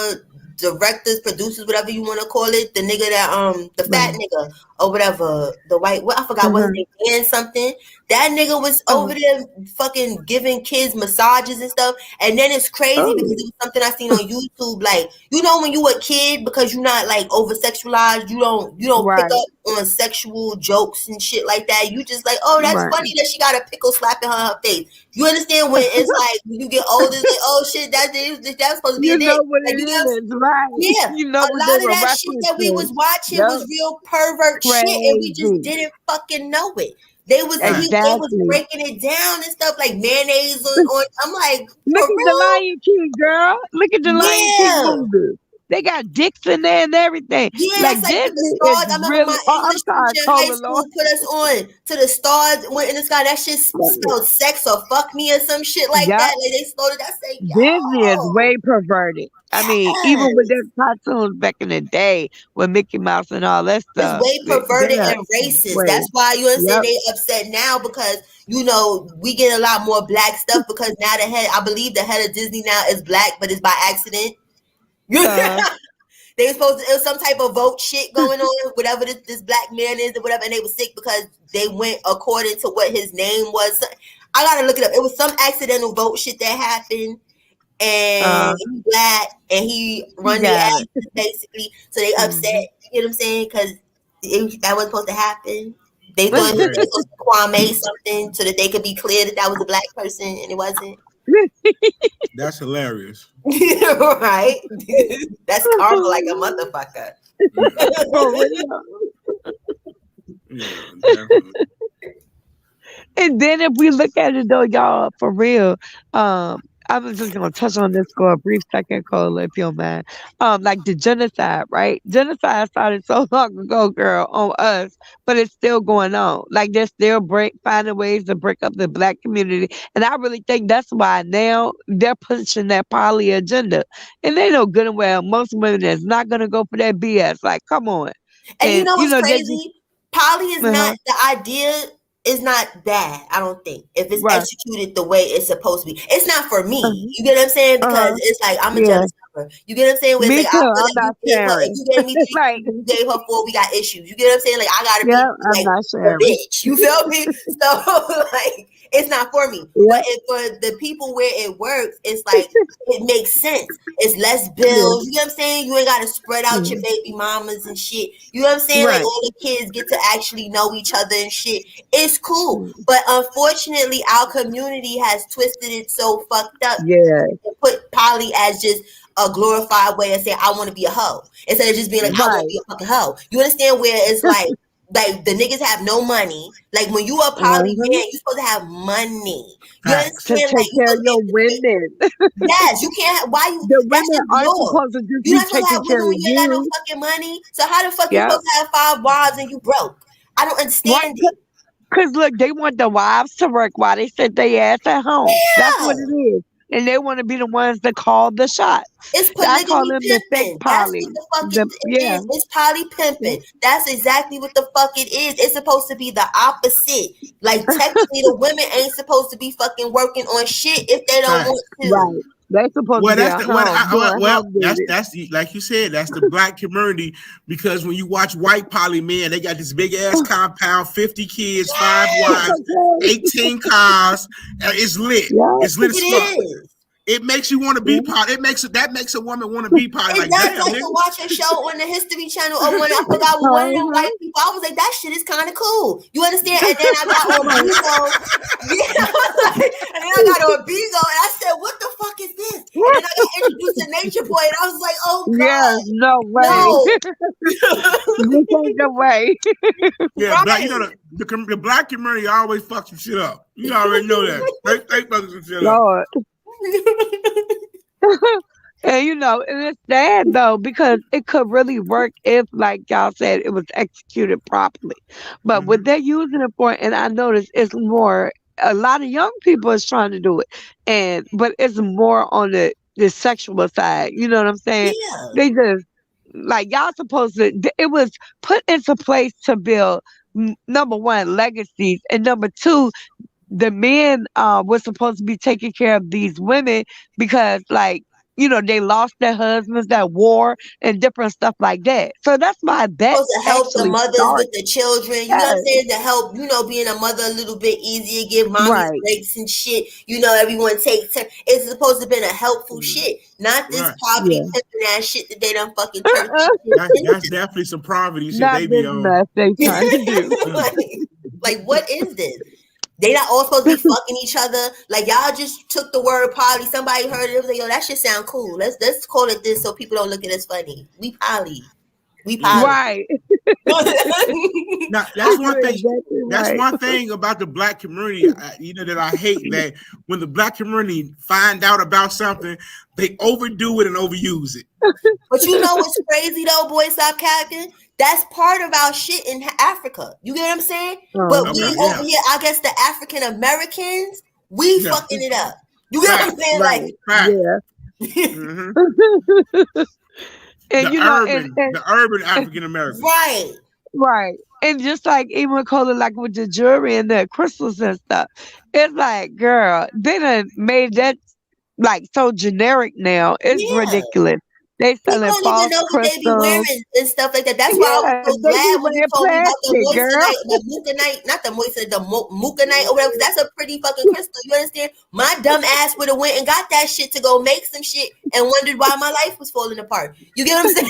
directors, producers, whatever you want to call it, the nigga that the fat Right. nigga or whatever, the white what I forgot what his Uh-huh. name Dan something. That nigga was over Oh, there fucking giving kids massages and stuff. And then it's crazy because oh, it was something I seen on YouTube. Like, you know when you a kid because you're not like over sexualized, you don't pick right, up on sexual jokes and shit like that. You just like, oh, that's right. funny that she got a pickle slapping her face. You understand when it's like when you get older, it's like, oh shit, that's supposed to be a You dick. know what Like you know, it is, right? yeah. You know A what they lot of were that shit that we was referencing. watching Yep. was real pervert shit, and we just Crazy. didn't fucking know it. They was Exactly. breaking it down and stuff like mayonnaise on. I'm like, Look for at the real? Lion King, girl. Look at the Lion King Yeah. movie. They got dicks in there and everything. Yeah, Like that's like to the Disney is stars. I remember really. my Oh, I'm English sorry, teacher in high Cola Lord. school put us on to the stars went in the sky. That shit spelled sex or fuck me or some shit like Yep. that. Like they started. I say, Disney is yo, way perverted. I mean, even with yes. their cartoons back in the day with Mickey Mouse and all that It's stuff, way they perverted are and racist. way. That's why you understand Yep. they upset now because we get a lot more black stuff because now I believe the head of Disney now is black, but it's by accident. Uh, They were supposed to, it was some type of vote shit going on, whatever this black man is or whatever, and they were sick because they went according to what his name was. I gotta look it up. It was some accidental vote shit that happened, and uh, he black, and he you run the got it. asses basically. So they upset. Hmm. You know what I'm saying? Because that wasn't supposed to happen. They thought it Right. was Kwame something so that they could be clear that that was a black person, and it wasn't. That's hilarious. Right? That's karma like a motherfucker. Yeah. For real. Yeah, definitely. And then if we look at it though, y'all, for real, I was just gonna touch on this for a brief second, Cola, if you don't mind. Like the genocide, right? Genocide started so long ago, girl, on us, but it's still going on. Like they're still finding ways to break up the black community. And I really think that's why now they're pushing that poly agenda. And they know good and well most women is not gonna go for that BS. Like, come on. And you And know you what's know, they just crazy? Poly is not uh-huh. the idea is not bad. I don't think if it's Right. executed the way it's supposed to be. It's not for me. You get what I'm saying? Because it's like I'm a Yeah. jealous lover. You get what I'm saying? Where it's Me like too. I feel I'm like you not gave her. If sharing. you gave me 3 Like, people, you gave her 4. We got issues. You get what I'm saying? Like I gotta yeah, be I'm like not a sharing. bitch. You feel me? So like it's not for me. Yeah. But if for the people where it works, it's like it makes sense. It's less Yeah. bills. You know what I'm saying? You ain't gotta spread out your Mhm. baby mamas and shit. You know what I'm saying? Like Right. all the kids get to actually know each other and shit. It's cool. Mm. But unfortunately, our community has twisted it so fucked up Yeah. and put poly as just a glorified way of saying I want to be a hoe instead of just being like I want to Right. be a fucking hoe. You understand where it's like the niggas have no money. Like when you a poly Uh-huh. man, you supposed to have money. You Facts. To understand? Like take you care of supposed your to be women. yes, you can't. Why you? The That's women just aren't yours. supposed to just You're be not supposed to taking have care women of when you ain't got no you. fucking money. So how the fuck you Yeah. supposed to have 5 wives and you broke? I don't Right. understand it. Because look, they want the wives to work while they sit their ass at home. That's what Yeah. it is. And they want to be the ones that call the shots. It's I call polygamy them the fake pimping. That's what poly. the fuck The it is. It's poly pimping. That's exactly what the fuck it is. It's supposed to be the opposite. Like technically, the women ain't supposed to be fucking working on shit if they don't want Facts. to. right. They're supposed to Well, be that's at the well, home doing home duties. that's the like you said, that's the black community because when you watch white poly men, they got this big ass compound, 50 kids, 5 wives, 18 cars. It's lit. Yeah. It's lit It as fuck. is. It makes you want to be poly. That makes a woman want to be poly. It Like, does damn, like to nigga. watch a show on the History Channel or when I forgot with one of them white people. I was like, that shit is kind of cool. You understand? And then I got on Bigo. Yeah, and then I got on Bigo and I said, what the fuck is this? And then I got introduced to Nature Boy and I was like, oh Yes, God, no way. no. This ain't the way. Yeah, but you Right. know the black community always fucks some shit up. You already know that. They fucking some shit up. Lord. And and it's sad though, because it could really work if, like y'all said, it was executed properly. But what they're using it for, and I noticed it's more a lot of young people is trying to do it. But it's more on the sexual side. You know what I'm saying? Yeah. They just like y'all supposed to it was put into place to build number one, legacies, and number two, the men was supposed to be taking care of these women because they lost their husbands at war and different stuff like that. So that's why that Supposed to help the actually mothers with started. the children, you know what I'm Yes. saying? To help, being a mother a little bit easier, give mommy Right. breaks and shit. Everyone takes turn. It's supposed to have been a helpful shit, not this Right. poverty Yeah. pimping ass shit that they done fucking turned That's definitely some poverty shit Not they be this on. mess they trying to do. like, what is this? They not all supposed to be fucking each other. Like y'all just took the word poly. Somebody heard it. It was like, yo, that shit sound cool. Let's call it this so people don't look at us funny. We poly. We Yeah. poly. Right. Now that's one You're thing. exactly That's right. one thing about the black community, that I hate. That when the black community find out about something, they overdo it and overuse it. But you know what's crazy though, boy, stop capping? That's part of our shit in Africa. You get what I'm saying? But Okay, we Uh-huh. yeah, over here, I guess the African Americans, we yeah. fucking it up. You get what I'm Fact, saying? Right. fact. Yeah. hmm And The urban African American. right. right. And just like even Cola, like with the jewelry and the crystals and stuff, it's like, girl, they done made that like so generic now. It's Yeah. ridiculous. They People selling don't even false know what they be crystals. wearing and stuff like that. That's why I was Yeah, so they be glad when you wearing told me about the plastic, girl. moissanite, the mucanite, not the moissanite, the mucanite or whatever. 'Cause that's a pretty fucking crystal. You understand? My dumb ass would have went and got that shit to go make some shit and wondered why my life was falling apart. You get what I'm saying?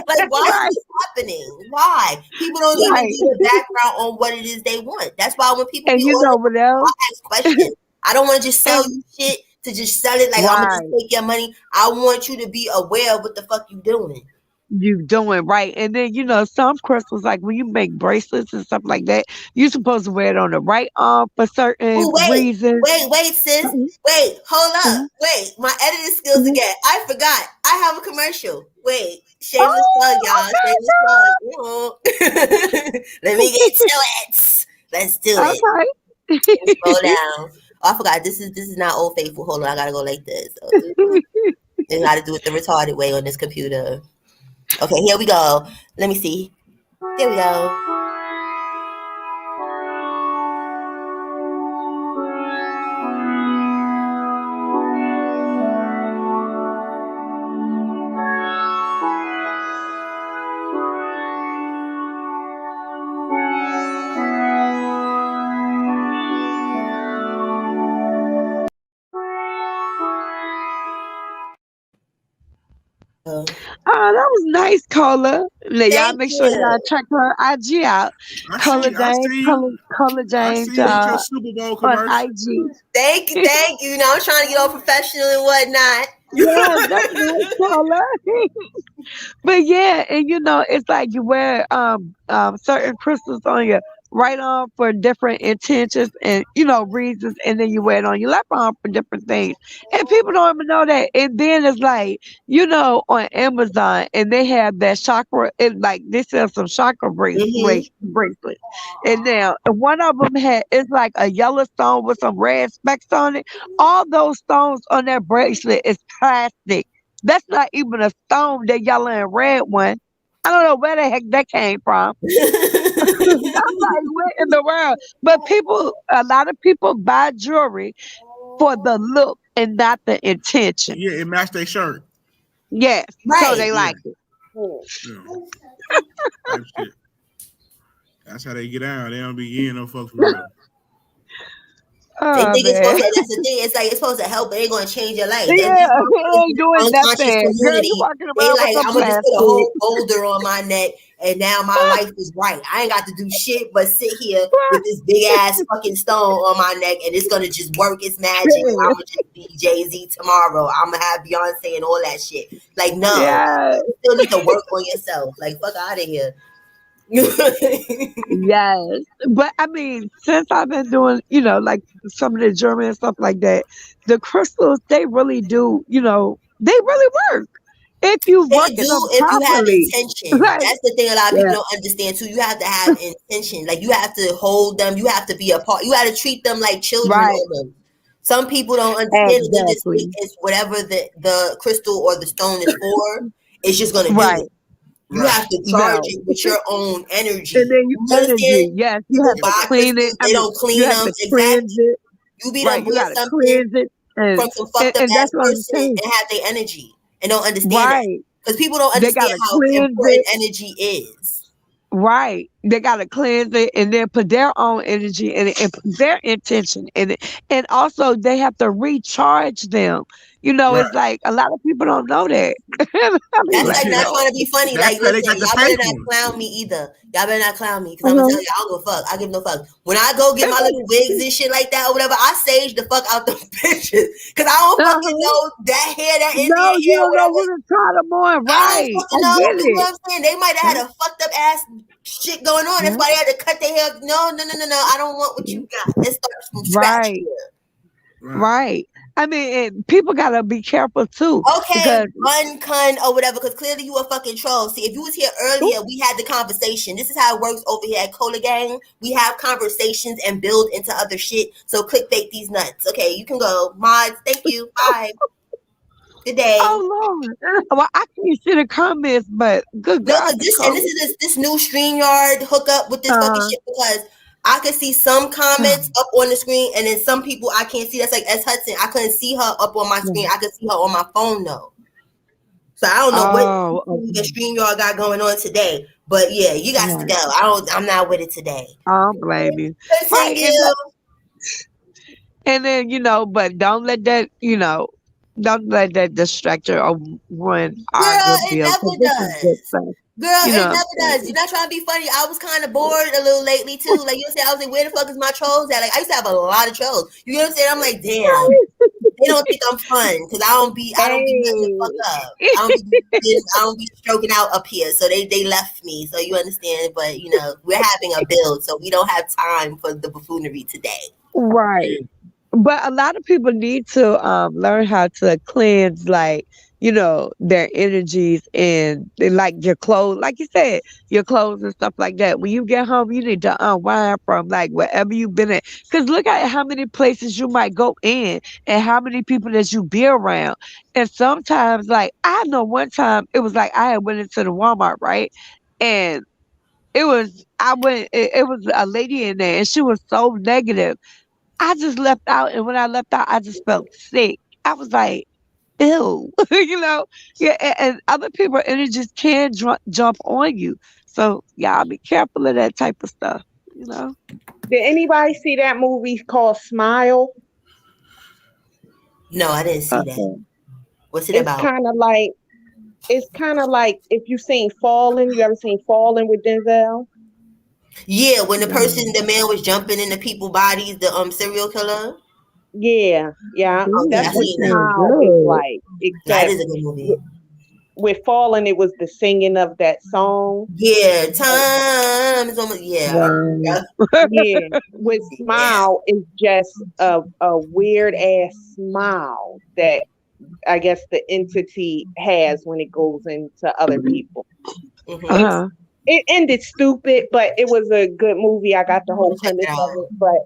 like why is Right, this happening? Why? People don't even right. do the background on what it is they want. That's why when people And be you know ordering, what I else? ask questions. I don't want to just sell And you shit to just sell it like I'm gonna just right. take your money. I want you to be aware of what the fuck you doing. You doing right. And then, some crystals, like when you make bracelets and stuff like that, you're supposed to wear it on the right arm for certain Oh, reasons. wait, sis. Mhm, Wait, hold up. mhm, Wait, my editing skills mhm. again. I forgot. I have a commercial. Wait, shameless plug, Oh, y'all. Shameless plug. Let me get to it. Let's do okay, it. okay. Scroll down. Oh, I forgot. This is not Old Faithful. Hold on, I gotta go like this. I gotta do it the retarded way on this computer. Okay, here we go. Let me see. There we go. That was nice, Cola. Now, y'all Thank make sure y'all you. check her IG out. I Cola see, I James, see you. Cola I James, see you with your Super Bowl on commercial. IG. Thank you, thank you. You know, I'm trying to get all professional and whatnot. Yeah, that's nice, Cola. But yeah, and it's like you wear certain crystals on your right arm for different intentions and reasons, and then you wear it on your left arm for different things. And people don't even know that. And then it's like, on Amazon and they have that chakra, it like they sell some chakra Hmm. bracelets. And now and one of them it's like a yellow stone with some red specks on it. All those stones on that bracelet is plastic. That's not even a stone, the yellow and red one. I don't know where the heck that came from. I'm like, what in the world? But a lot of people buy jewelry for the look and not the intention. Yeah, it matched their shirt. Yes, so Right. they Yeah, like it. yeah. Type shit. That's how they get out. They don't be getting no fucks for real. They Oh think it's man, supposed to. That's the thing. It's like it's supposed to help, but it ain't going to change your life. That's yeah, just it ain't doing unconscious nothing, girl. You community. walking They around with like, some I'm gonna just put a plastic. whole boulder on my neck, and now my life is right. I ain't got to do shit but sit here with this big ass fucking stone on my neck, and it's gonna just work its magic. And I'm gonna just be Jay-Z tomorrow. I'm gonna have Beyonce and all that shit. Like, no, Yeah. you still need to work on yourself. Like, fuck out of here. Yes, but I mean, since I've been doing, like some of the German and stuff like that, the crystals they really do, they really work if you They work in them do if you have properly. intention. Like, That's the thing a lot of people yeah, don't understand too. You have to have intention. Like you have to hold them. You have to be a part. You have to treat them like children right, almost. Some people don't understand it. They just think exactly, it's whatever the crystal or the stone is for. It's just gonna do it. right. You Right. have to charge No, it with your own and energy. then you You energy. understand? Yes, you People have to buy clean it. crystals. I They mean, don't you clean have them to cleanse exactly. it. You be Right, done you bought got to something cleanse it, and from some and, fucked up and ass that's what I'm person saying. and have their energy and don't understand that Right, because people don't they got understand to how cleanse important it. energy is. Right. They gotta cleanse it and then put their own energy in it and put their intention in it. And also they have to recharge them. Right. It's like a lot of people don't know that. I mean, That's Well, like, like shit, not that, trying to be funny. that's Like, why they listen, got the y'all fake better not one. clown me either. Y'all better not clown me because I'm gonna tell uh-huh. you, I don't give a fuck. I give no fuck. When I go get my little wigs and shit like that or whatever, I sage the fuck out the pictures because I don't fucking Uh-huh. know that hair, that Indian No, you hair, don't know whatever. you to try them on. I don't Right. I fucking know. get You know it. what I'm saying? They might have had a fucked up ass shit going on. That's Yeah. why they had to cut their hair. No, no, no, no, no. I don't want what you got. Let's start from scratch Right. here. Right. Right. I mean, and people gotta be careful too. Okay, Because bun cun or whatever, because clearly you a fucking troll. See, if you was here earlier, we had the conversation. This is how it works over here at Cola Gang. We have conversations and build into other shit. So clickbait these nuts. Okay, you can go. Mods, thank you. Bye. Good day. oh Lord. Well, I can't see the comments, but good No, God, because the this comments. is this new StreamYard hookup with this fucking Uh shit because I could see some comments up on the screen and then some people I can't see. That's like S Hudson. I couldn't see her up on my screen. I could see her on my phone though. So I don't know what Oh, the okay. StreamYard got going on today. But yeah, you got to Right. go. I'm not with it today. I don't blame you. Right, Continue. and then but don't let that don't let that distract you or ruin our Girl, good it bill because never this is good does. stuff. Girl, You know it what I'm never does. You're saying? not trying to be funny. I was kind of bored a little lately too. Like you said, I was like, where the fuck is my trolls at? Like I used to have a lot of trolls. You know what I'm saying? I'm like, damn. They don't think I'm fun because I don't be letting the fuck up. Hey. I don't be stroking out up here. So they left me. So you understand, but we're having a build, so we don't have time for the buffoonery today. Right. But a lot of people need to learn how to cleanse like, their energies and like your clothes, like you said, your clothes and stuff like that. When you get home, you need to unwind from like wherever you've been at. Because look at how many places you might go in and how many people that you be around. And sometimes like I know one time it was like I had went into the Walmart, right? And it was a lady in there and she was so negative. I just left out, and when I left out, I just felt sick. I was like, "Ew," Yeah, and other people's energies can jump on you. So y'all be careful of that type of stuff. You know. Did anybody see that movie called Smile? No, I didn't see that. Okay. What's it It's about? kind of like it's kind of like if you've seen Fallen. You ever seen Fallen with Denzel? Yeah, when the man was jumping into people's bodies, the serial killer. Yeah, Oh yeah, that's I what seen that. Sounds Smile is good. like. That Except is a good movie. with Fallen, it was the singing of that song. Yeah, time is almost Wow. yeah. Yeah, with Yeah. Smile is just a weird ass smile that I guess the entity has when it goes into other people. Mm-hmm. It's Uh-huh. it ended stupid, but it was a good movie. I got the whole Check it premise of out. it, but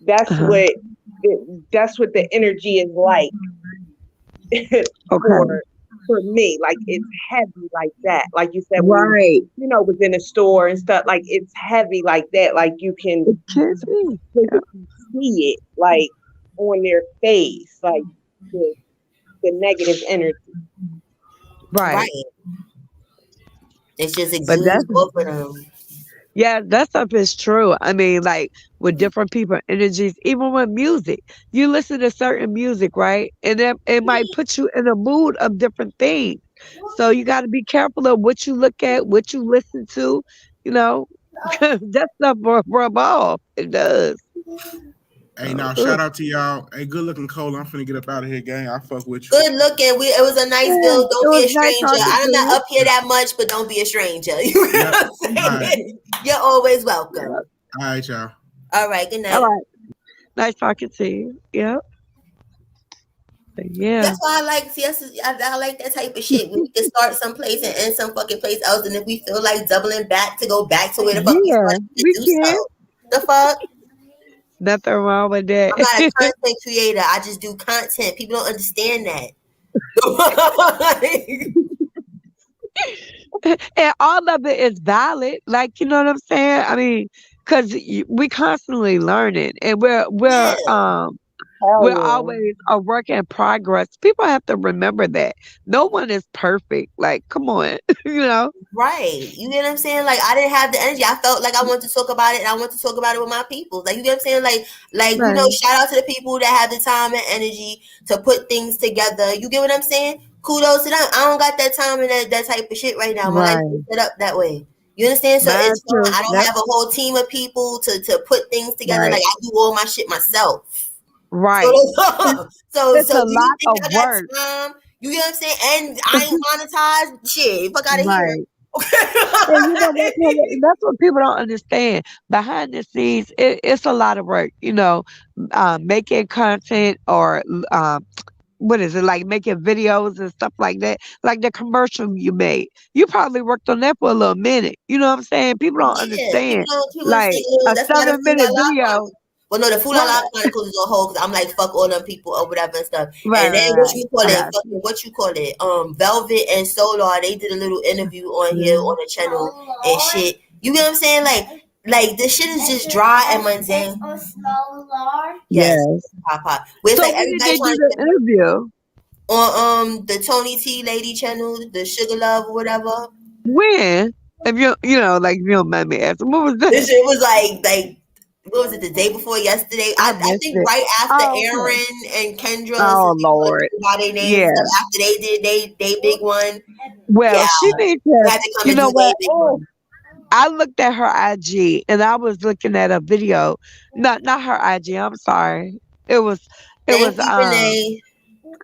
that's Uh-huh. what that's what the energy is like Okay. for me. Like it's heavy like that. Like you said when Right. was in a store and stuff. Like it's heavy like that. Like you can It can be. Yeah. physically see it like on their face, like the negative energy. Right. Right. It's just But exudes that's off of them. yeah, that stuff is true. I mean, like with different people energies, even with music. You listen to certain music, right? And it might put you in a mood of different things. So you got to be careful of what you look at, what you listen to, you know. That stuff rub off. It does. Hey, So, now shout out to y'all. Hey, good looking Cole. I'm finna get up out of here, gang. I fuck with you. Good looking. It was a nice yeah, build. it Don't be was a nice stranger. talking to I'm not you. up here that much, but don't be a stranger. You know Yep. what I'm All right. saying? You're always welcome. Yeah. All right, y'all. All right. Good All night. right. Nice talking to you. Yeah. But yeah. That's why I like. See, I like that type of shit. We can start someplace and end some fucking place else, and if we feel like doubling back to go back to where the fuck we Yeah. started, We to do can. so. The fuck. Nothing wrong with that. I'm not a content creator. I just do content. People don't understand that. And all of it is valid. Like, you know what I'm saying? I mean, because we constantly learning, and Yeah. we're Hell always a work in progress. People have to remember that no one is perfect. Like, come on, you know? Right. You get what I'm saying? Like I didn't have the energy. I felt like I wanted to talk about it and I want to talk about it with my people. Like you get what I'm saying? Like Right, shout out to the people that have the time and energy to put things together. You get what I'm saying? Kudos to them. I don't got that time and that type of shit right now. My life is right. set up that way. You understand? So Mine it's fine. too. I don't Yep. have a whole team of people to put things together. Right, Like I do all my shit myself. So right. so It's so a do you lot think of I got work. time? You get what I'm saying? And I ain't monetized. Shit, fuck out of here. Right. And you know what, Taylor? That's what people don't understand. Behind the scenes, it's a lot of work. Making content or what is it like making videos and stuff like that? Like the commercial you made, you probably worked on that for a little minute. You know what I'm saying? People don't Yeah, understand. people Like understand. a That's why the 7 minute Food La video, Chronicles. Well, no, the Food La right? Chronicles is on hold because I'm like fuck all them people or whatever and stuff. Right, And then right, what right. you call I it? got Fucking you. what you call it? Velvet and Solar. They did a little interview on here Mhm. on the channel and shit. You get what I'm saying? Like this shit is just dry and mundane. Yes, Yes. pop. Where it's So like when did everybody they do trying the to interview? on the Tony T Lady channel, the Sugar Love or whatever. When? If like if you don't mind me asking, what was This that? shit was like what was it, the day before yesterday? I I missed think it. right after Oh, okay. Aaron and Kendra, since Oh they call Lord. people by their names and Yeah. stuff, after they did they big one, Well, yeah, she needs they to, had to come you and know do their what? big one. I looked at her IG and I was looking at a video. Not her IG, I'm sorry. It was it was Thank you, um Renee.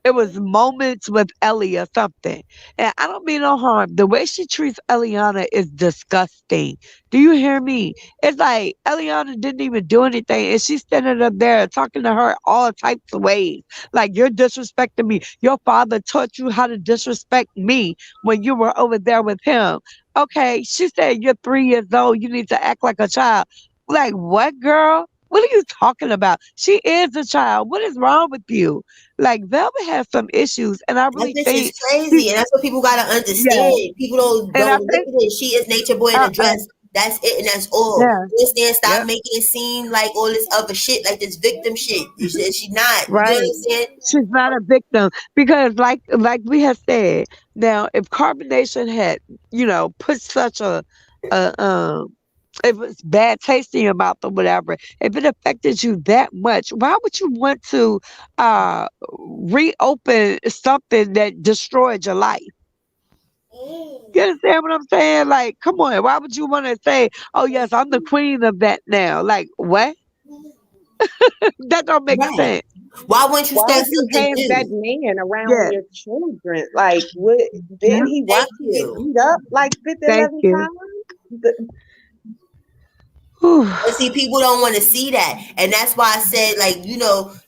it was Moments with Ellie or something. And I don't mean no harm. The way she treats Eliana is disgusting. Do you hear me? It's like Eliana didn't even do anything. And she's standing up there talking to her all types of ways. Like, you're disrespecting me. Your father taught you how to disrespect me when you were over there with him. Okay, she said you're 3 years old. You need to act like a child. Like, what, girl? What are you talking about? She is a child. What is wrong with you? Like Velvet has some issues, and I That really bitch is think she, crazy, and that's what people gotta yeah, understand. People don't and I don't look think, at it. She is Nature Boy in a uh, dress. That's it, and that's all. yeah, You understand? Stop yep, making it seem like all this other shit, like this victim shit. She not. You get what right. I'm saying? She's not a victim because, like we have said, now if carbonation had, put such a if it's bad taste in your mouth or whatever, if it affected you that much, why would you want to reopen something that destroyed your life? You understand what I'm saying? Like, come on. Why would you want to say, "Oh yes, I'm the queen of that now"? Like, what? That don't make Right. sense. Why wouldn't you Why start would you something have that new? man around Yeah. your children? Like, what? Yeah. Didn't he watch Thank you get you. beat up like 50, Thank 11 you. times? Whew. But see, people don't want to see that, and that's why I said, like,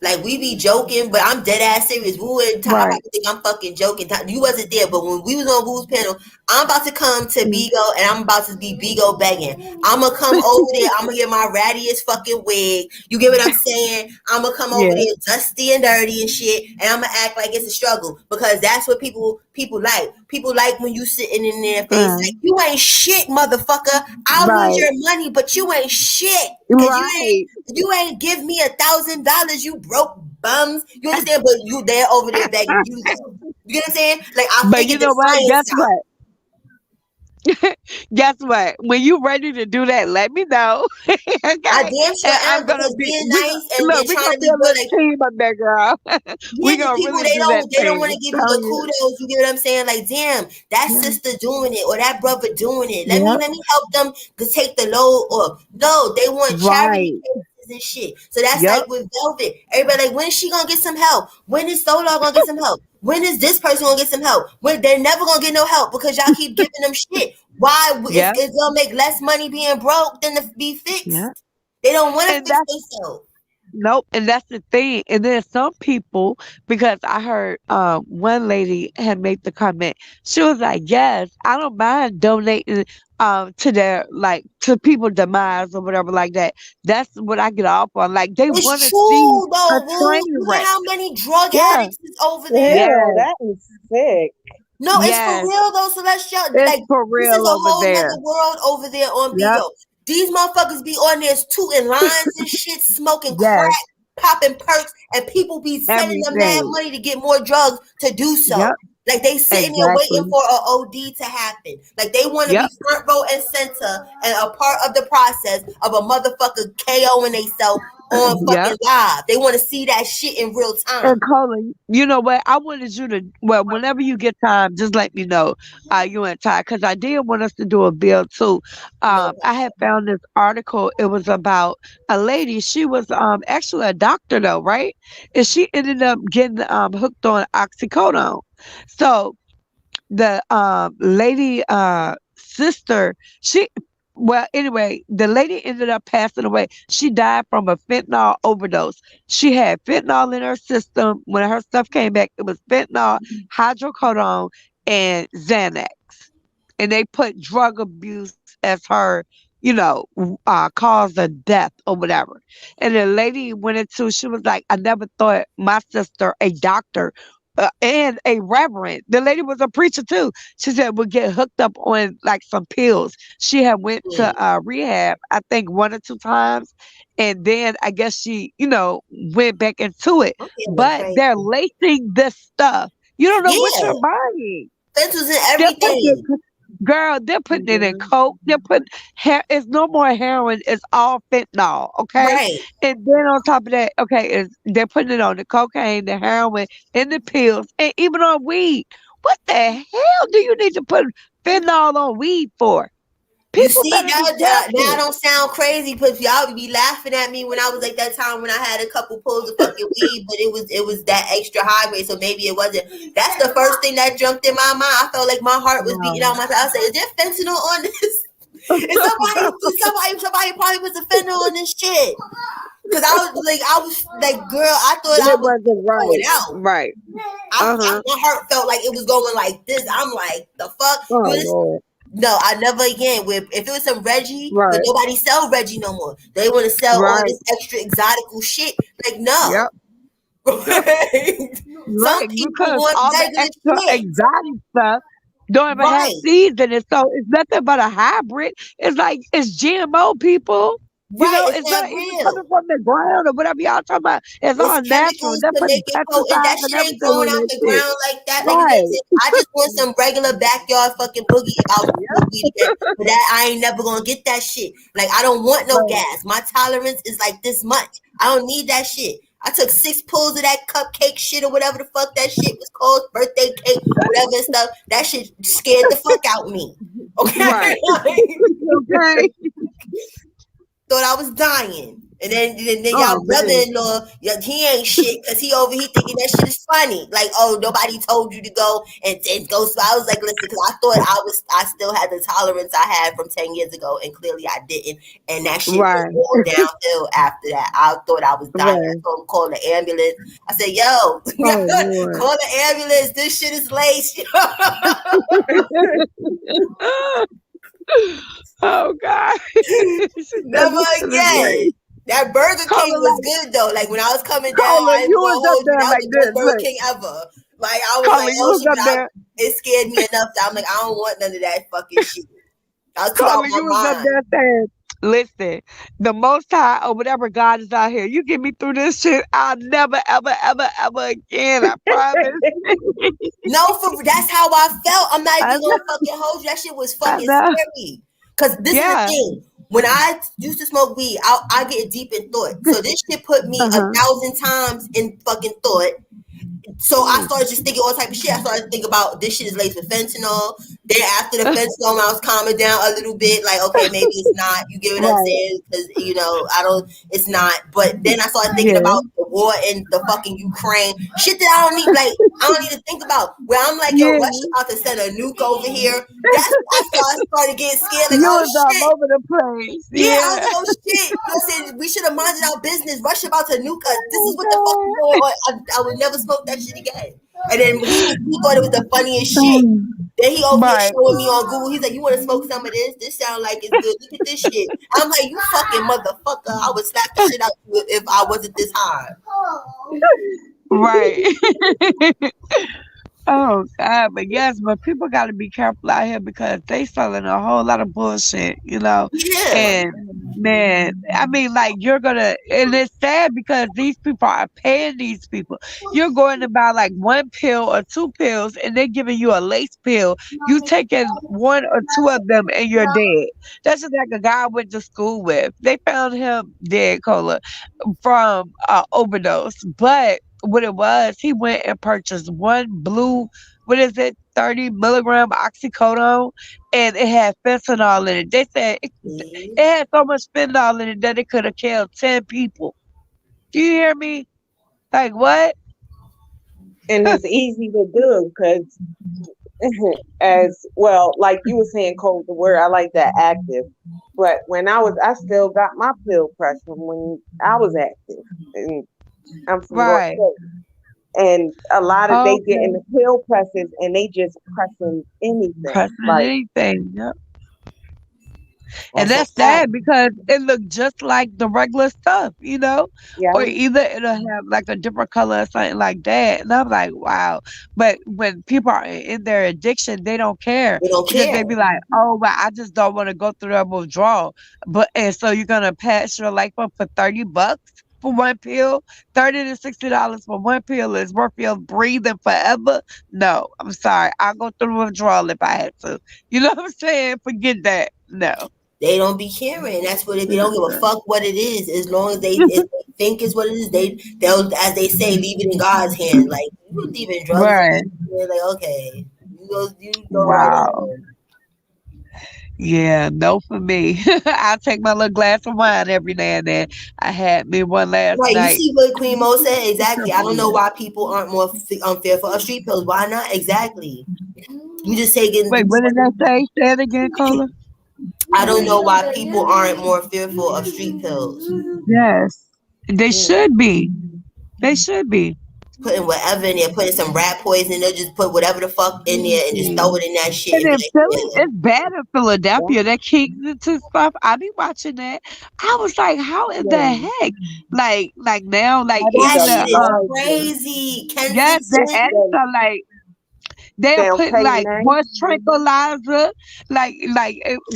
like we be joking, but I'm dead ass serious. Woo and Ty Right. probably think I'm fucking joking. You wasn't there, but when we was on Woo's panel, I'm about to come to Bigo, and I'm about to be Bigo begging. I'm gonna come over there. I'm gonna get my rattiest fucking wig. You get what I'm saying? I'm gonna come over Yeah. there dusty and dirty and shit, and I'm gonna act like it's a struggle because that's what people like. People like when you sitting in their face like you ain't shit, motherfucker. I'll need Right. your money, but you ain't shit. Cause Right. you ain't give me $1,000, you broke bums. You understand? But you there over there begging you though. You get what I'm saying? Like I But you figured know the what? science Guess out. what? Guess what? When you ready to do that, let me know. I Okay? damn sure And I'm am gonna because be being we nice and look, we trying gonna to be be a good, little like team up there, girl. yeah, We the gonna people really do that they don't thing. want to I'm give you the telling you. kudos. You get what I'm saying? Like, damn, that Yeah. sister doing it or that brother doing it. Let Yeah. me help them to take the load off. No, they want charity Right. cases and shit. So that's Yep. like with Velvet. Everybody like, when is she gonna get some help? When is Solar gonna get some help? When is this person gonna get some help? When they're never gonna get no help because y'all keep giving them shit. Why? Yeah. It's gonna make less money being broke than to be Yeah. fixed. They don't want to And fix that's themselves. nope, and that's the thing. And then some people, because I heard one lady had made the comment, she was like, "Yes, I don't mind donating to their like to people's demise or whatever like that. That's what I get off on. Like they want It's to see true a though, Woo. train You know wreck. how many drug Yeah. addicts is over there? Hell, Yes. that is sick. No, it's for Yes. real though, Celestial. It's Like for this is real a over whole there. nother world over there on Yep. Bigo. These motherfuckers be on there tooting lines and shit, smoking Yes. crack, popping perks, and people be sending them mad Everything. money to get more drugs to do so. Yep. Like they sitting there waiting Exactly. for a OD to happen. Like they want to Yep. be front row and center and a part of the process of a motherfucker KOing themselves on Yep. fucking live. They want to see that shit in real time. And Colin, you know what? I wanted you to, well, whenever you get time, just let me know you and Ty, because I did want us to do a bill too. No I had found this article. It was about a lady. She was actually a doctor though, right? And she ended up getting hooked on oxycodone. So the lady sister, she well anyway, the lady ended up passing away. She died from a fentanyl overdose. She had fentanyl in her system. When her stuff came back, it was fentanyl, hydrocodone, and Xanax, and they put drug abuse as her, cause of death or whatever. And the lady went into, she was like, I never thought my sister, a doctor, and a reverend, the lady was a preacher too. She said would get hooked up on like some pills. She had went to rehab, I think 1 or 2 times, and then I guess she, went back into it. I'm feeling But crazy. they're lacing this stuff. You don't know what Yeah, you're buying. fentanyls in They're putting everything. girl, they're putting it in Mhm. coke. They're putting it's no more heroin. It's all fentanyl. Okay, Right. and then on top of that, okay, they're putting it on the cocaine, the heroin, and the pills, and even on weed. What the hell do you need to put fentanyl on weed for? You People see, better be now I careful. don't sound crazy because y'all would be laughing at me when I was like that time when I had a couple pulls of fucking weed, but it was that extra high grade, so maybe it wasn't. That's the first thing that jumped in my mind. I felt like my heart was beating No. out my chest. I said, "Is there fentanyl on this? Is somebody probably was a fentanyl on this shit?" Because I was like, girl, I thought I It was wasn't going right. out. Right. Uh-huh. My heart felt like it was going like this. I'm like, the fuck? Oh Lord. No, I never again. If it was some Reggie, but Right. nobody sell Reggie no more. They want to sell all Right. this extra exotical shit. Like, no. Yep. Yep. Some Right. people Because want all the regular extra shit. exotic stuff don't even have Right. seeds in it. So it's nothing but a hybrid. It's like it's GMO people. Right. It's It's not not even coming real. from the ground or whatever y'all talking about. It's It's all natural. chemicals They're to make putting it potent. That pesticides and shit ain't everything growing on out that the shit. ground like that. Like it Right. is. I just want some regular backyard fucking boogie out weed again. But that I ain't never gonna get that shit. Like I don't want no Right. gas. My tolerance is like this much. I don't need that shit. I took 6 pulls of that cupcake shit or whatever the fuck that shit was called, birthday cake, whatever and stuff. That shit scared the fuck out of me. Okay? Right. Okay. Thought I was dying. And then Oh, y'all man. brother-in-law, he ain't shit because he over here thinking that shit is funny. Like, oh, nobody told you to go and go. So I was like, listen, because I thought I still had the tolerance I had from 10 years ago, and clearly I didn't. And that shit Right. was all downhill after that. I thought I was dying. Right. I told him call the ambulance. I said, yo, Oh, Lord. call the ambulance. This shit is laced. Oh, God. Never again. That Burger King was good though. Like when I was coming down, I you ain't was gonna up hold you. there That like was the best this. Burger Look, King ever. Like I was Carla, like, you oh was shit, up there. it scared me enough that I'm like, I don't want none of that fucking shit. I was too Carla, out you my was up mind. there saying, listen, the Most High or whatever God is out here, you get me through this shit, I'll never, ever, ever, ever again. I promise. No, that's how I felt. I'm not I even know. gonna fucking hold you. That shit was I fucking know. scary. Cause this is the Yeah. thing. When I used to smoke weed, I get deep in thought. So this shit put me 1,000 times in fucking thought. So I started just thinking all type of shit. I started to think about this shit is laced with fentanyl. Then after the fentanyl, I was calming down a little bit. Like, okay, maybe it's not. You get what I'm Right. saying? Because it's not. But then I started thinking Yeah. about the war in the fucking Ukraine. Shit that I don't need to think about. Where I'm like, yo, Yeah. Russia about to send a nuke over here. That's after I started getting scared. Like, You oh was all shit. over the place. Yeah, I Yeah. was like, oh shit. You know what I'm saying? We should have minded our business. Russia about to nuke us. This is what the fuck is going on. I would never smoke that shit again. And then he thought it was the funniest shit. Then he over here Right. showing me on Google. He's like, you want to smoke some of this? This sound like it's good. Look at this shit. I'm like, you fucking motherfucker. I would slap the shit out of you if I wasn't this high. Right. Oh God, but yes, but people got to be careful out here because they selling a whole lot of bullshit, Yeah. And man, I mean, like and it's sad because these people are paying these people. You're going to buy like 1 pill or 2 pills, and they're giving you a lace pill. You taking 1 or 2 of them, and you're dead. That's just like a guy I went to school with. They found him dead, Cola, from overdose, but what it was, he went and purchased 1 blue, 30 milligram oxycodone, and it had fentanyl in it. They said it had so much fentanyl in it that it could have killed 10 people. Do you hear me? Like what? And it's easy to do because as well, like you were saying, Cole, the word I like that active. But when I still got my pill press from when I was active, and I'm from North Right. Coast. And a lot of they get in Okay. the pill presses and they just pressing anything. Pressing Like, anything. Yep. And That's that's sad because it looked just like the regular stuff, yeah, or either it'll have like a different color or something like that. And I'm like, wow. But when people are in their addiction, they don't care They don't because care. they be like, oh, but I just don't want to go through that withdrawal. And so you're gonna pass your life up for $30 for 1 pill, $30 to $60 for 1 pill is worth your breathing forever. No, I'm sorry. I'll go through withdrawal if I had to. You know what I'm saying? Forget that. No. They don't be caring. That's what they don't give a fuck what it is. As long as they think is what it is, they'll, as they say, leave it in God's hand. Like you leaving drugs, Right. you're like okay, you go right Wow. on. Yeah, no for me. I'll take my little glass of wine every now and then. I had me one last Right, you night. see what Queen Mo said exactly. I don't know why people aren't more fearful of street pills. Why not? Exactly. You just taking. Wait, what did that say? Say it again, Cola. I don't know why people aren't more fearful of street pills. Yes, they should be. They should be. Putting whatever in there, putting some rat poison. They'll just put whatever the fuck in there and just throw it in that shit. And And in be like, Philly, yeah. it's bad in Philadelphia. That kicks into stuff. I be watching that. I was like, how in the heck? Like now, like That even shit the is crazy. yes, the Kensington. edits are like they'll down put like K9. horse tranquilizer.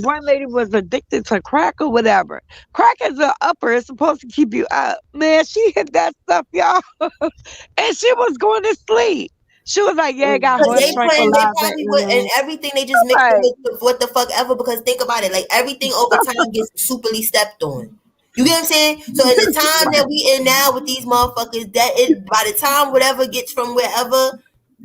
One lady was addicted to crack or whatever. Crack is an upper. It's supposed to keep you up. Man, she hit that stuff, y'all, and she was going to sleep. She was like, "Yeah, I got Because horse they tranquilizer." probably would, and everything they just mix Right. it with what the fuck ever. Because think about it, like everything over time gets superly stepped on. You get what I'm saying? So in the time that we in now with these motherfuckers, by the time whatever gets from wherever,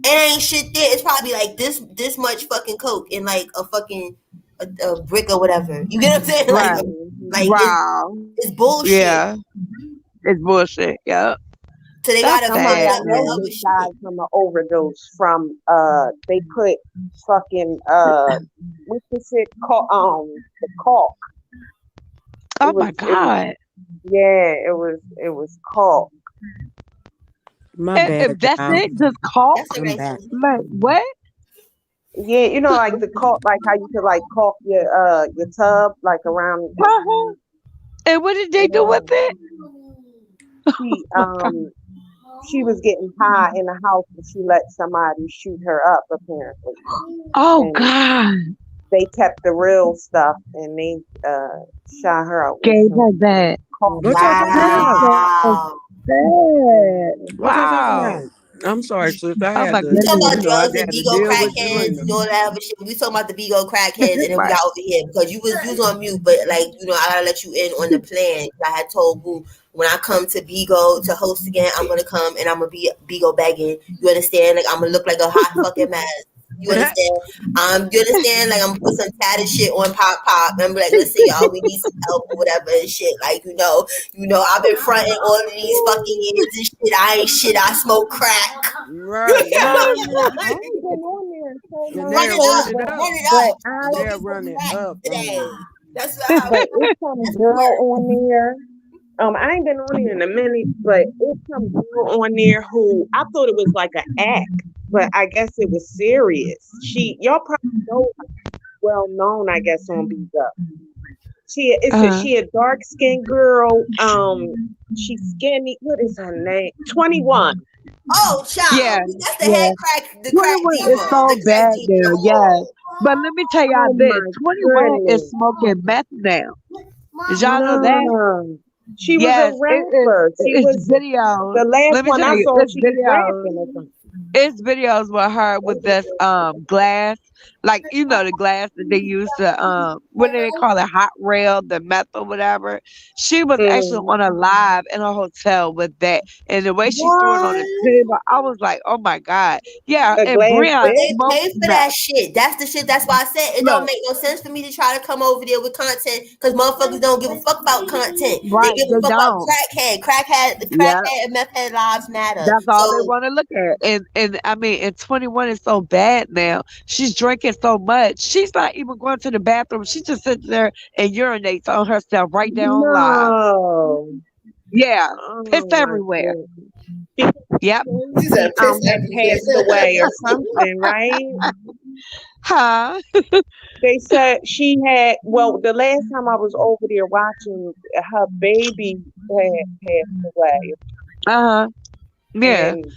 it ain't shit there. It's probably like this much fucking coke in like a fucking a brick or whatever. You get what I'm saying? Right. Like Wow. it's bullshit. Yeah. It's bullshit. Yep. So they That's gotta Somebody fuck I up sad, with know man. other just shit. died from an overdose from they put fucking what's the shit called the caulk. Oh my God. It was caulk. My bad, If that's y'all. it, just call. That's the I'm right back. thing. Like what? Yeah, you know, like the caulk, like how you could like caulk your tub like around. Uh-huh. And what did they do with it? She she was getting high in the house and she let somebody shoot her up apparently. Oh And God. they kept the real stuff and they shot her out with Gave some her that. caulk. What y'all talking That is about? Wow. sad. What y'all talking Wow. about? I'm sorry, sis. I Oh had my to, We talking goodness. about I drugs and had to Bigo deal with crackheads Serena. and all that other shit. We talking about the Bigo crackheads, and then we Right. got over here because you was on mute, but like I gotta let you in on the plan. I had told Boo when I come to Bigo to host again, I'm gonna come and I'm gonna be Bigo begging. You understand? Like I'm gonna look like a hot fucking mess. You understand? You understand? Like I'm gonna put some tatted shit on Pop, and be like, listen, y'all, we need some help or whatever and shit. Like I've been fronting all of these fucking years and shit. I ain't shit. I smoke crack. Right. You know what I mean? I ain't been on there in so And long, they'll sis, run it up. Run it but up. We gonna They'll get some run it crack up on today. you. That's how. but it's some That's girl work. on there. I ain't been on there in a minute, but it's some girl on there who I thought it was like an act, but I guess it was serious. Y'all probably know her, well known, I guess, on Beat Up. Uh-huh. She a dark skinned girl. She's skinny. What is her name? 21. Oh, child. Yeah. That's the Yeah. head crack, the crack 21 is diva, so the crack bad diva. now, yes. But let me tell y'all Oh this. my 21 is goodness. smoking meth now. Did y'all know that? No. She was a Yes, rapper. She it's was videos. the last Let me one tell I you, saw, it's she was videos. rapping or something. It's videos with her with this glass, like the glass that they use to what do they call it, hot rail, the meth or whatever. She was actually Mm. on a live in a hotel with that, and the way she threw it on the What? table, I was like, oh my God, yeah. A And glass But Breon dick? they smoked pay for meth. that shit. That's the shit. That's why I said it don't Look, make no sense for me to try to come over there with content because motherfuckers don't give a fuck about content. They right? give a They fuck about don't. Yeah. crackhead and meth head lives matter. That's all they So want to look at. And I mean, and 21 is so bad now. She's drinking so much. She's not even going to the bathroom. She just sits there and urinates on herself right there on live. No. Yeah. Piss Oh my everywhere. goodness. Yep. she said She piss had passed away or something, right? Huh? They said she had, well, the last time I was over there watching, her baby had passed away. Uh-huh. Yeah. And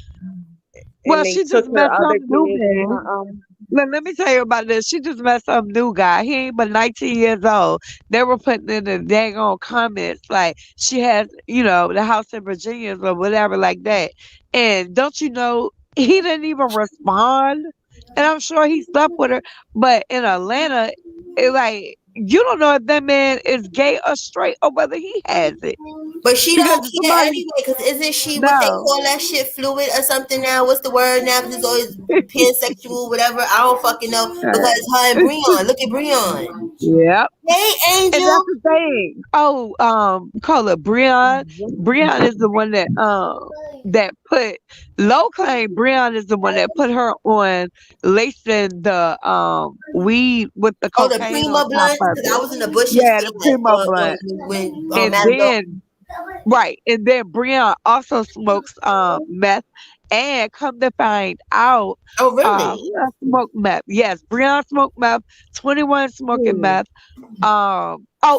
Well, they she took just her met other some new kids or man. something. Let me tell you about this. She just met some new guy. He ain't but 19 years old. They were putting in the daggone comments like she has, the house in Virginia or whatever like that. And don't you know, he didn't even respond. And I'm sure he slept with her. But in Atlanta, you don't know if that man is gay or straight or whether he has it. But she Because don't care somebody, anyway, because isn't she what they no. call that shit fluid or something now? What's the word now? Because it's always pansexual, whatever. I don't fucking know. Because her and Breon, look at Breon. Yep. Hey, And Angel. that's the thing. Oh, call it Breon. Breon is the one that put low claim. Breon is the one that put her on lacing the weed with the Oh, the cocaine on Prima top blunt. of Because I it. was in the bushes Yeah, the seeing that primo blunt. when And Matador. then right, and then Breon also smokes meth. And come to find out, Oh, really? who else smoked meth? Yes, Breon smoked meth. 21 smoking Hmm. meth.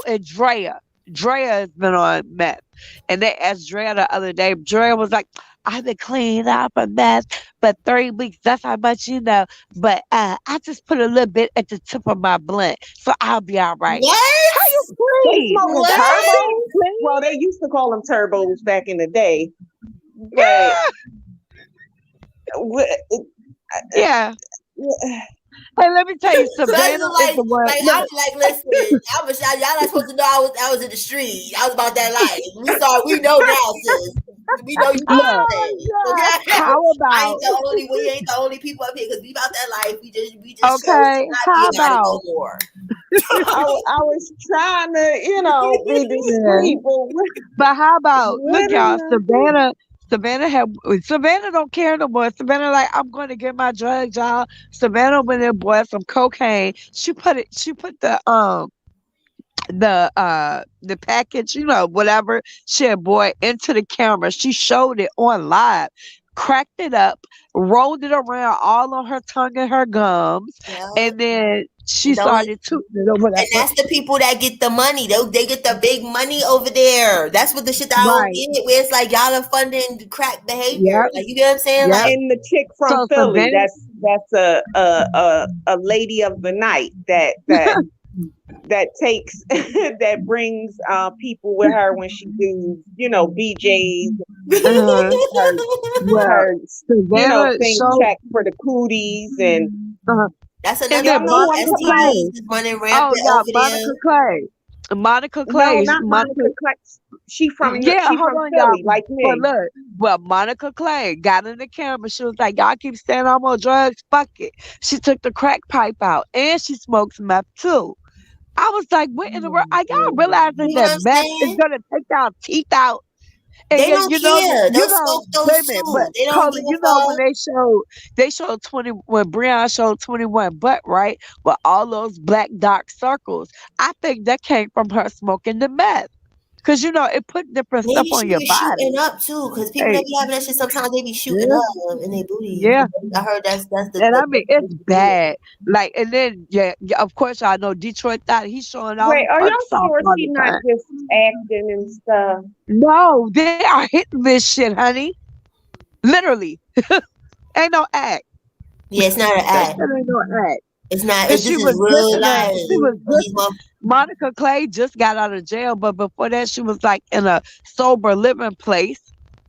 And Drea. Drea has been on meth. And they asked Drea the other day. Drea was like, I've been cleaning out for meth for 3 weeks. That's how much you know. But I just put a little bit at the tip of my blunt. So I'll be all right. How What? you They clean? smoking What? How you turbos? clean? Well, they used to call them turbos back in the day. But Yeah. wh- Yeah. Hey, let me tell you, So it's Savannah is the one. I'm Look, like, listen, I'm a shot. Y'all not supposed to know I was in the street. I was about that life. We know now, sis. We know you about look. that. Oh Okay. How I ain't about the only we ain't the only people up here because we about that life. We just chose to okay? not be How about it about no more. I was trying to, be yeah? discreet, but But how about what look, y'all? am Savannah don't care no more. Savannah like I'm going to get my drugs, y'all. Savannah went and bought some cocaine. She put it. She put the package, whatever she had bought into the camera. She showed it on live, cracked it up, rolled it around all on her tongue and her gums, Yeah. and then she Don't started tooting it or And whatever. that's the people that get the money. They get the big money over there. That's what the shit that I don't Right. get. Where it's like y'all are funding crack behavior. Yep. Like you get what I'm saying? Yep. Like and the chick from So Philly, Savannah, that's a lady of the night that takes that brings people with her when she do BJ's, uh, her well, her Savannah thing showed, check for the cooties and uh, that's and another y'all then know thing. who I'm Monica talking about. Clay. STDs is running Oh rampant yeah, over there. Monica No, Clay, not Monica Clark. She yeah, she hold from on, y'all. Philly, like But me. look, well, Monica Clay got in the camera. She was like, "Y'all keep saying I'm on drugs. Fuck it." She took the crack pipe out, and she smoked meth too. I was like, "What in the world? Are y'all realizing You know what that I'm meth is saying? gonna take y'all teeth out?" And They yet, don't care. They'll smoke wait those a minute, but too. They don't Cola, give a fuck. when they showed 20, when Breon showed 21 butt, right? With all those black dark circles, I think that came from her smoking the meth. Cause it put different stuff Maybe on she your was shooting body. up too, because people that Hey, be having that shit sometimes they be shooting yeah, up in their booty. yeah. I heard that's And I the mean, it's bad. Like, and then yeah, of course I know Detroit thought he's showing all Wait, the are y'all perks off sure all she the not time. just acting and stuff? No, they are hitting this shit, honey. Literally. Ain't no act. Yeah, it's not an That act. shit ain't no act. It's not. Cause This is real life. These Monica Clay just got out of jail, but before that she was like in a sober living place.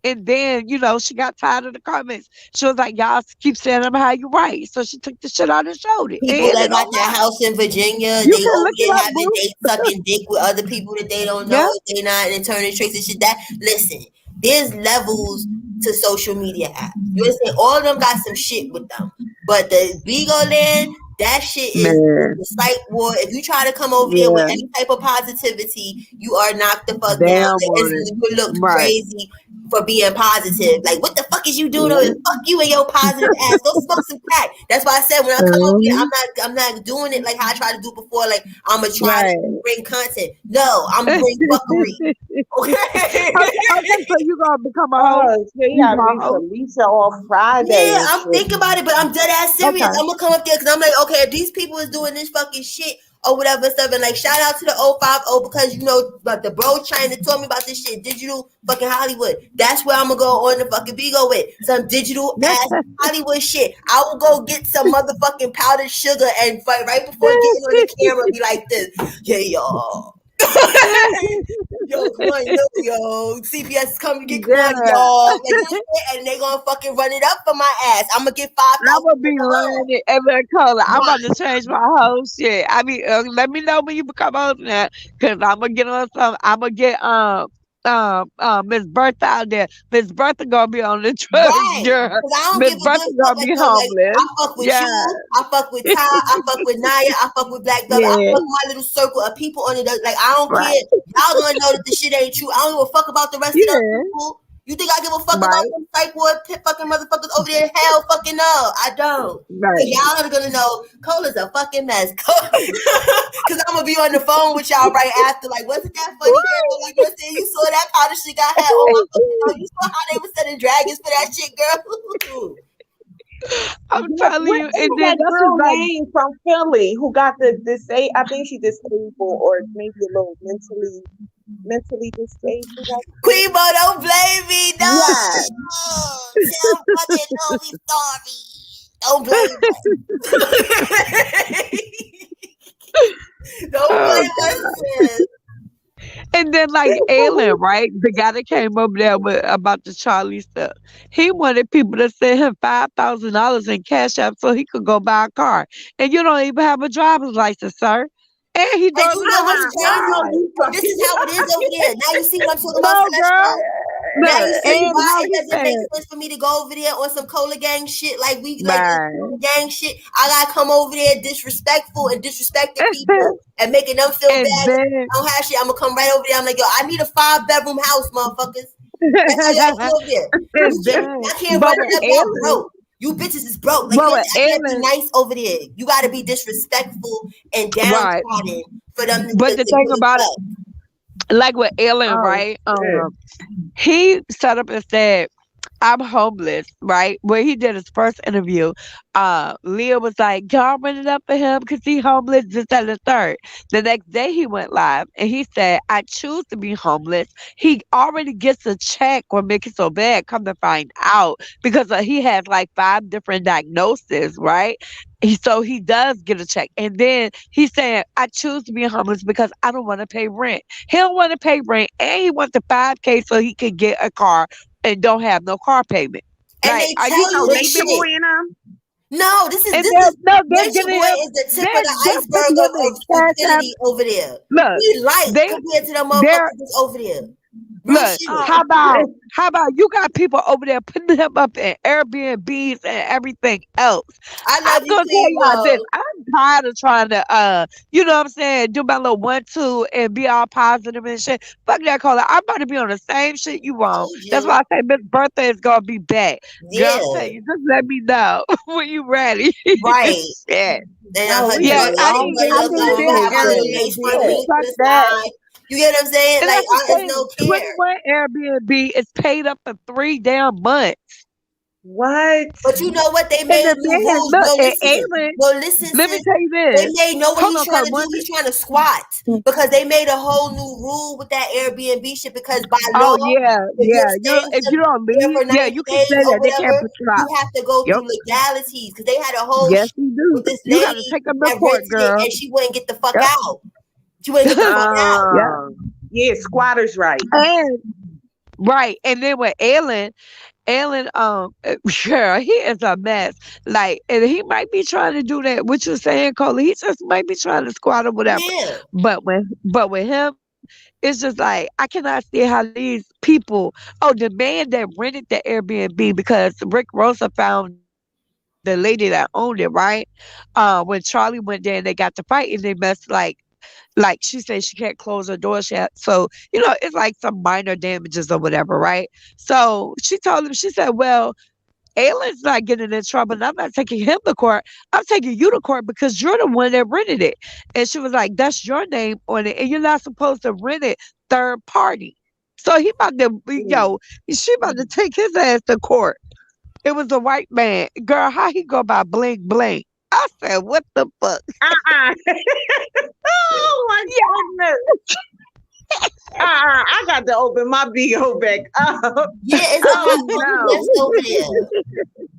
And then, she got tired of the comments. She was like, "Y'all keep saying I'm how you right." So she took the shit out and showed it. people And that it got on that live. house in Virginia, You they can over look it there up, having boo. they sucking dick with other people that they don't know Yeah. if they not and turning tricks and shit. That listen, there's levels to social media apps. You understand? All of them got some shit with them. But the Bigo land, that shit is Man. the psych ward. If you try to come over there with Yeah. any type of positivity, you are knocked the fuck down. Damn Like, on it. instantly you look Right. crazy for being positive. Like, what the fuck is you doing over Yeah. there? Fuck you and your positive ass. Go smoke some crack. That's why I said when I come over here, Mhm. I'm not doing it like how I tried to do before. Like I'm gonna try Right. to bring content. No, I'm gonna bring fuckery. Okay. Okay, so you gonna become a host? Oh, so you You got gonna host? Lisa off Friday Yeah, and I'm shit. thinking about it, but I'm dead ass serious. Okay. I'm gonna come up there because I'm like, okay, if these people is doing this fucking shit or whatever stuff, and like shout out to the 050 because but the bro trying to tell me about this shit, digital fucking Hollywood. That's where I'm gonna go on the fucking Bigo with some digital ass Hollywood shit. I will go get some motherfucking powdered sugar and right before getting on the camera, be like this, yeah, y'all. Yo, come on, yo, CPS is coming to get come on, Yeah. y'all. Like, and they gonna fucking run it up for my ass. I'm gonna get I'm 5,000 gonna be alone. learning every color. I'm about to Watch. change my whole shit. I mean, let me know when you become host now, cause I'm gonna get on some. I'm gonna get Miss Bertha out there. Miss Bertha gonna be on the drugs, Right. girl. Because I don't Miss give a Bertha good fuck. gonna Like, be no, like, homeless. I fuck with Yeah, you. I fuck with Ty. I fuck with Naya. I fuck with Black Thugga. I yeah, fuck with my little circle of people on it. Like, I don't right. care. Y'all gonna know that the shit ain't true. I don't give a fuck about the rest of them Yeah, people. You think I give a fuck about right, them psych ward fucking motherfuckers over there? Hell fucking no. I don't. Cause right. y'all are gonna know Cola's a fucking mess. Cause I'm gonna be on the phone with y'all right after. Like, wasn't that funny, girl? Like, you saying you saw that kind of shit I had on my fucking nose. You saw how they were setting dragons for that shit, girl. I'm telling What you, is and then that that's girl just like, name from Philly who got the disabled? I think she disabled or maybe a little mentally disabled. I think. Quimo, don't blame me. No. Yeah. Tell fucking no, we sorry. Don't blame us. Don't oh blame us, sis. And then like Alan, right? The guy that came over there with about the Charlie stuff. He wanted people to send him $5,000 in cash app so he could go buy a car. And you don't even have a driver's license, sir. And he And don't you even know have what's a crazy? car. This is how it is over there. Now you see what I'm talking about, No, girl. Celestial? Now you Look, see and why how it he doesn't make said, sense for me to go over there on some cola gang shit. Like this man. gang shit. I gotta come over there disrespectful and disrespecting people and making them feel And bad. then I don't have shit. I'm gonna come right over there. I'm like, yo, I need a 5-bedroom house, motherfuckers. That's how y'all do over there. and then I can't but run with it up. Y'all Alan, broke. You bitches is broke. Like but you with I can't be Alan, nice over there. You gotta be disrespectful and right. downtrodden for them to But the give thing a about it, fuck. like with Alan, Oh right? shit. He set up and said, I'm homeless, right? When he did his first interview, Leah was like, y'all running up for him because he homeless, this, that, and the third. The next day he went live and he said, I choose to be homeless. He already gets a check when Mickey so bad, come to find out, because he has like 5 different diagnoses, right? So he does get a check. And then he's saying, I choose to be homeless because I don't want to pay rent. He don't want to pay rent and he wants the 5K so he can get a car and don't have no car payment. And Like, they are you tell you So they this crazy? big shit. boy in them? No, this And is they're Nature getting Boy him. is the tip of the They're iceberg putting him in of cash app. stupidity over there. Look, We light they compared to the they're motherfuckers that's over there. Real look. shit. Oh How about you got people over there putting him up in Airbnbs and everything else? I I'm love you, gonna tell y'all this. Quavo. I'm tired of trying to you know what I'm saying, do my little 1-2 and be all positive and shit. Fuck that caller. I'm about to be on the same shit you on. Told That's you. why I say Miss Birthday is gonna be back. Girl, Yeah, I'm telling you, just let me know when you ready. right. Shit. And no, we Yeah, need her a long I little need thing, distance this have my little shit. lace Airbnb. front link to Fuck the that. side. You get what I'm saying? And Like, that's the it's thing. no care. 21 Airbnb is paid up for 3 damn months. What? But you know what? They And made the new man, rules. look, No, and listen. Aaron, No, listen, let me sis. tell you They this. made know what Hold he's on, cause trying to do. one He's trying to squat because they made a whole new rule with that Airbnb shit. Because by oh law, yeah, if you're you staying if you don't there leave, for yeah, 90 you can days say or that. They can't whatever, put you out. you have to go Yep. through legalities. Because they had a whole Yes, shit you with do. this You gotta lady take them to that court, rented it girl. and she wouldn't get the fuck Yep. out. She wouldn't get the fuck out. Yeah. Yeah, squatters' right. And right. And then with Alan, girl, he is a mess. Like, and he might be trying to do that. What you saying, Cole? He just might be trying to squat or whatever. Yeah. But with him, it's just like I cannot see how these people. Oh, the man that rented the Airbnb because Rick Rosa found the lady that owned it, right? When Charlie went there and they got to fight and they messed like she said she can't close her door shut. So, it's like some minor damages or whatever, right? So she told him, she said, well, Aylin's not getting in trouble and I'm not taking him to court. I'm taking you to court because you're the one that rented it. And she was like, that's your name on it. And you're not supposed to rent it third party. So he about to, she about to take his ass to court. It was a white man. Girl, how he go by bling bling? I said, what the fuck? Oh my goodness. I got to open my BO back up. Yeah, it's a lot Oh of no. homeless over there.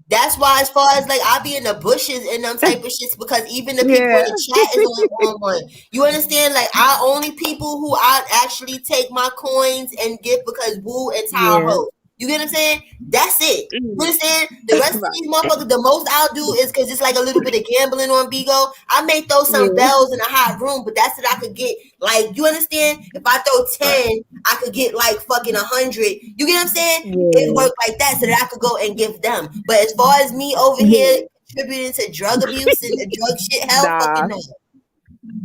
That's why, as far as like, I be in the bushes and them type of shits because even the people in Yeah. the chat is on one. You understand? Like, I only people who I actually take my coins and give because Woo and Ty Yeah. host. You get what I'm saying? That's it. You Mm. understand? The rest of Right. these motherfuckers, the most I'll do is because it's like a little bit of gambling on Bigo. I may throw some Yeah. bells in a hot room, but that's what I could get. Like, you understand? If I throw 10, I could get like fucking 100. You get what I'm saying? It Yeah. worked like that so that I could go and give them. But as far as me over here contributing to drug abuse and drug shit, hell Nah, fucking no.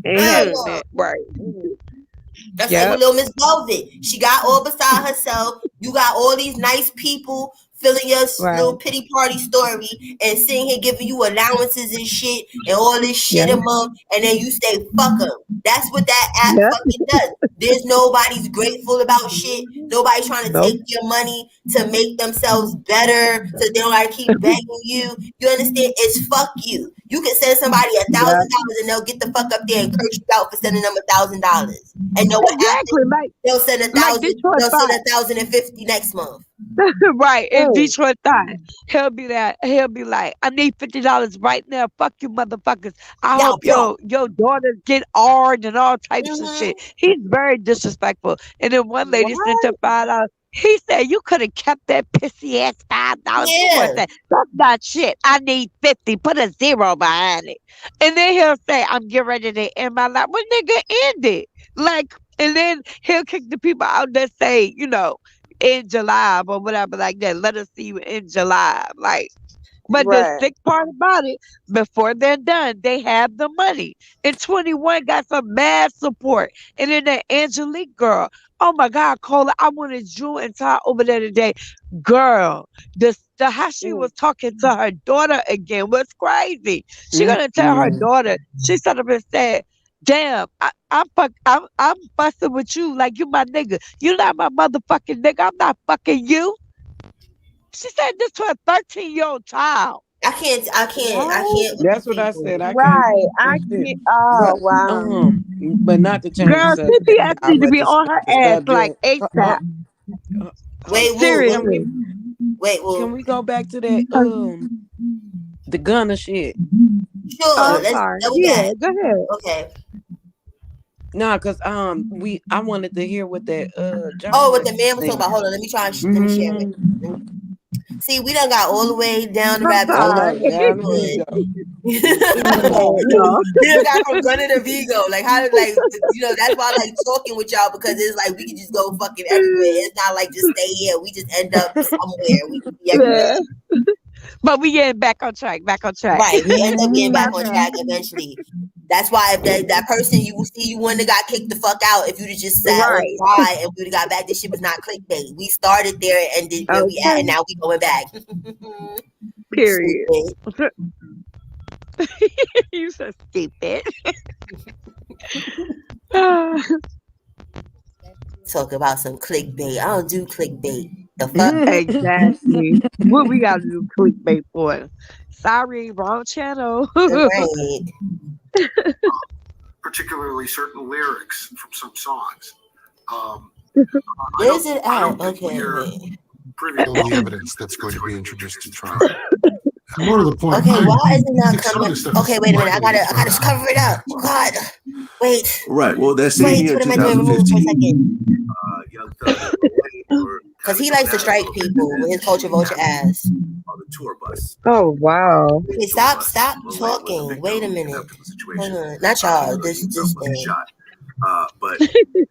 ain't Hell having no. it. Right. That's like Yep. with little Miss Velvet. She got all beside herself. You got all these nice people filling your Right. little pity party story and sitting here giving you allowances and shit and all this shit Yeah. a month, and then you say fuck them. That's what that app Yep. fucking does. There's nobody's grateful about shit. Nobody's trying to Nope. take your money to make themselves better, so they don't gotta keep begging you. You understand? It's fuck you. You can send somebody $1,000 and they'll get the fuck up there and curse you out for sending them $1,000. And know what Exactly. happens? They'll send Detroit they'll send 1,050 next month. Right. In Detroit thought. He'll be like, I need $50 right now. Fuck you motherfuckers. I hope your daughters get AR'd and all types of shit. He's very disrespectful. And then one lady sent him $5. He said, you could have kept that pissy ass $5 before that. That's not shit. I need 50. Put a 0 behind it. And then he'll say, I'm getting ready to end my life. Well, nigga, end it. Like, and then he'll kick the people out that say, you know, in July or whatever like that. Let us see you in July. Like, but the sick part about it, before they're done, they have the money. And 21 got some mad support. And then that Angelique girl, oh my God, Cola, I wanted Drew and Ty over there today. Girl, the how she was talking to her daughter again was crazy. She gonna tell her daughter, she sort of said, damn, I'm fussing with you like you my nigga. You not my motherfucking nigga. I'm not fucking you. She said this to a 13-year-old child. I can't. That's what I said. I Right. I can't. can't. Oh, wow. But not to change Girl, the subject. CPS need to be on her ass like ASAP. Wait, seriously. Can we go back to that the gunna shit? Sure. Oh, sorry. Yeah, go ahead. Okay. No, because I wanted to hear what that what the man was talking about. Hold on, let me try and let me share it. See, we done got all the way down the rabbit hole. We done got from Gunna to Vigo. Like how that's why I like talking with y'all, because it's like we can just go fucking everywhere. It's not like just stay here. We just end up somewhere. We can be everywhere. But we getting back on track. Right. We end up getting back on track eventually. That's why if that person you wouldn't have got kicked the fuck out if you'd have just sat on the ride and we'd have got back. This shit was not clickbait. We started there and ended where we at, and now we going back. Period. You so stupid. Talk about some clickbait. I don't do clickbait. The fuck? Exactly. What we gotta do clickbait for? Sorry, wrong channel. Right. Particularly certain lyrics from some songs. Where's it at? Okay. The evidence that's going to be introduced in trial. More to the point. Okay, why isn't that coming? Okay, wait a minute. I gotta cover it up. Oh, God. Wait. Right. Well, that same year, 2015. Young Thugga, because he likes to strike people with his culture vulture ass. On the tour bus. Oh wow. Okay, stop talking. Wait a minute. Hold on. Not y'all. This thing. But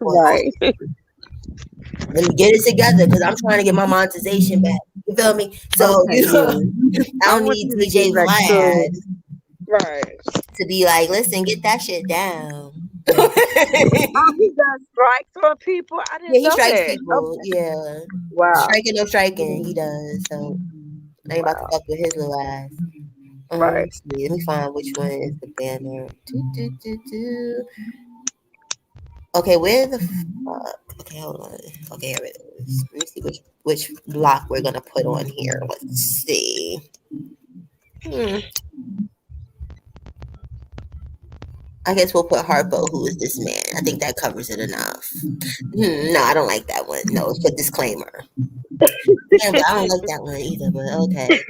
right. Let me get it together because I'm trying to get my monetization back. You feel me? So I don't need DJ Vlad to be like, listen, get that shit down. He does strikes on people. I didn't know he strikes that. people. Okay. Yeah. Wow. Striking, no striking. He does. So I ain't about to fuck with his little ass. Right. Let me find which one is the banner. Okay, where the fuck? Okay, hold on. Okay, here it is. Let me see which block we're gonna put on here. Let's see. I guess we'll put Harpo. Who is this man? I think that covers it enough. No, I don't like that one. No, it's a disclaimer. Yeah, but I don't like that one either. But okay.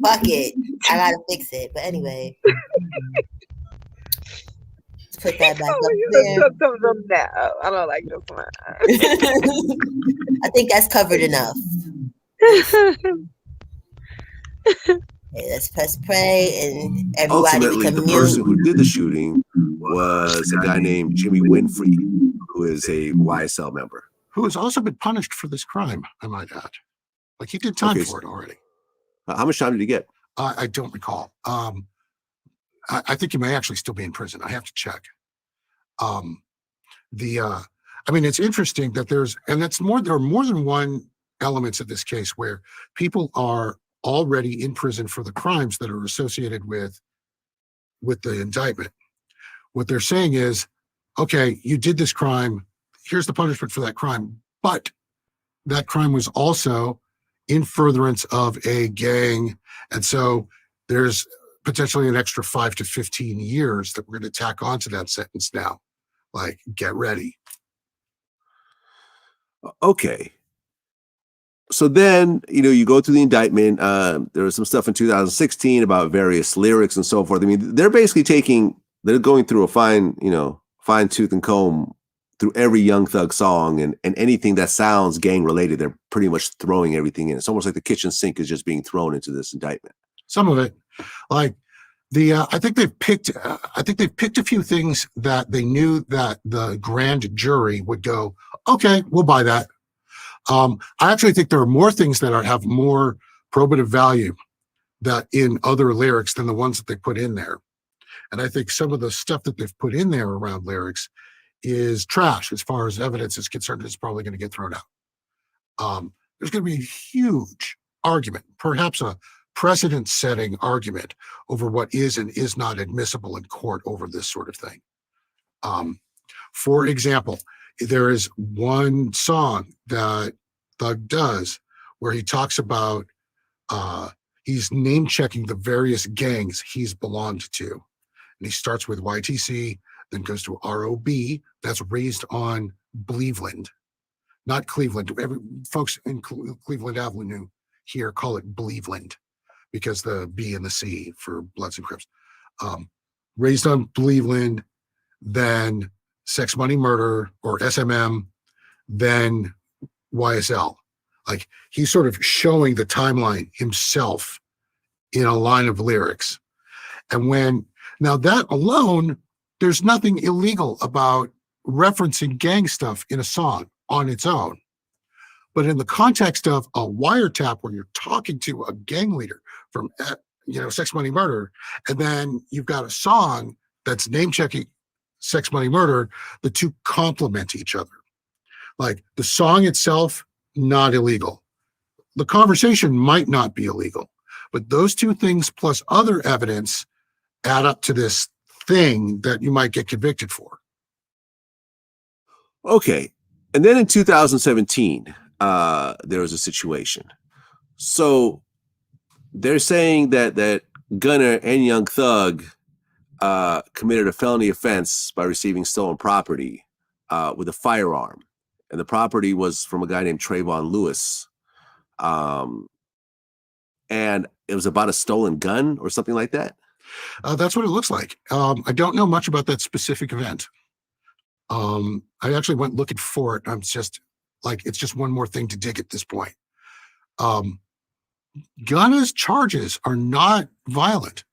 Fuck it. I gotta fix it. But anyway. Put that back up there. No, I don't like this one. I think that's covered enough. Okay, let's press play and everybody ultimately, the person who did the shooting was a guy named Jimmy Winfrey, who is a YSL member. Who has also been punished for this crime, I might add. Like he did time for it already. How much time did he get? I don't recall. I think he may actually still be in prison. I have to check. I mean, it's interesting that there are more than one elements of this case where people are already in prison for the crimes that are associated with the indictment. What they're saying is, okay, you did this crime. Here's the punishment for that crime. But that crime was also in furtherance of a gang. And so there's potentially an extra 5 to 15 years that we're going to tack onto that sentence now. Like, get ready. Okay. So then, you go through the indictment. There was some stuff in 2016 about various lyrics and so forth. I mean, they're basically they're going through a fine tooth and comb through every Young Thug song, and anything that sounds gang related, they're pretty much throwing everything in. It's almost like the kitchen sink is just being thrown into this indictment. Some of it, like I think they've picked a few things that they knew that the grand jury would go, okay, we'll buy that. I actually think there are more things that have more probative value that in other lyrics than the ones that they put in there. And I think some of the stuff that they've put in there around lyrics is trash as far as evidence is concerned. It's probably going to get thrown out. There's going to be a huge argument, perhaps a precedent-setting argument over what is and is not admissible in court over this sort of thing. For example, there is one song that Thug does where he talks about he's name checking the various gangs he's belonged to. And he starts with YTC, then goes to ROB, that's Raised on Bleveland, not Cleveland. Folks in Cleveland Avenue here call it Bleveland because the B and the C for Bloods and Crips. Raised on Bleveland, then Sex Money Murder or SMM, then YSL. Like, he's sort of showing the timeline himself in a line of lyrics. And now that alone, there's nothing illegal about referencing gang stuff in a song on its own. But in the context of a wiretap where you're talking to a gang leader from, Sex Money Murder, and then you've got a song that's name checking Sex Money Murder, the two complement each other. Like, the song itself, not illegal. The conversation might not be illegal, but those two things plus other evidence add up to this thing that you might get convicted for. Okay. And then in 2017, there was a situation. So they're saying that Gunna and Young Thug committed a felony offense by receiving stolen property with a firearm. And the property was from a guy named Trayvon Lewis. And it was about a stolen gun or something like that. That's what it looks like. I don't know much about that specific event. I actually went looking for it. I'm just like, it's just one more thing to dig at this point. Gunna's charges are not violent.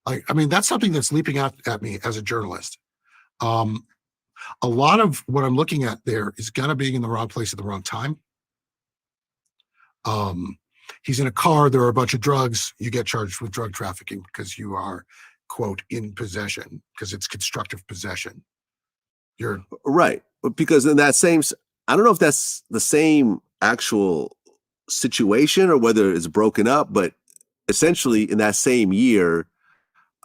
That's something that's leaping out at me as a journalist. A lot of what I'm looking at there is Gunna being in the wrong place at the wrong time. He's in a car, there are a bunch of drugs, you get charged with drug trafficking because you are, quote, in possession, because it's constructive possession. You're right. Because in that same, I don't know if that's the same actual situation or whether it's broken up, but essentially in that same year,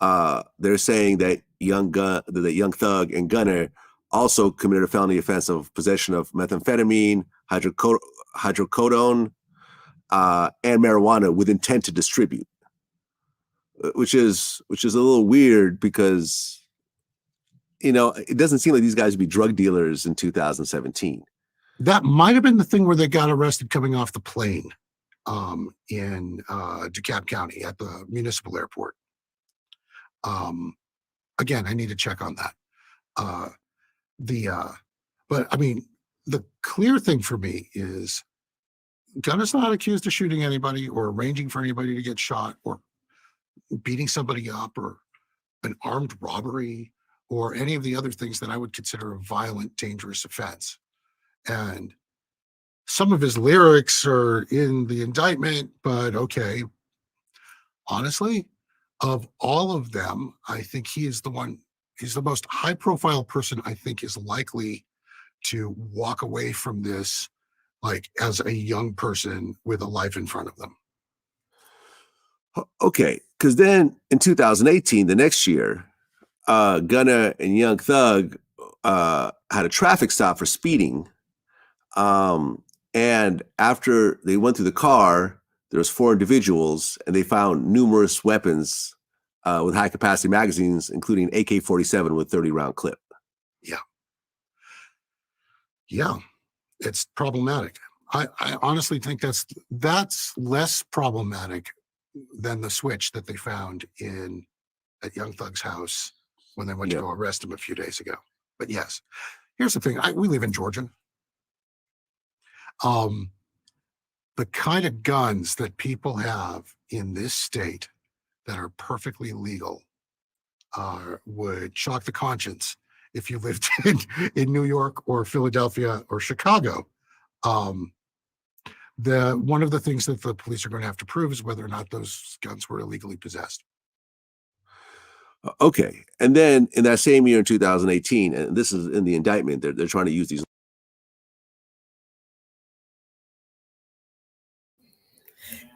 they're saying that Young Thug and Gunna also committed a felony offense of possession of methamphetamine, hydrocodone, and marijuana with intent to distribute, which is a little weird because, it doesn't seem like these guys would be drug dealers in 2017. That might have been the thing where they got arrested coming off the plane in DeKalb County at the municipal airport. Again, I need to check on that. But I mean, the clear thing for me is Gunna's not accused of shooting anybody or arranging for anybody to get shot or beating somebody up or an armed robbery or any of the other things that I would consider a violent, dangerous offense. And some of his lyrics are in the indictment, but okay. Honestly, of all of them, I think he's the most high profile person I think is likely to walk away from this like as a young person with a life in front of them. Okay, because then in 2018, the next year, Gunna and Young Thug had a traffic stop for speeding. And after they went through the car there was 4 individuals, and they found numerous weapons with high-capacity magazines, including AK-47 with 30-round clip. Yeah, it's problematic. I honestly think that's less problematic than the switch that they found at Young Thug's house when they went to go arrest him a few days ago. But yes, here's the thing. We live in Georgia. The kind of guns that people have in this state that are perfectly legal would shock the conscience if you lived in New York or Philadelphia or Chicago. One of the things that the police are going to have to prove is whether or not those guns were illegally possessed. Okay. And then in that same year in 2018, and this is in the indictment, they're trying to use these.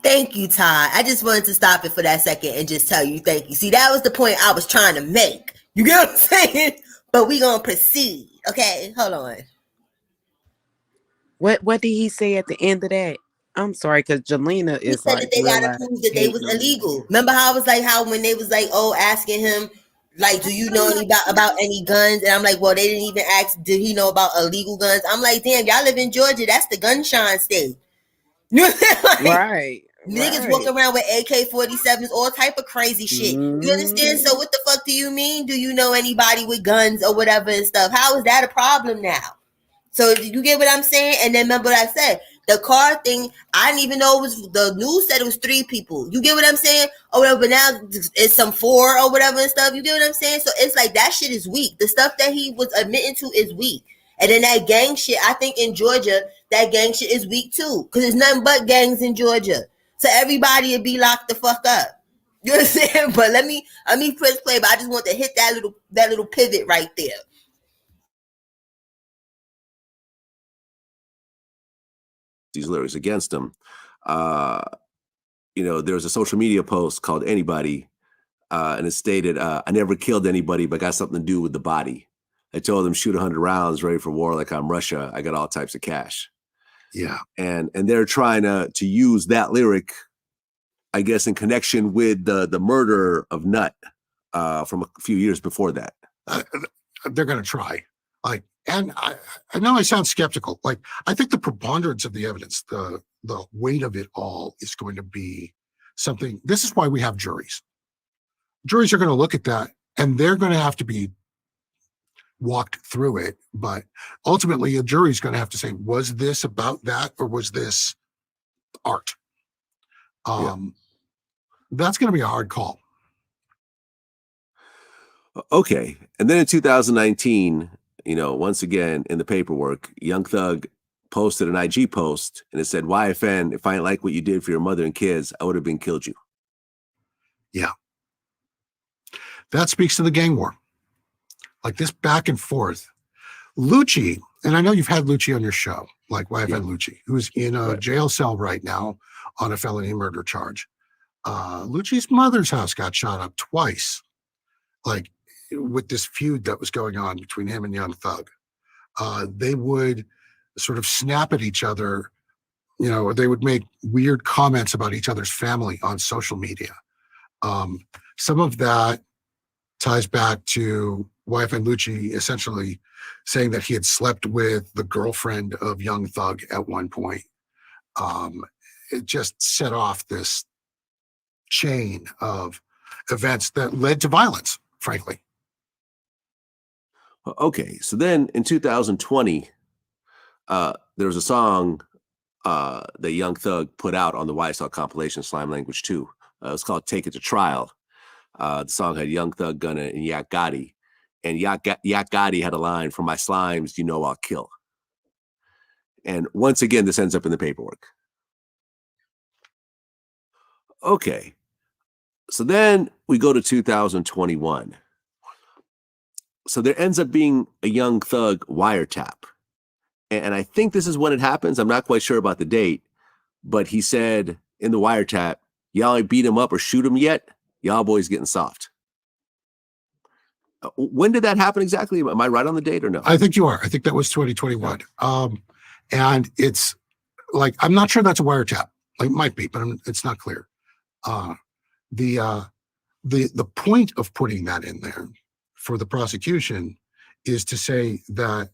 Thank you, Todd. I just wanted to stop it for that second and just tell you thank you. See, that was the point I was trying to make. You get what I'm saying? But we gonna proceed. Okay, hold on. What did he say at the end of that? I'm sorry, because Jelena He is said like that they gotta prove that they was illegal. Remember how I was like, how when they was like, oh, asking him, like, do you know about any guns? And I'm like, well, they didn't even ask, did he know about illegal guns? I'm like, damn, y'all live in Georgia. That's the gunshine state. Like, right. Niggas walking around with AK-47s, all type of crazy shit. You understand? So what the fuck do you mean? Do you know anybody with guns or whatever and stuff? How is that a problem now? So you get what I'm saying? And then remember what I said, the car thing, I didn't even know it was, the news said it was 3 people. You get what I'm saying? Or whatever, but now it's some 4 or whatever and stuff. You get what I'm saying? So it's like that shit is weak. The stuff that he was admitting to is weak. And then that gang shit, I think in Georgia, that gang shit is weak too. Because there's nothing but gangs in Georgia. So everybody would be locked the fuck up. You know what I'm saying? But let me press play, but I just want to hit that little pivot right there. These lyrics against him. There was a social media post called Anybody, and it stated, I never killed anybody, but got something to do with the body. I told them shoot 100 rounds, ready for war like I'm Russia. I got all types of cash. Yeah. And they're trying to use that lyric, I guess, in connection with the murder of Nut from a few years before that. They're going to try. And I know I sound skeptical. I think the preponderance of the evidence, the weight of it all is going to be something. This is why we have juries. Juries are going to look at that, and they're going to have to be walked through it. But ultimately, a jury is going to have to say, was this about that, or was this art? That's going to be a hard call. Okay. And then in 2019, once again, in the paperwork, Young Thug posted an IG post, and it said, YFN, if I ain't like what you did for your mother and kids, I would have been killed you. Yeah. That speaks to the gang war. This back and forth. Lucci, and I know you've had Lucci on your show, YFN Lucci, who's in a jail cell right now on a felony murder charge. Lucci's mother's house got shot up twice, with this feud that was going on between him and Young Thug. They would sort of snap at each other, or they would make weird comments about each other's family on social media. Some of that ties back to YFN Lucci essentially saying that he had slept with the girlfriend of Young Thug at one point. It just set off this chain of events that led to violence, frankly. Okay, so then in 2020, there was a song that Young Thug put out on the YSL compilation, Slime Language 2. It was called Take It to Trial. The song had Young Thug, Gunna, and Yak Gotti. And Yak Gotti had a line, "For my slimes, you know I'll kill." And once again, this ends up in the paperwork. Okay, so then we go to 2021. So there ends up being a Young Thug wiretap. And I think this is when it happens. I'm not quite sure about the date, but he said in the wiretap, y'all ain't beat him up or shoot him yet. Y'all boys getting soft. When did that happen exactly? Am I right on the date or no? I think you are. I think that was 2021. And it's I'm not sure that's a wiretap. It might be, but it's not clear. The point of putting that in there for the prosecution is to say that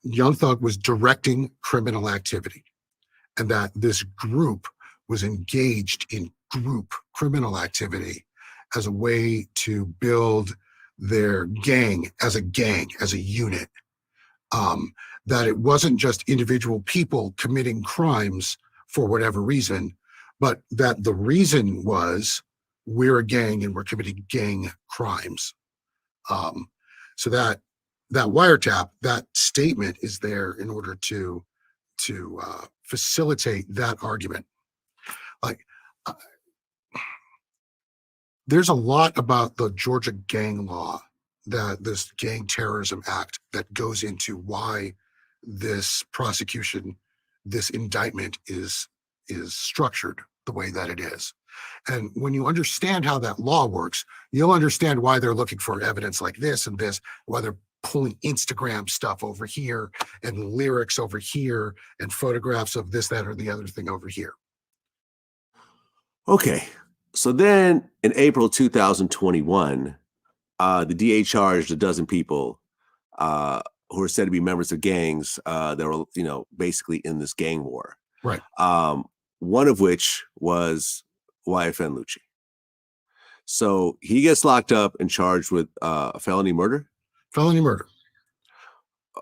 Young Thug was directing criminal activity, and that this group was engaged in group criminal activity as a way to build their gang, as a unit. That it wasn't just individual people committing crimes for whatever reason, but that the reason was we're a gang and we're committing gang crimes. So that wiretap, that statement is there in order to facilitate that argument. Like, there's a lot about the Georgia gang law, that this Gang Terrorism Act, that goes into why this prosecution, this indictment is structured the way that it is. And when you understand how that law works, you'll understand why they're looking for evidence like this and this, why they're pulling Instagram stuff over here and lyrics over here and photographs of this, that, or the other thing over here. Okay. So then in April 2021, the DA charged a dozen people who are said to be members of gangs that were, basically in this gang war. Right. One of which was YFN Lucci. So he gets locked up and charged with felony murder. Felony murder.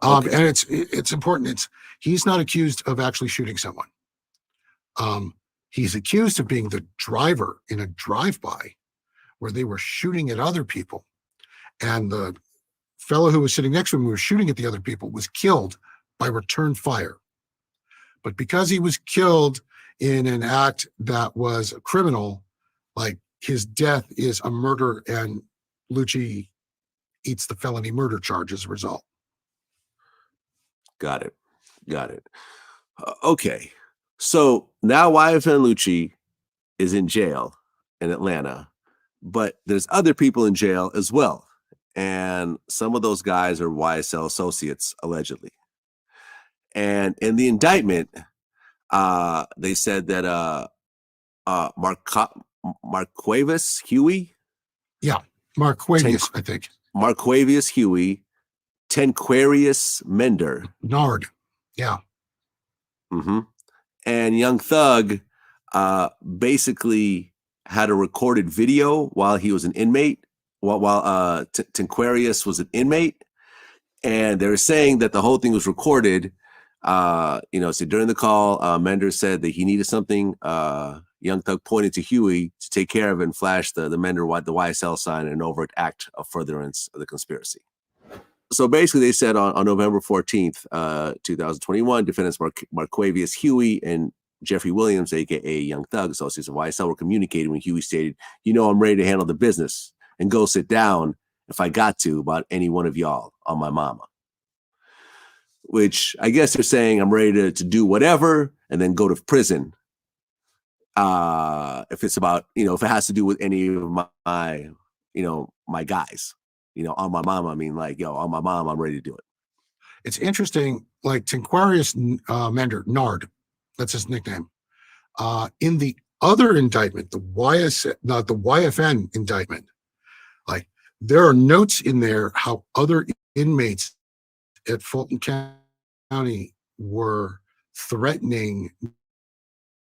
Okay. And it's important. He's not accused of actually shooting someone. He's accused of being the driver in a drive-by where they were shooting at other people, and the fellow who was sitting next to him who was shooting at the other people was killed by return fire. But because he was killed in an act that was criminal, like, his death is a murder, and Lucci eats the felony murder charge as a result. Got it. Okay. So now YFN Lucci is in jail in Atlanta, but there's other people in jail as well. And some of those guys are YSL associates, allegedly. And in the indictment, they said that Marquavius Huey? Yeah, Marquavius, I think. Marquavius Huey, Tenquarius Mender. Nard. Yeah. Mm-hmm. And Young Thug basically had a recorded video while he was an inmate, while Tenquarius was an inmate. And they were saying that the whole thing was recorded. So during the call, Mender said that he needed something. Young Thug pointed to Huey to take care of it and flashed the Mender, the YSL sign, in an overt act of furtherance of the conspiracy. So basically, they said on November 14th, 2021, defendants Marquavius Huey and Jeffrey Williams, a.k.a. Young Thug, associates of YSL, were communicating when Huey stated, I'm ready to handle the business and go sit down if I got to about any one of y'all on my mama. Which I guess they're saying I'm ready to do whatever and then go to prison. If it's about, if it has to do with any of my guys. On my mom, I mean, on my mom, I'm ready to do it. It's interesting, like Tenquarius Mender, Nard, that's his nickname. In the other indictment, the YFN indictment, like, there are notes in there how other inmates at Fulton County were threatening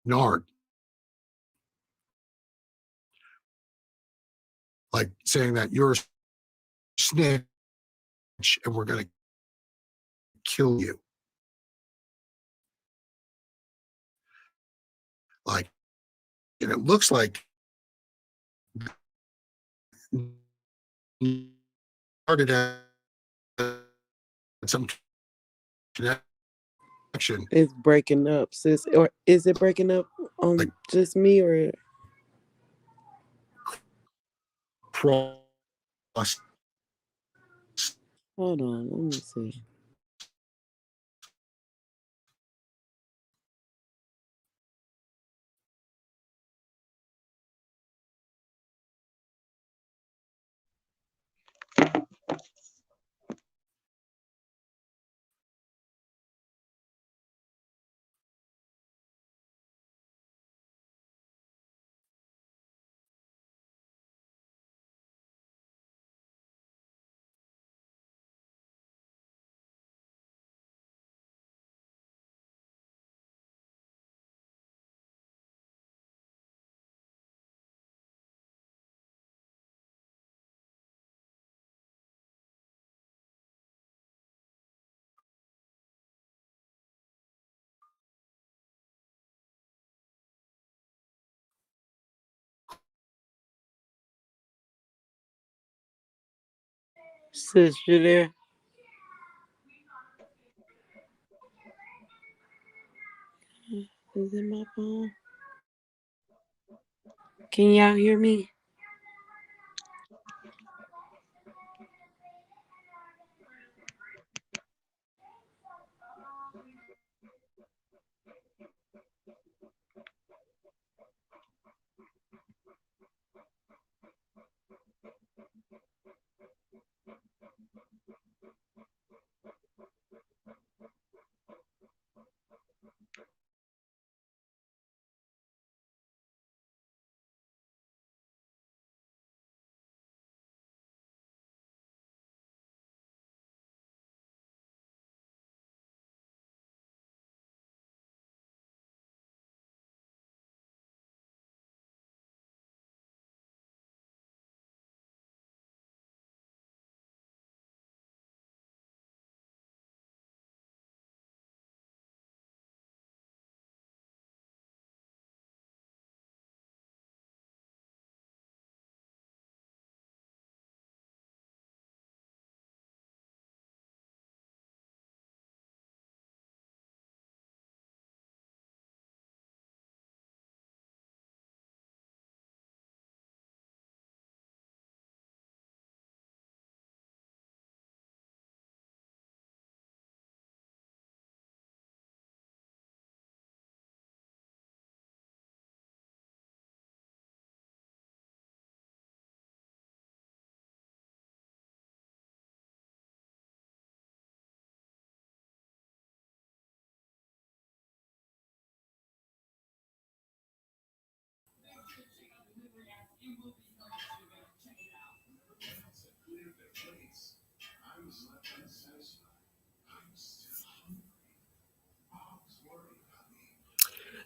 Nard, like saying that you're a snitch and we're going to kill you. Like, and it looks like started at some connection. It's breaking up, sis. Or is it breaking up on just me, or cross? Hold on, let me see. Sis, you there? Is it my phone? Can y'all hear me?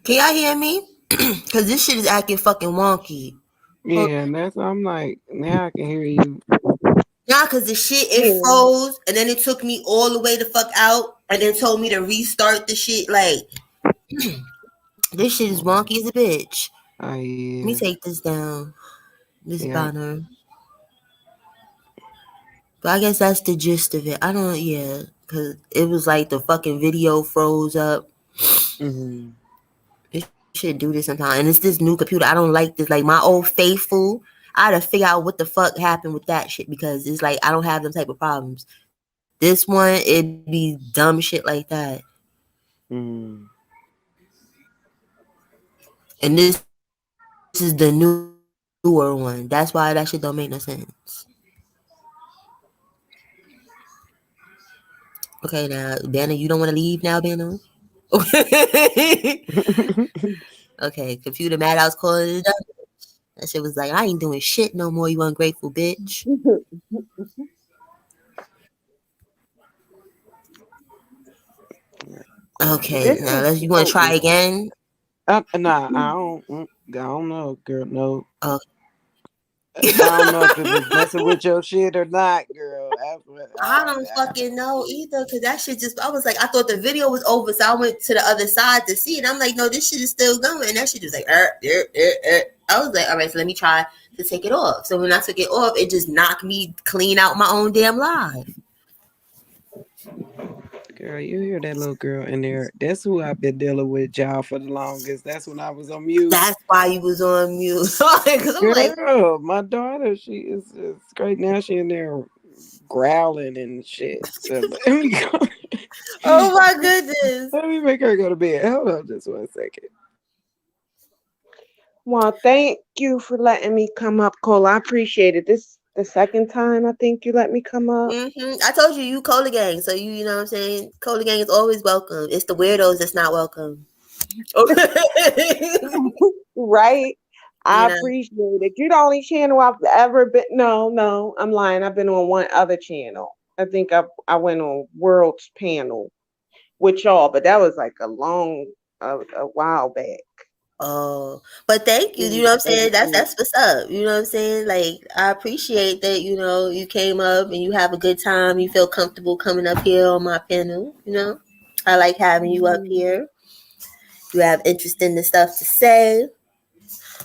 Can y'all hear me? Cause this shit is acting fucking wonky. Yeah, and that's I'm like, now I can hear you. Nah, cause the shit it Yeah. froze and then it took me all the way the fuck out and then told me to restart the shit. Like this shit is wonky as a bitch. Oh Let me yeah. take this down. This Yeah. banner. But I guess that's the gist of it. I don't yeah. Cause it was like the fucking video froze up. Mm-hmm. It should do this sometime. And it's this new computer. I don't like this. Like my old faithful. I had to figure out what the fuck happened with that shit because it's like I don't have them type of problems. This one, it'd be dumb shit like that. Mm. And this is the newer one. That's why that shit don't make no sense. Okay, now, Banner, you don't want to leave now, Banner? Okay, computer mad I was calling it up. That shit was like, I ain't doing shit no more, you ungrateful bitch. Okay, This now is you want to try potent. again? Nah, I don't know, girl. No, Oh. I don't know if it was messing with your shit or not, girl. I don't fucking know either, cause that shit just. I was like, I thought the video was over, so I went to the other side to see it. I'm like, no, this shit is still going, and that shit was like, I was like, all right, so let me try to take it off. So when I took it off, it just knocked me clean out my own damn live. Girl, you hear that little girl in there? That's who I've been dealing with, y'all, for the longest. That's when I was on mute. That's why you was on mute. Cause I'm like, Girl, my daughter, she is just great now. She in there growling and shit. So let me go. oh my goodness. Let me make her go to bed. Hold on just 1 second. Well, thank you for letting me come up, Cole. I appreciate it. This the second time I think you let me come up. I told you Cola Gang, so you know what I'm saying? Cola Gang is always welcome. It's the weirdos that's not welcome. Right? I You know? appreciate it. You're the only channel I've ever been. No, I'm lying. I've been on one other channel. I think I went on World's panel with y'all, but that was like a while back. Oh, but thank you. You know what I'm saying? That's what's up. You know what I'm saying? Like I appreciate that. You know, you came up and you have a good time. You feel comfortable coming up here on my panel. You know, I like having you up here. You have interesting stuff to say.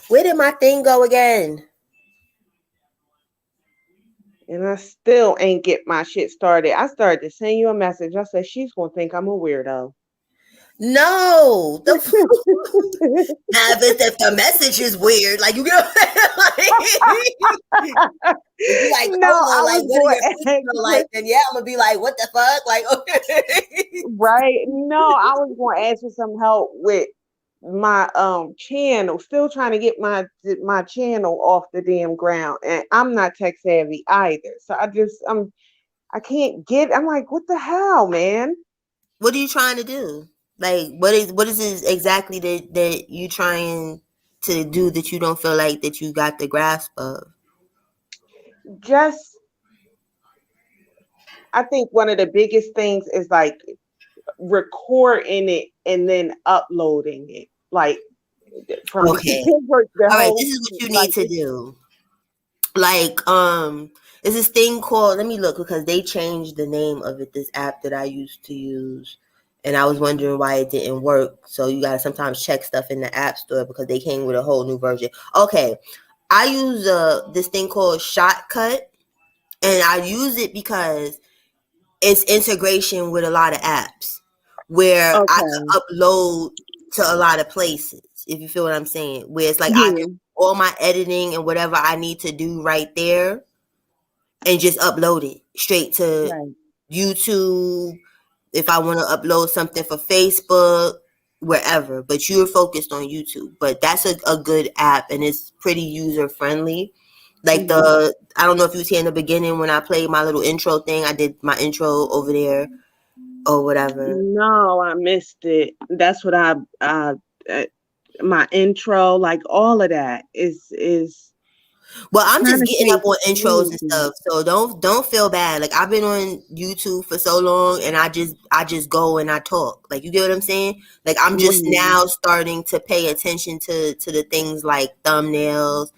Where did my thing go again? And I still ain't get my shit started. I started to send you a message. I said, she's going to think I'm a weirdo. No. Now, if the message is weird, like, you get like, No, I like, was what are your going feet feel like? Then yeah, I'm gonna be like, what the fuck? Like, okay. right. No, I was going to ask for some help with my channel. Still trying to get my channel off the damn ground, and I'm not tech savvy either. So I can't get. I'm like, what the hell, man? What are you trying to do? Like, what is it exactly that you trying to do that you don't feel like that you got the grasp of? Just, I think one of the biggest things is like recording it and then uploading it, like from Okay. the All right, whole, this is what you need like, to do. Like, it's this thing called, let me look, because they changed the name of it, this app that I used to use, and I was wondering why it didn't work. So you gotta sometimes check stuff in the app store because they came with a whole new version. Okay, I use this thing called Shotcut, and I use it because it's integration with a lot of apps where I okay, could upload to a lot of places, if you feel what I'm saying. Where it's like I yeah, can all my editing and whatever I need to do right there and just upload it straight to right, YouTube. If I want to upload something for Facebook, wherever, but you're focused on YouTube. But that's a good app and it's pretty user friendly. Like I don't know if you was here in the beginning when I played my little intro thing. I did my intro over there or whatever. no, I missed it. That's what uh my intro, like all of that is Well, I'm trying just to getting stay up on intros and smooth. stuff, so don't feel bad. Like I've been on YouTube for so long, and I just go and I talk. Like you get what I'm saying? Like I'm just Right. now starting to pay attention to the things like thumbnails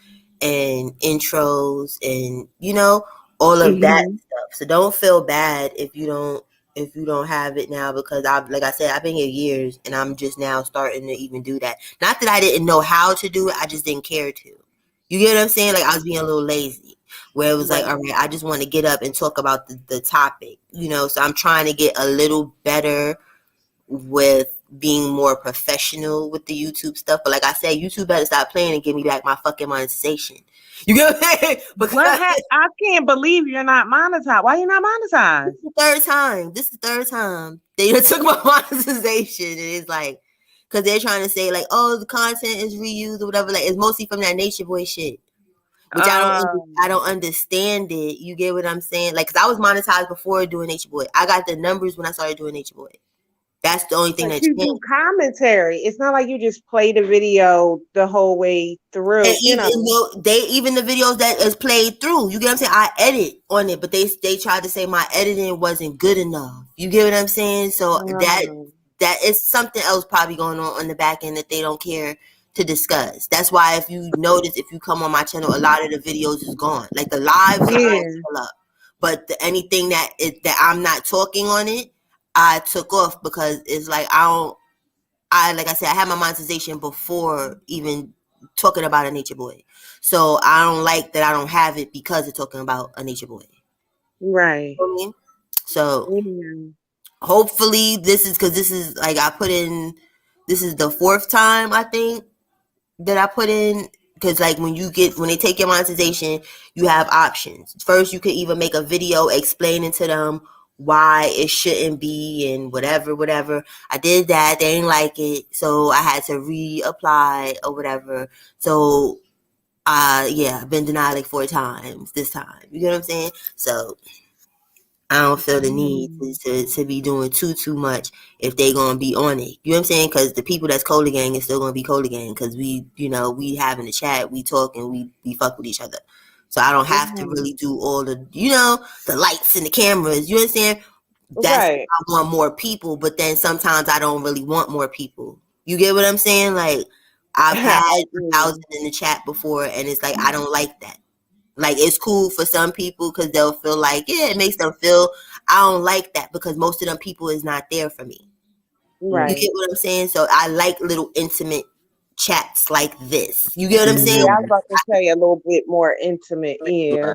and intros, and all of that Hmm. stuff. So don't feel bad if you don't have it now because like I said, I've been here years, and I'm just now starting to even do that. Not that I didn't know how to do it, I just didn't care to. You get what I'm saying? Like I was being a little lazy, where it was like, all Right. right, I just want to get up and talk about the topic, So I'm trying to get a little better with being more professional with the YouTube stuff. But like I said, YouTube better stop playing and give me back my fucking monetization. You get what I'm saying? Because I can't believe you're not monetized. Why you not monetized? This is the third time they took my monetization, and it's like, because they're trying to say like, oh, the content is reused or whatever. Like it's mostly from that Nature Boy shit. Which I don't understand it. You get what I'm saying? Like, cause I was monetized before doing Nature Boy. I got the numbers when I started doing Nature Boy. That's the only thing But that you do changed. commentary. It's not like you just play the video the whole way And through, you know. even the videos that is played through, you get what I'm saying? I edit on it, but they tried to say my editing wasn't good enough. You get what I'm saying? So that is something else probably going on the back end that they don't care to discuss. That's why if you notice, if you come on my channel, a lot of the videos is gone. Like the lives are all Yeah. still up, but anything that I'm not talking on it, I took off because it's like like I said, I had my monetization before even talking about a Nature Boy. So I don't like that I don't have it because of talking about a Nature Boy. Right. You know what I mean? So Yeah. hopefully this is like this is the fourth time I think that I put in, because like when they take your monetization, you have options. First, you could either make a video explaining to them why it shouldn't be and whatever. I did that. They didn't like it, so I had to reapply or whatever. So yeah, I've been denied like 4 times this time. You get what I'm saying? So I don't feel the need to be doing too much if they gonna be on it. You know what I'm saying? Because the people that's Cola Gang is still gonna be Cola Gang because we having a chat, we talk, and we fuck with each other. So I don't have to really do all the the lights and the cameras. You understand? That's Right. I want more people, but then sometimes I don't really want more people. You get what I'm saying? Like I've had I 1,000 do. in the chat before, and it's like I don't like that. Like it's cool for some people because they'll feel like, yeah, it makes them feel. I don't like that because most of them people is not there for me. You Right. get what I'm saying? So I like little intimate chats like this. You get what I'm saying? Yeah, I was about to say a little bit more intimate. Yeah.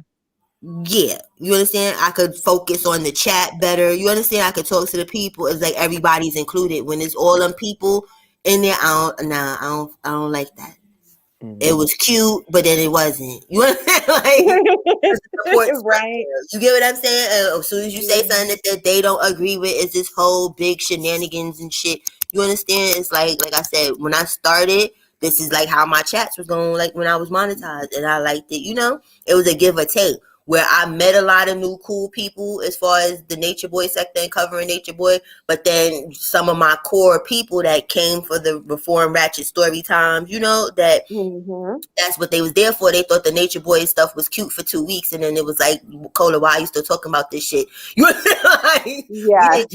Yeah, you understand? I could focus on the chat better. You understand? I could talk to the people. It's like everybody's included. When it's all them people in there, I don't like that. It was cute, but then it wasn't. You understand? Like, it's a support structure. Right. You get what I'm saying? As soon as you say something that they don't agree with, it's this whole big shenanigans and shit. You understand? It's like I said, when I started, this is like how my chats was going, like when I was monetized, and I liked it. You know, it was a give or take. Where I met a lot of new cool people as far as the Nature Boy sector and covering Nature Boy, but then some of my core people that came for the Reform Ratchet story times, you know, that's what they was there for. They thought the Nature Boy stuff was cute for 2 weeks, and then it was like, Cola, why are you still talking about this shit? You know, like, Yeah.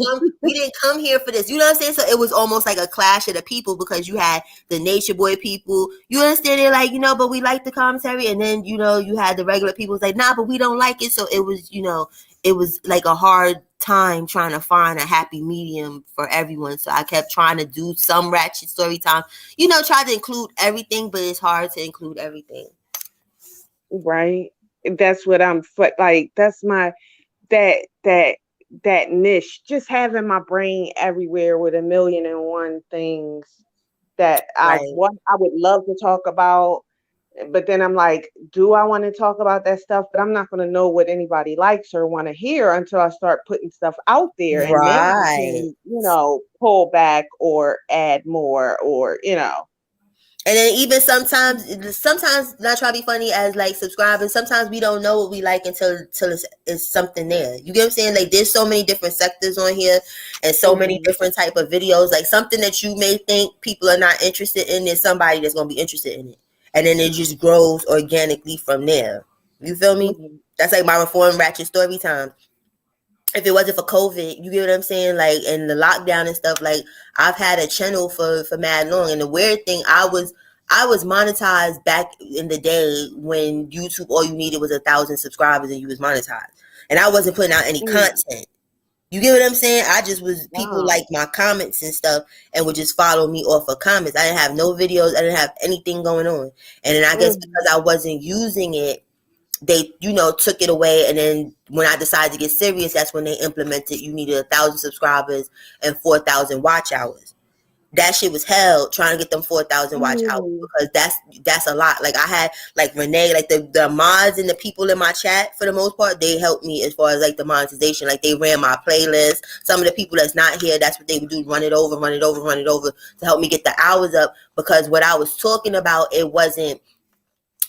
we didn't come here for this. You know what I'm saying? So it was almost like a clash of the people because you had the Nature Boy people. You understand? They're like, but we like the commentary, and then you had the regular people was like, nah, but we don't like it. So it was, it was like a hard time trying to find a happy medium for everyone. So I kept trying to do some ratchet story time, try to include everything, but it's hard to include everything. Right. That's what like. That's my that niche. Just having my brain everywhere with 1,000,001 things that I Right. would love to talk about. But then I'm like, do I want to talk about that stuff? But I'm not going to know what anybody likes or want to hear until I start putting stuff out there. And then I Right. can, pull back or add more or. And then even sometimes not try to be funny as like subscribers. Sometimes we don't know what we like until it's something there. You get what I'm saying? Like there's so many different sectors on here, and so many different type of videos. Like something that you may think people are not interested in, there's somebody that's gonna be interested in it, and then it just grows organically from there. You feel me? That's like my Reform Ratchet story time. If it wasn't for COVID, you get what I'm saying? Like, and the lockdown and stuff, like, I've had a channel for mad long. And the weird thing, I was monetized back in the day when YouTube, all you needed was 1,000 subscribers and you was monetized. And I wasn't putting out any content. You get what I'm saying? I just was, people like my comments and stuff and would just follow me off of comments. I didn't have no videos. I didn't have anything going on. And then I guess because I wasn't using it, they took it away, and then when I decided to get serious, that's when they implemented you needed 1,000 subscribers and 4,000 watch hours. That shit was hell trying to get them 4,000 watch hours, because that's a lot. Like I had like Renee, like the mods and the people in my chat, for the most part, they helped me as far as like the monetization. Like they ran my playlist. Some of the people that's not here, that's what they would do, run it over to help me get the hours up, because what I was talking about, it wasn't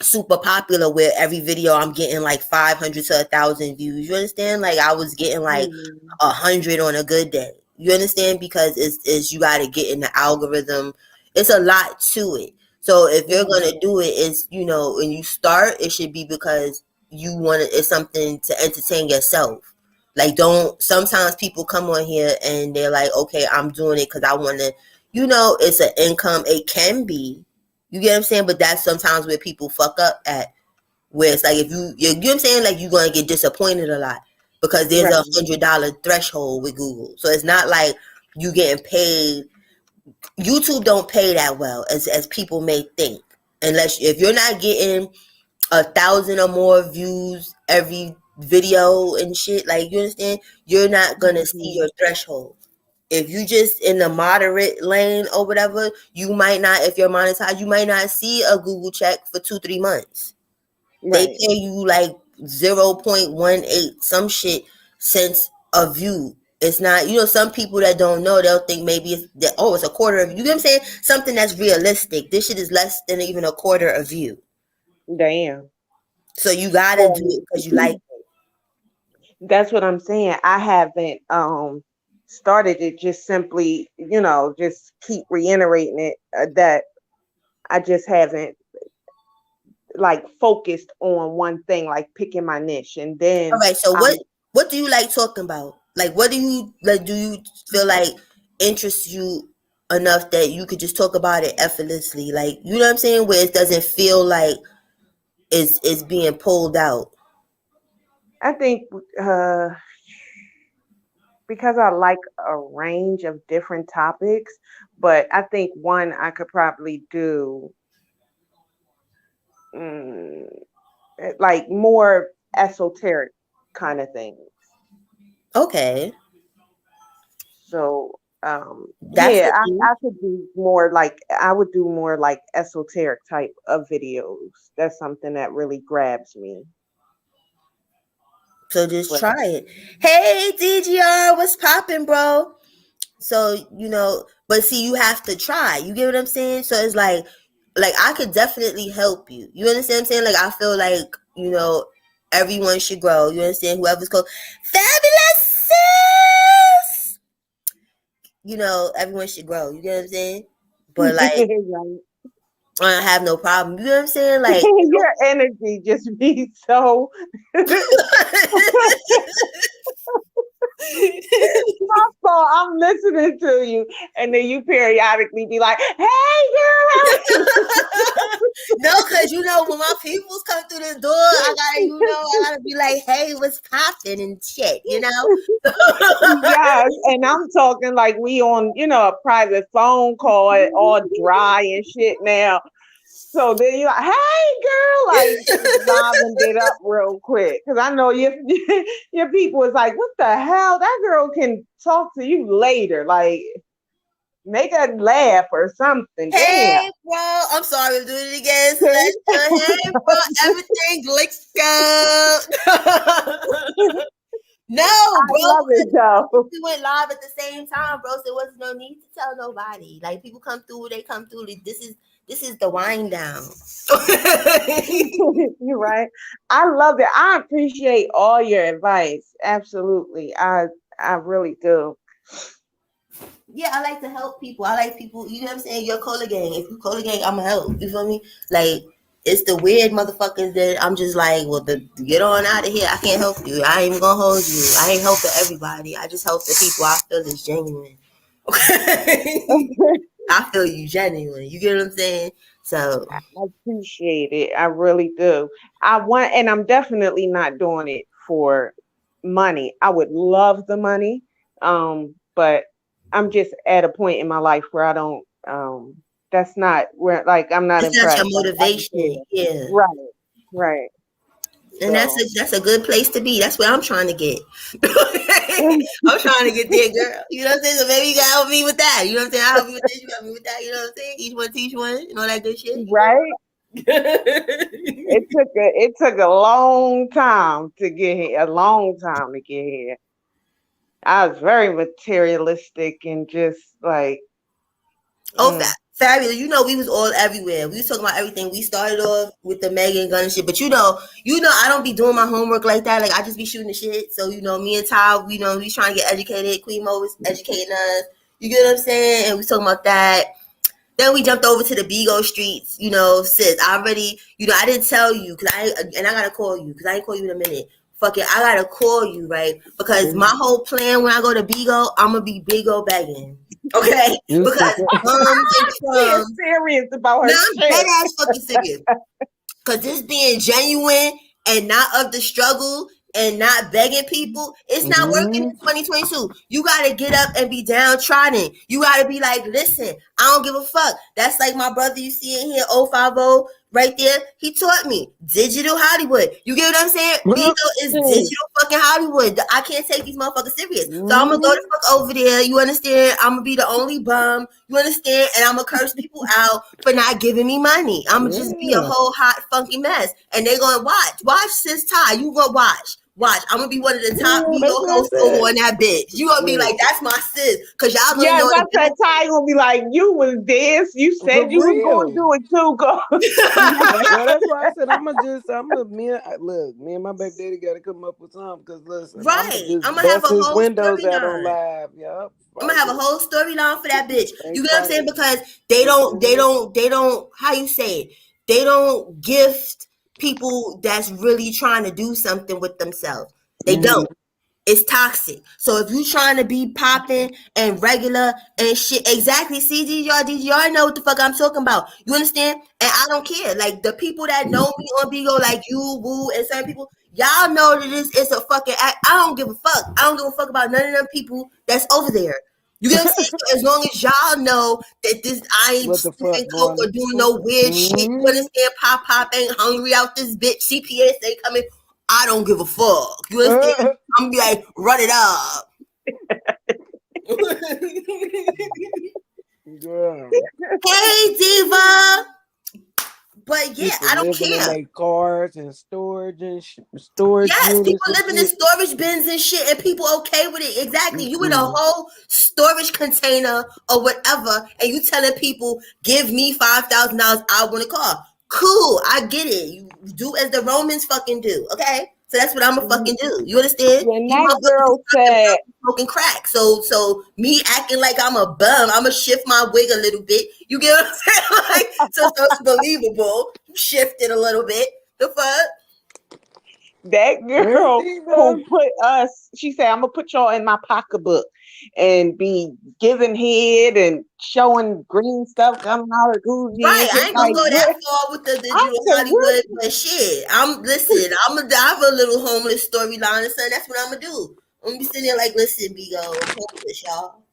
super popular where every video I'm getting like 500 to 1,000 views. You understand? Like I was getting like 100 on a good day. You understand? Because it's you got to get in the algorithm. It's a lot to it. So if you're gonna do it, it's when you start, it should be because you want it. It's something to entertain yourself. Like don't. Sometimes people come on here and they're like, okay, I'm doing it because I want to. It's an income. It can be. You get what I'm saying? But that's sometimes where people fuck up at. Where it's like if you get what I'm saying, like you're gonna get disappointed a lot because there's a $100 threshold with Google. So it's not like you getting paid. YouTube don't pay that well as people may think. Unless if you're not getting 1,000 or more views every video and shit, like you understand, you're not gonna see your threshold. If you just in the moderate lane or whatever, you might not, if you're monetized, you might not see a Google check for 2-3 months. They pay you like 0.18 some shit cents a view. It's not, some people that don't know, they'll think maybe it's a quarter of, you get what I'm saying? Something that's realistic. This shit is less than even a quarter of view. Damn. So you gotta do it because you like it. That's what I'm saying. I haven't started it, just simply, just keep reiterating it, that I just haven't like focused on one thing, like picking my niche. And then All right, so what do you like talking about? Like what do you like, do you feel like interests you enough that you could just talk about it effortlessly? Like, you know what I'm saying? Where it doesn't feel like it's being pulled out. I think because I like a range of different topics, but I think one I could probably do like more esoteric kind of things. Okay. So That's yeah, the I could do more like I would do more like esoteric type of videos. That's something that really grabs me. So just But try it. Hey DGR, what's popping, bro? So, but see, you have to try. You get what I'm saying? So it's like I could definitely help you. You understand what I'm saying? Like I feel like, everyone should grow. You understand? Whoever's called fabulous sis. Everyone should grow. You get what I'm saying? But like right. I don't have no problem. You know what I'm saying? Like Your energy just be so my fault. I'm listening to you, and then you periodically be like, "Hey, girl." No, because when my peoples come through the door, I gotta be like, hey, what's popping and shit, Yes, and I'm talking like we on, a private phone call, all dry and shit now. So then you're like, hey, girl, like livened it up real quick. Because I know your people is like, what the hell? That girl can talk to you later. Like, make her laugh or something. Hey, Damn. bro. I'm sorry, I'm doing it again. Hey, bro. Everything looks good. No, bro. I love it, though. We went live at the same time, bro. So there was no need to tell nobody. Like, people come through, they come through. This is the wind down. You're right. I love it. I appreciate all your advice. Absolutely. I really do. Yeah, I like to help people. I like people, you know what I'm saying? You're Cola Gang. If you Cola Gang, I'ma help. You feel me? Like, it's the weird motherfuckers that I'm just like, well, get on out of here. I can't help you. I ain't even gonna hold you. I ain't helping everybody. I just help the people I feel is genuine. I feel you genuine. You get what I'm saying? So I appreciate it. I really do. And I'm definitely not doing it for money. I would love the money. But I'm just at a point in my life where I don't, that's not where, like, I'm not it's not impressed. your motivation. Yeah. Right. And that's a good place to be. That's where I'm trying to get. I'm trying to get there, girl. You know what I'm saying? So maybe you gotta help me with that. You know what I'm saying? I help you with this, you help me with that. You know what I'm saying? Each one teach one and all that good shit. Right. It took a long time to get here. A long time to get here. I was very materialistic and just like. Fabulous. We was all everywhere. We was talking about everything. We started off with the Megan gun and shit. But I don't be doing my homework like that. Like I just be shooting the shit. So, me and Ty, we trying to get educated. Queen Mo was educating us. You get what I'm saying? And we talking about that. Then we jumped over to the Bigo streets, sis. I already, I didn't tell you I gotta call you because I ain't call you in a minute. Fuck it, I gotta call you, right? Because my whole plan when I go to Bigo, I'm gonna be Bigo begging. Okay? Because she's serious about her shit. I'm dead ass fucking serious. Because this being genuine and not of the struggle and not begging people, it's not working in 2022. You gotta get up and be downtrodden. You gotta be like, listen, I don't give a fuck. That's like my brother you see in here, 050, right there. He taught me digital Hollywood. You get what I'm saying? Bigo is digital fucking Hollywood. I can't take these motherfuckers serious. So I'm gonna go the fuck over there. You understand? I'm gonna be the only bum. You understand? And I'm gonna curse people out for not giving me money. I'm gonna just be a whole hot funky mess. And they gonna watch sis Ty. You gonna watch. I'm gonna be one of the top Bigo hosts over on that bitch. You gonna be like, that's my sis. Cause y'all gonna know. I said Ty gonna be like, you was this. You said you was gonna do it too, go. Well, that's why I said me and my baby daddy gotta come up with something. Cause listen, right, I'm gonna have a whole windows out on live. Yep. I'm gonna have a whole storyline for that bitch. You get what I'm saying? Because they don't, how you say it? They don't gift people that's really trying to do something with themselves. They don't. It's toxic. So if you trying to be popping and regular and shit, exactly. See, DGR know what the fuck I'm talking about. You understand? And I don't care. Like the people that know me on Bigo, like you, Woo, and certain people, y'all know that it's a fucking act. I don't give a fuck. I don't give a fuck about none of them people that's over there. You get what I'm saying? So as long as y'all know that I ain't sniffing coke or doing no weird shit, you understand? Pop ain't hungry out this bitch. CPS ain't coming. I don't give a fuck. You understand? I'm gonna be like, run it up. Girl. Hey, Diva. But yeah, People I don't living in care. their cars and storage and storage Yes, units people and living in shit. storage bins and shit, and people okay with it. Exactly. You in a whole storage container or whatever, and you telling people, give me $5,000, I want a car. Cool, I get it. You do as the Romans fucking do, okay? So that's what I'm gonna fucking do. You understand? When You that motherfuckers girl said, smoking crack. So me acting like I'm a bum, I'm gonna shift my wig a little bit. You get what I'm saying? Like, so it's believable. Shift it a little bit. The fuck? that girl who put us, she said, I'm gonna put y'all in my pocketbook and be giving head and showing green stuff coming out of Gucci. Right, I ain't gonna Like, go that far with the I you know, said, what? Hollywood, but shit, I'm gonna have a little homeless storyline, and so that's what I'm gonna do. I'm gonna be sitting there like, listen, Bigo, I'm homeless, y'all.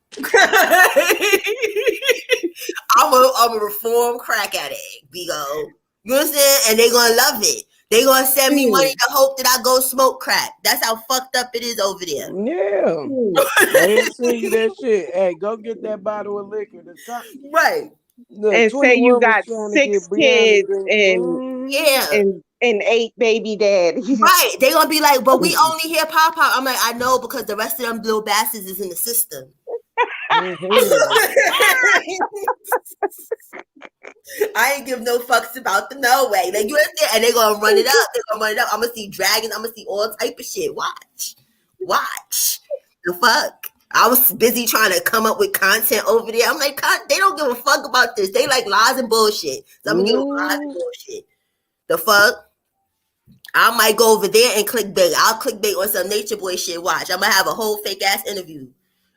I'm a reform crack addict, Bigo. You understand? And they gonna love it. They gonna send me money to hope that I go smoke crack. That's how fucked up it is over there. Yeah. They'll send you that shit. Hey, go get that bottle of liquor. Right. Look, And say you 21 was got trying to 6 get Brianna kids drink. Yeah. and 8 baby daddies. Right. They gonna be like, but we only hear pop. I'm like, I know, because the rest of them little bastards is in the system. I ain't give no fucks about them, no way. Like, you understand? And they gonna run it up. They gonna run it up. I'm gonna see dragons. I'm gonna see all type of shit. Watch. The fuck. I was busy trying to come up with content over there. I'm like, God, they don't give a fuck about this. They like lies and bullshit. So I'm gonna give them lies and bullshit. The fuck. I might go over there and clickbait. I'll clickbait on some nature boy shit. Watch. I'm gonna have a whole fake ass interview.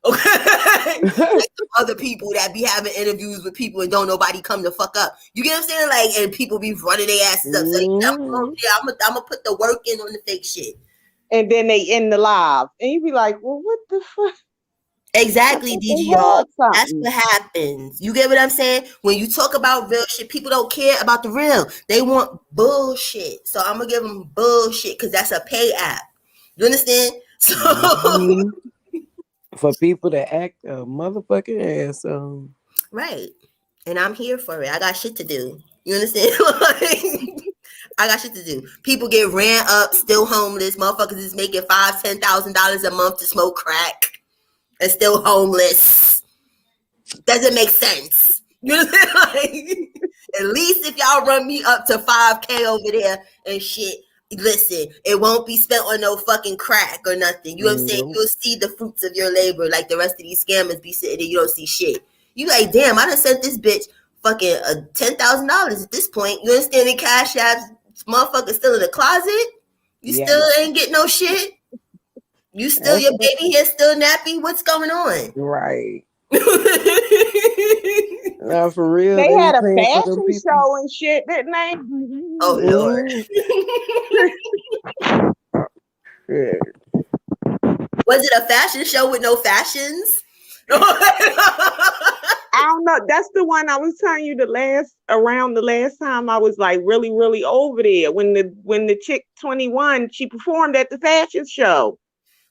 Okay. Like some other people that be having interviews with people and don't nobody come to fuck up. You get what I'm saying? Like, and people be running their asses up. So I'm gonna put the work in on the fake shit. And then they end the live. And you be like, well, what the fuck? Exactly, DG, y'all. That's what happens. You get what I'm saying? When you talk about real shit, people don't care about the real. They want bullshit. So I'm gonna give them bullshit because that's a pay app. You understand? So for people to act a motherfucking ass on. Right. And I'm here for it. I got shit to do. You understand? I got shit to do. People get ran up, still homeless. Motherfuckers is making $5,000-$10,000 a month to smoke crack and still homeless. Doesn't make sense. You know what I'm saying? Like, at least if y'all run me up to 5K over there and shit, listen, it won't be spent on no fucking crack or nothing. You know what I'm saying? You'll see the fruits of your labor, like the rest of these scammers be sitting there, you don't see shit. You like, damn, I done sent this bitch fucking $10,000 at this point. You understand? The cash apps, motherfucker still in the closet? You still ain't getting no shit? You still, your baby hair still nappy? What's going on? Right. Now, for real, they had a paying for them fashion people. show and shit, didn't they? Oh, Lord. Was it a fashion show with no fashions? I don't know. That's the one I was telling you around the last time I was like really, really over there. When the chick 21, she performed at the fashion show.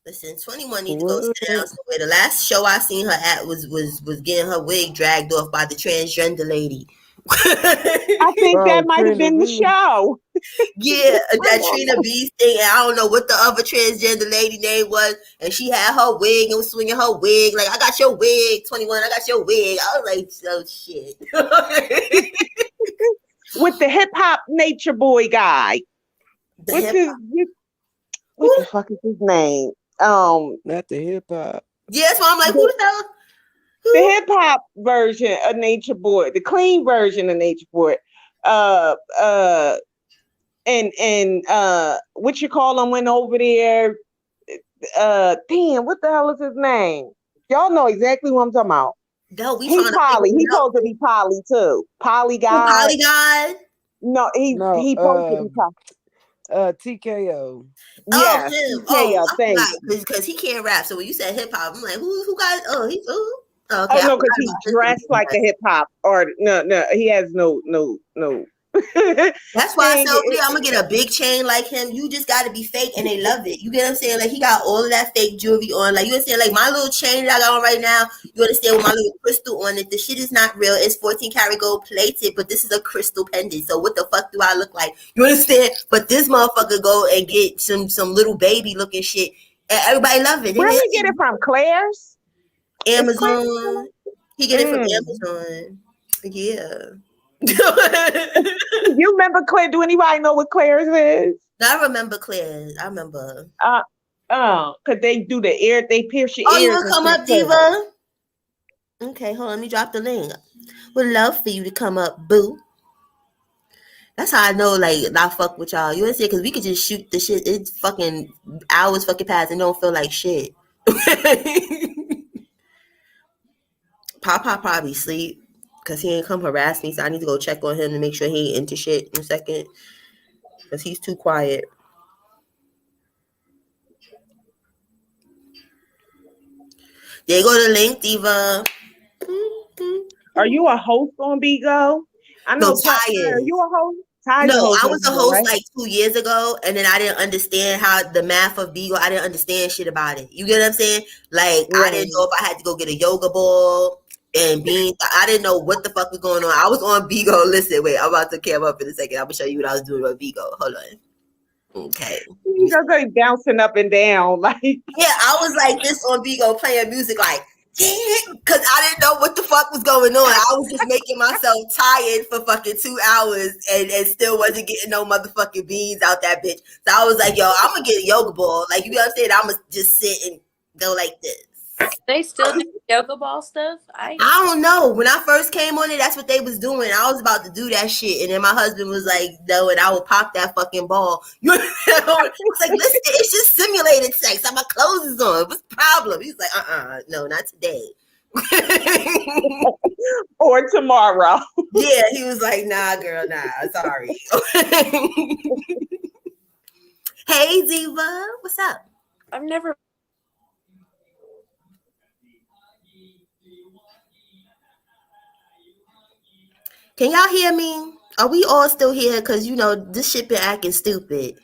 Listen, 21 need to go sit down somewhere. The last show I seen her at was getting her wig dragged off by the transgender lady. I think that might have been the show. Yeah, that Trina B thing. And I don't know what the other transgender lady name was. And she had her wig and was swinging her wig. Like, I got your wig, 21. I got your wig. I was like, oh, shit. With the hip hop nature boy guy. What the fuck is his name? Not the hip hop. Yeah, that's why I'm like, who the hell? The hip hop version of Nature Boy, the clean version of Nature Boy. And what you call him went over there. Damn, what the hell is his name? Y'all know exactly what I'm talking about. No, we He's Polly. He's supposed to be Polly too. Polly guy. Polly guy. No, he supposed to be Polly. TKO. Yeah, TKO. Because he can't rap. So when you said hip hop, I'm like, who got? Oh, he's who? Okay, oh no, because he dressed like a hip hop or no, he has no. That's why I said, I'm gonna get a big chain like him. You just gotta be fake, and they love it. You get what I'm saying? Like he got all of that fake jewelry on. Like you understand? Like my little chain that I got on right now. You understand? With my little crystal on it, the shit is not real. It's 14 karat gold plated, but this is a crystal pendant. So what the fuck do I look like? You understand? But this motherfucker go and get some little baby looking shit, and everybody love it. Where we get it from? Claire's? Amazon. He get it from Amazon. Yeah. You remember Claire? Do anybody know what Claire's is? I remember Claire's. I remember. Cause they do the ear, they pierce your ears. You wanna come up, Diva? Okay, hold on. Let me drop the link. Would love for you to come up, boo. That's how I know, like, I fuck with y'all. You understand? Because we could just shoot the shit. It's fucking hours fucking pass and don't feel like shit. Papa probably sleep because he ain't come harass me, so I need to go check on him to make sure he ain't into shit in a second because he's too quiet. There you go, the link, Diva. Are you a host on Bigo? I know. Ty, are you a host? I was a host right? Like 2 years ago, and then I didn't understand how the math of Bigo. I didn't understand shit about it. You get what I'm saying? Like I didn't know if I had to go get a yoga ball and beans. I didn't know what the fuck was going on. I was on Bigo. Listen, wait, I'm about to cam up in a second. I'm gonna show you what I was doing on Bigo. Hold on. Okay. You're going bouncing up and down like. Yeah, I was like this on Bigo playing music like. Because I didn't know what the fuck was going on. I was just making myself tired for fucking 2 hours and still wasn't getting no motherfucking beans out that bitch. So I was like, yo, I'm going to get a yoga ball. Like, you know what I'm saying? I'm going to just sit and go like this. They still do yoga ball stuff? I don't know. When I first came on it, that's what they was doing. I was about to do that shit. And then my husband was like, no, and I will pop that fucking ball. You know? It's like, listen, it's just simulated sex. My clothes is on. What's the problem? He's like, no, not today. Or tomorrow. Yeah, he was like, nah, girl, nah, sorry. Hey, Diva, what's up? I've never. Can y'all hear me? Are we all still here? Because, you know, this shit been acting stupid.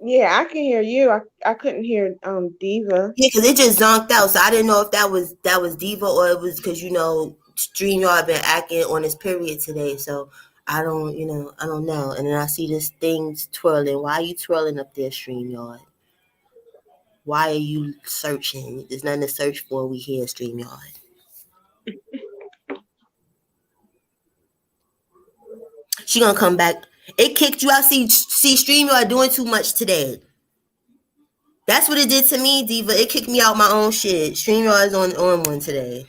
Yeah, I can hear you. I couldn't hear Diva. Yeah, because it just zonked out. So I didn't know if that was Diva or it was because, you know, StreamYard been acting on its period today. So I don't know. And then I see this thing twirling. Why are you twirling up there, StreamYard? Why are you searching? There's nothing to search for. We here, StreamYard. She gonna come back. It kicked you out. See, StreamYard doing too much today. That's what it did to me, Diva. It kicked me out my own shit. StreamYard is on one today.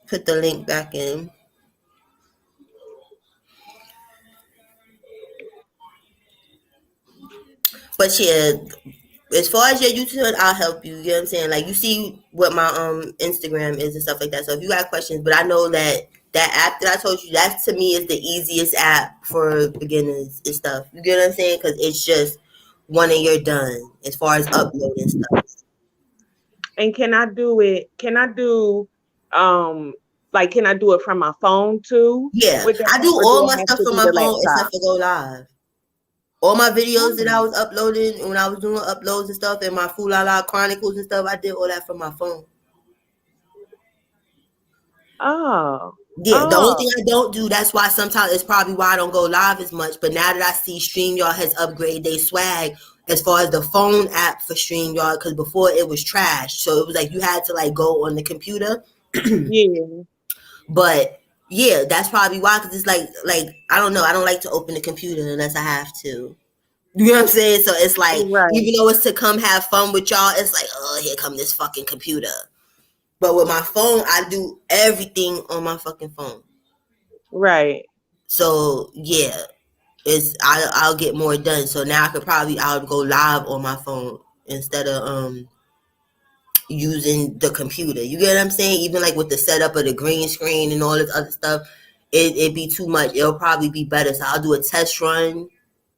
Put the link back in. But yeah, as far as your YouTube, I'll help you. You know what I'm saying? Like you see what my Instagram is and stuff like that. So if you got questions, but I know that app that I told you, that to me is the easiest app for beginners and stuff. You get what I'm saying? Because it's just one and you're done as far as uploading stuff. And can I do it? Can I do it from my phone too? Yeah, I do all my stuff from my phone except for Go Live. All my videos that I was uploading when I was doing uploads and stuff and my Foo La La Chronicles and stuff, I did all that from my phone. Oh. Yeah, the only thing I don't do, that's why sometimes it's probably why I don't go live as much. But now that I see StreamYard has upgraded their swag as far as the phone app for StreamYard, because before it was trash. So it was like you had to like go on the computer. Yeah. But yeah, that's probably why, because it's like I don't know, I don't like to open the computer unless I have to. You know what I'm saying? So it's like, even though it's to come have fun with y'all, it's like, oh, here come this fucking computer. But with my phone, I do everything on my fucking phone. Right. So yeah, I'll get more done. So now I'll go live on my phone instead of using the computer. You get what I'm saying? Even like with the setup of the green screen and all this other stuff, it'd be too much. It'll probably be better. So I'll do a test run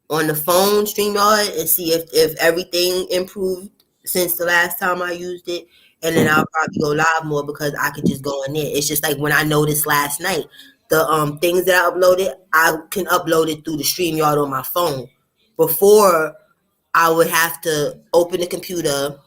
on the phone StreamYard and see if everything improved since the last time I used it. and then I'll probably go live more because I could just go in there. It's just like when I noticed last night, the things that I uploaded, I can upload it through the StreamYard on my phone. Before, I would have to open the computer,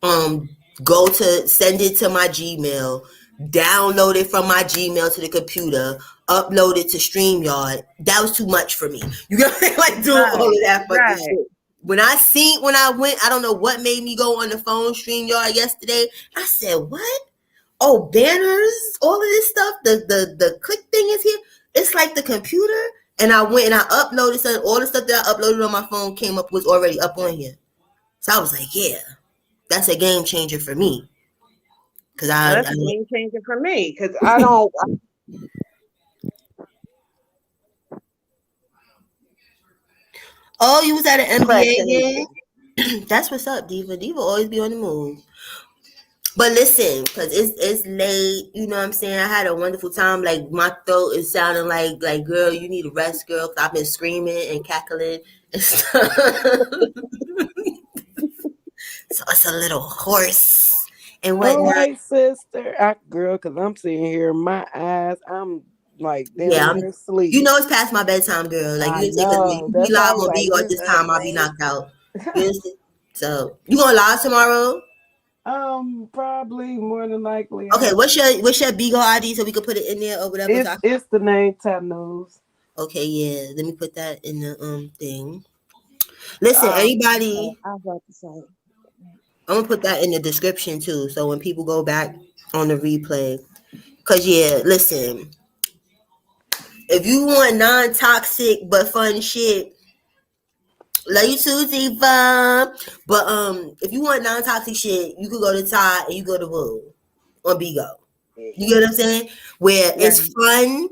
go to send it to my Gmail, download it from my Gmail to the computer, upload it to StreamYard. That was too much for me. You know, like doing all of that fucking shit. When I went, I don't know what made me go on the phone StreamYard yesterday. I said, what? Oh, banners, all of this stuff. The click thing is here. It's like the computer. And I went and I uploaded something. All the stuff that I uploaded on my phone was already up on here. So I was like, yeah, that's a game changer for me. Cause that's a game changer for me. Cause I don't. Oh, you was at an NBA game? That's what's up, Diva. Diva always be on the move. But listen, because it's late, you know what I'm saying? I had a wonderful time. Like, my throat is sounding like girl, you need a rest, girl, because I've been screaming and cackling and stuff. So it's a little hoarse and whatnot. All right, sister. Girl, because I'm sitting here, my eyes, I'm like damn near asleep. You know it's past my bedtime, girl. Like, you be live on Bigo at this time, I'll be knocked out. So, you going live tomorrow? Probably, more than likely. Okay, what's your Bigo ID so we can put it in there or whatever? It's the name Tanos. Okay, yeah. Let me put that in the thing. Listen, anybody. I was about to say. I'm gonna put that in the description too, so when people go back on the replay, cause yeah, listen. If you want non-toxic but fun shit, love you too, Diva. But if you want non-toxic shit, you could go to Todd and you go to Woo on Bigo. You get what I'm saying? Where it's fun,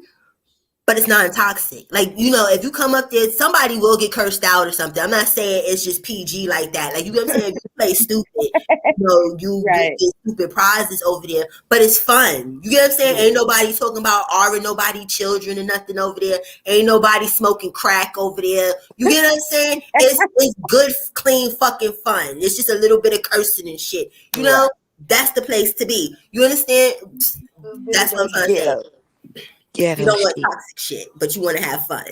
but it's not toxic. Like, you know, if you come up there, somebody will get cursed out or something. I'm not saying it's just PG like that. Like, you know what I'm saying? If you play stupid, you know, you get stupid prizes over there, but it's fun. You get what I'm saying? Ain't nobody talking about R-ing nobody children or nothing over there. Ain't nobody smoking crack over there. You get what I'm saying? It's good, clean fucking fun. It's just a little bit of cursing and shit. You know? That's the place to be. You understand? That's what I'm trying to say. You don't want toxic shit, but you want to have fun.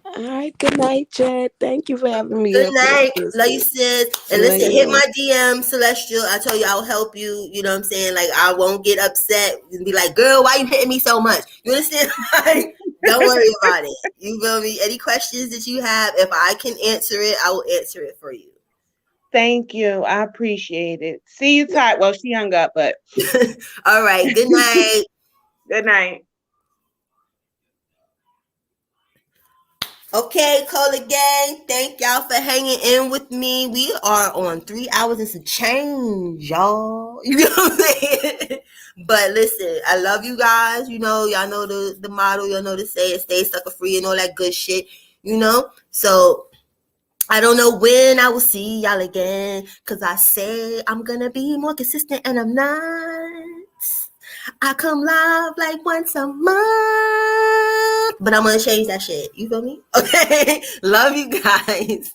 All right. Good night, Chad. Thank you for having me. Good night. Love you, sis. And listen, hit my DM, Celestial. I told you I'll help you. You know what I'm saying? Like, I won't get upset and be like, girl, why you hitting me so much? You understand? Like, don't worry about it. You feel me? Any questions that you have, if I can answer it, I will answer it for you. Thank you. I appreciate it. See you tight. Well, she hung up, but. All right. Good night. Good night. Okay, Cola Gang, thank y'all for hanging in with me. We are on 3 hours and some change, y'all. You know what I'm saying? But listen, I love you guys. You know, y'all know the motto. Y'all know to say it, stay sucker free and all that good shit, you know? So, I don't know when I will see y'all again, because I say I'm going to be more consistent and I'm not. I come live like once a month, but I'm going to change that shit. You feel me? Okay. Love you guys.